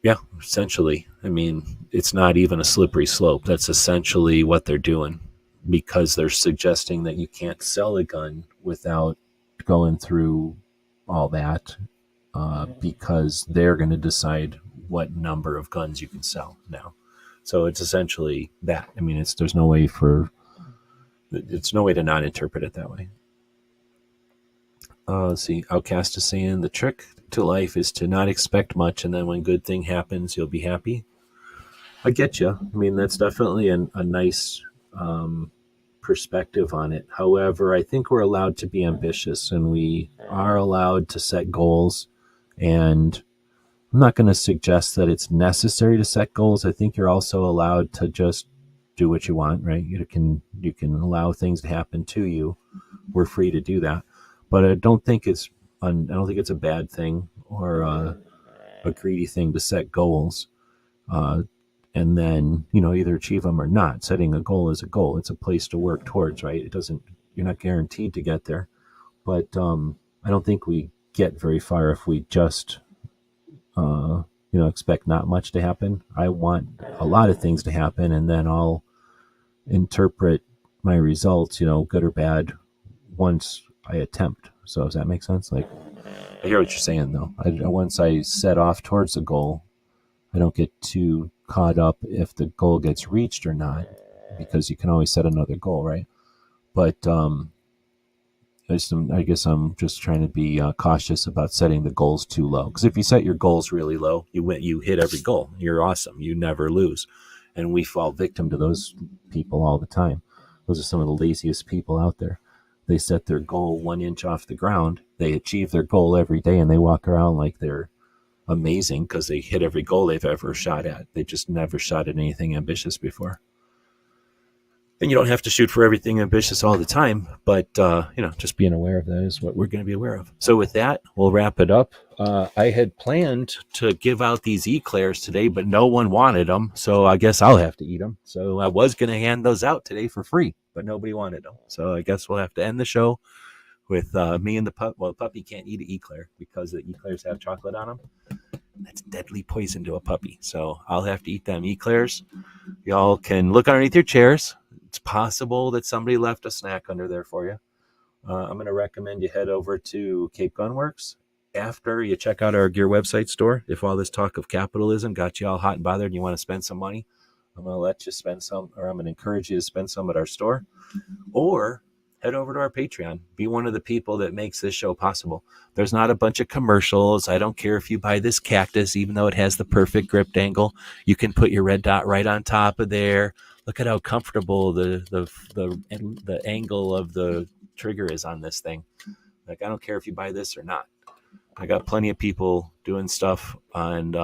Yeah, essentially. I mean, it's not even a slippery slope. That's essentially what they're doing, because they're suggesting that you can't sell a gun without going through all that, because they're going to decide what number of guns you can sell now. So it's essentially that. I mean, there's no way to not interpret it that way. Let's see. Outcast is saying the trick to life is to not expect much, and then when good thing happens, you'll be happy. I get you. I mean, that's definitely a nice perspective on it. However, I think we're allowed to be ambitious, and we are allowed to set goals. And I'm not going to suggest that it's necessary to set goals. I think you're also allowed to just do what you want, right? You can allow things to happen to you. We're free to do that. But I don't think it's a bad thing or a greedy thing to set goals, and then either achieve them or not. Setting a goal is a goal; it's a place to work towards, right? You're not guaranteed to get there, but I don't think we get very far if we just expect not much to happen. I want a lot of things to happen, and then I'll interpret my results, good or bad, once I attempt. So does that make sense? Like, I hear what you're saying, though. Once I set off towards the goal, I don't get too caught up if the goal gets reached or not, because you can always set another goal, right? But I guess I'm just trying to be cautious about setting the goals too low. Because if you set your goals really low, you hit every goal. You're awesome. You never lose. And we fall victim to those people all the time. Those are some of the laziest people out there. They set their goal 1 inch off the ground. They achieve their goal every day, and they walk around like they're amazing because they hit every goal they've ever shot at. They just never shot at anything ambitious before. And you don't have to shoot for everything ambitious all the time, but just being aware of that is what we're going to be aware of. So with that, we'll wrap it up. I had planned to give out these eclairs today, but no one wanted them, so I guess I'll have to eat them. So I was going to hand those out today for free, but nobody wanted them. So I guess we'll have to end the show with me and the pup. Well, the puppy can't eat an eclair because the eclairs have chocolate on them. That's deadly poison to a puppy. So I'll have to eat them eclairs. Y'all can look underneath your chairs. It's possible that somebody left a snack under there for you. I'm going to recommend you head over to Cape Gunworks after you check out our gear website store. If all this talk of capitalism got you all hot and bothered and you want to spend some money, I'm going to let you spend some, or I'm going to encourage you to spend some at our store. Or head over to our Patreon. Be one of the people that makes this show possible. There's not a bunch of commercials. I don't care if you buy this cactus, even though it has the perfect grip angle. You can put your red dot right on top of there. Look at how comfortable the angle of the trigger is on this thing. Like, I don't care if you buy this or not. I got plenty of people doing stuff on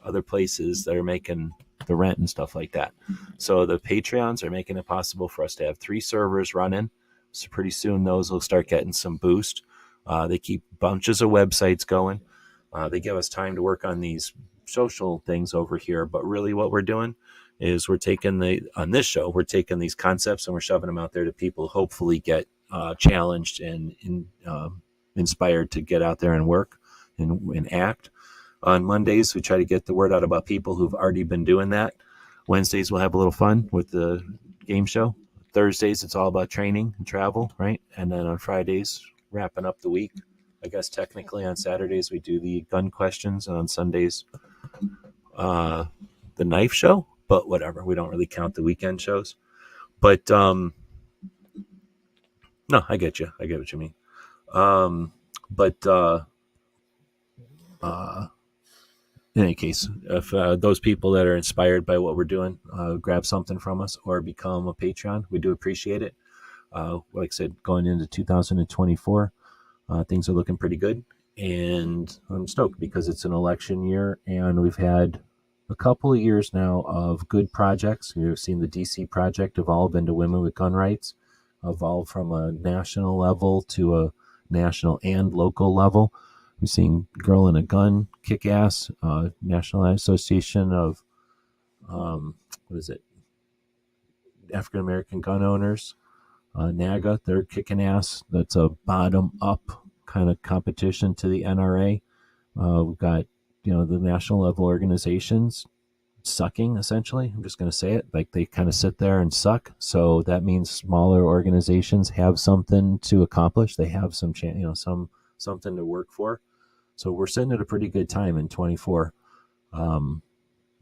other places that are making the rent and stuff like that. So the Patreons are making it possible for us to have 3 servers running. So pretty soon those will start getting some boost. They keep bunches of websites going. They give us time to work on these social things over here. But really what we're doing is we're taking we're taking these concepts and we're shoving them out there to people, hopefully get challenged and inspired to get out there and work and act. On Mondays, we try to get the word out about people who've already been doing that. Wednesdays, we'll have a little fun with the game show. Thursdays, it's all about training and travel, right? And then on Fridays, wrapping up the week. I guess technically on Saturdays, we do the gun questions, and on Sundays, the knife show. But whatever, we don't really count the weekend shows. But no, I get you. I get what you mean. In any case, if those people that are inspired by what we're doing grab something from us or become a Patreon, we do appreciate it. Like I said, going into 2024, things are looking pretty good. And I'm stoked because it's an election year and we've had a couple of years now of good projects. You've seen the DC project evolve into Women with Gun Rights, evolve from a national level to a national and local level. We've seen Girl in a Gun, kick-ass, National Association of, African American Gun Owners, NAGA, they're kicking ass. That's a bottom-up kind of competition to the NRA. We've got, the national level organizations sucking, essentially. I'm just going to say it. Like, they kind of sit there and suck. So that means smaller organizations have something to accomplish. They have some something to work for. So we're sitting at a pretty good time in 24.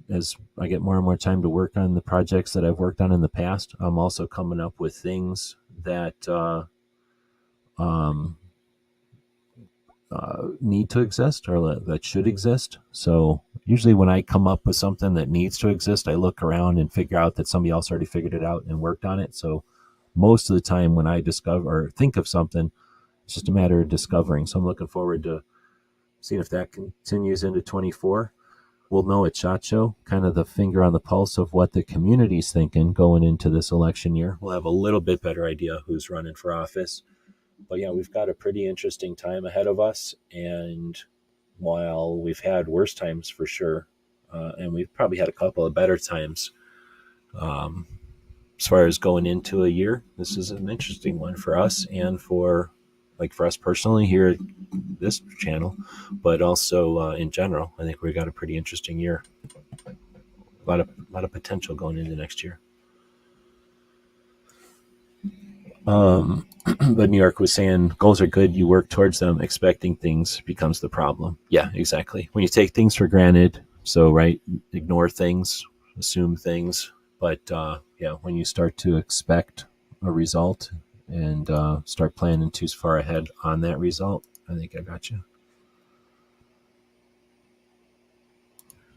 As I get more and more time to work on the projects that I've worked on in the past, I'm also coming up with things that need to exist or that should exist. So usually when I come up with something that needs to exist, I look around and figure out that somebody else already figured it out and worked on it. So most of the time when I discover or think of something, it's just a matter of discovering. So I'm looking forward to seeing if that continues into 24. We'll know at SHOT Show, kind of the finger on the pulse of what the community's thinking going into this election year. We'll have a little bit better idea who's running for office. But yeah, we've got a pretty interesting time ahead of us. And while we've had worse times for sure, and we've probably had a couple of better times as far as going into a year, this is an interesting one for us and for us personally here at this channel, but also in general. I think we got a pretty interesting year. A lot of potential going into next year. But New York was saying goals are good. You work towards them. Expecting things becomes the problem. Yeah, exactly. When you take things for granted, ignore things, assume things. But when you start to expect a result, and start planning too far ahead on that result. I think I got you.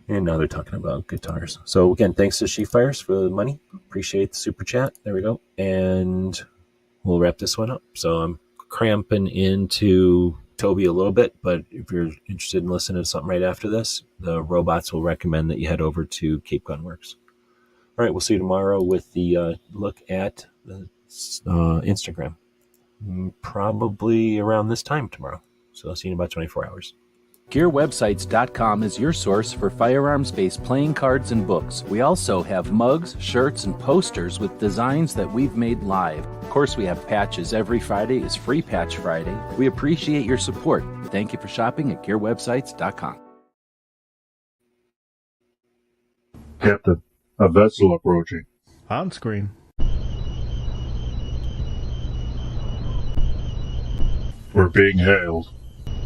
And now they're talking about guitars. So again, thanks to SheFires for the money. Appreciate the super chat. There we go. And we'll wrap this one up. So I'm cramping into Toby a little bit, but if you're interested in listening to something right after this, the robots will recommend that you head over to Cape Gunworks. All right, we'll see you tomorrow with the look at the Instagram. Probably around this time tomorrow. So I'll see you in about 24 hours. GearWebsites.com is your source for firearms-based playing cards and books. We also have mugs, shirts, and posters with designs that we've made live. Of course, we have patches. Every Friday is Free Patch Friday. We appreciate your support. Thank you for shopping at GearWebsites.com. Captain, a vessel approaching. On screen. We're being hailed.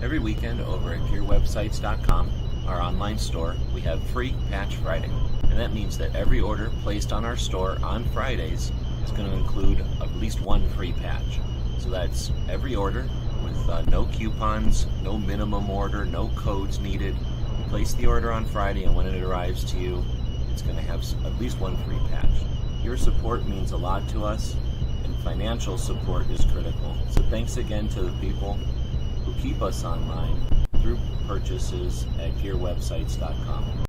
Every weekend over at GearWebsites.com, our online store, we have Free Patch Friday. And that means that every order placed on our store on Fridays is going to include at least one free patch. So that's every order with no coupons, no minimum order, no codes needed. You place the order on Friday, and when it arrives to you, it's going to have at least one free patch. Your support means a lot to us, and financial support is critical. So thanks again to the people who keep us online through purchases at GearWebsites.com.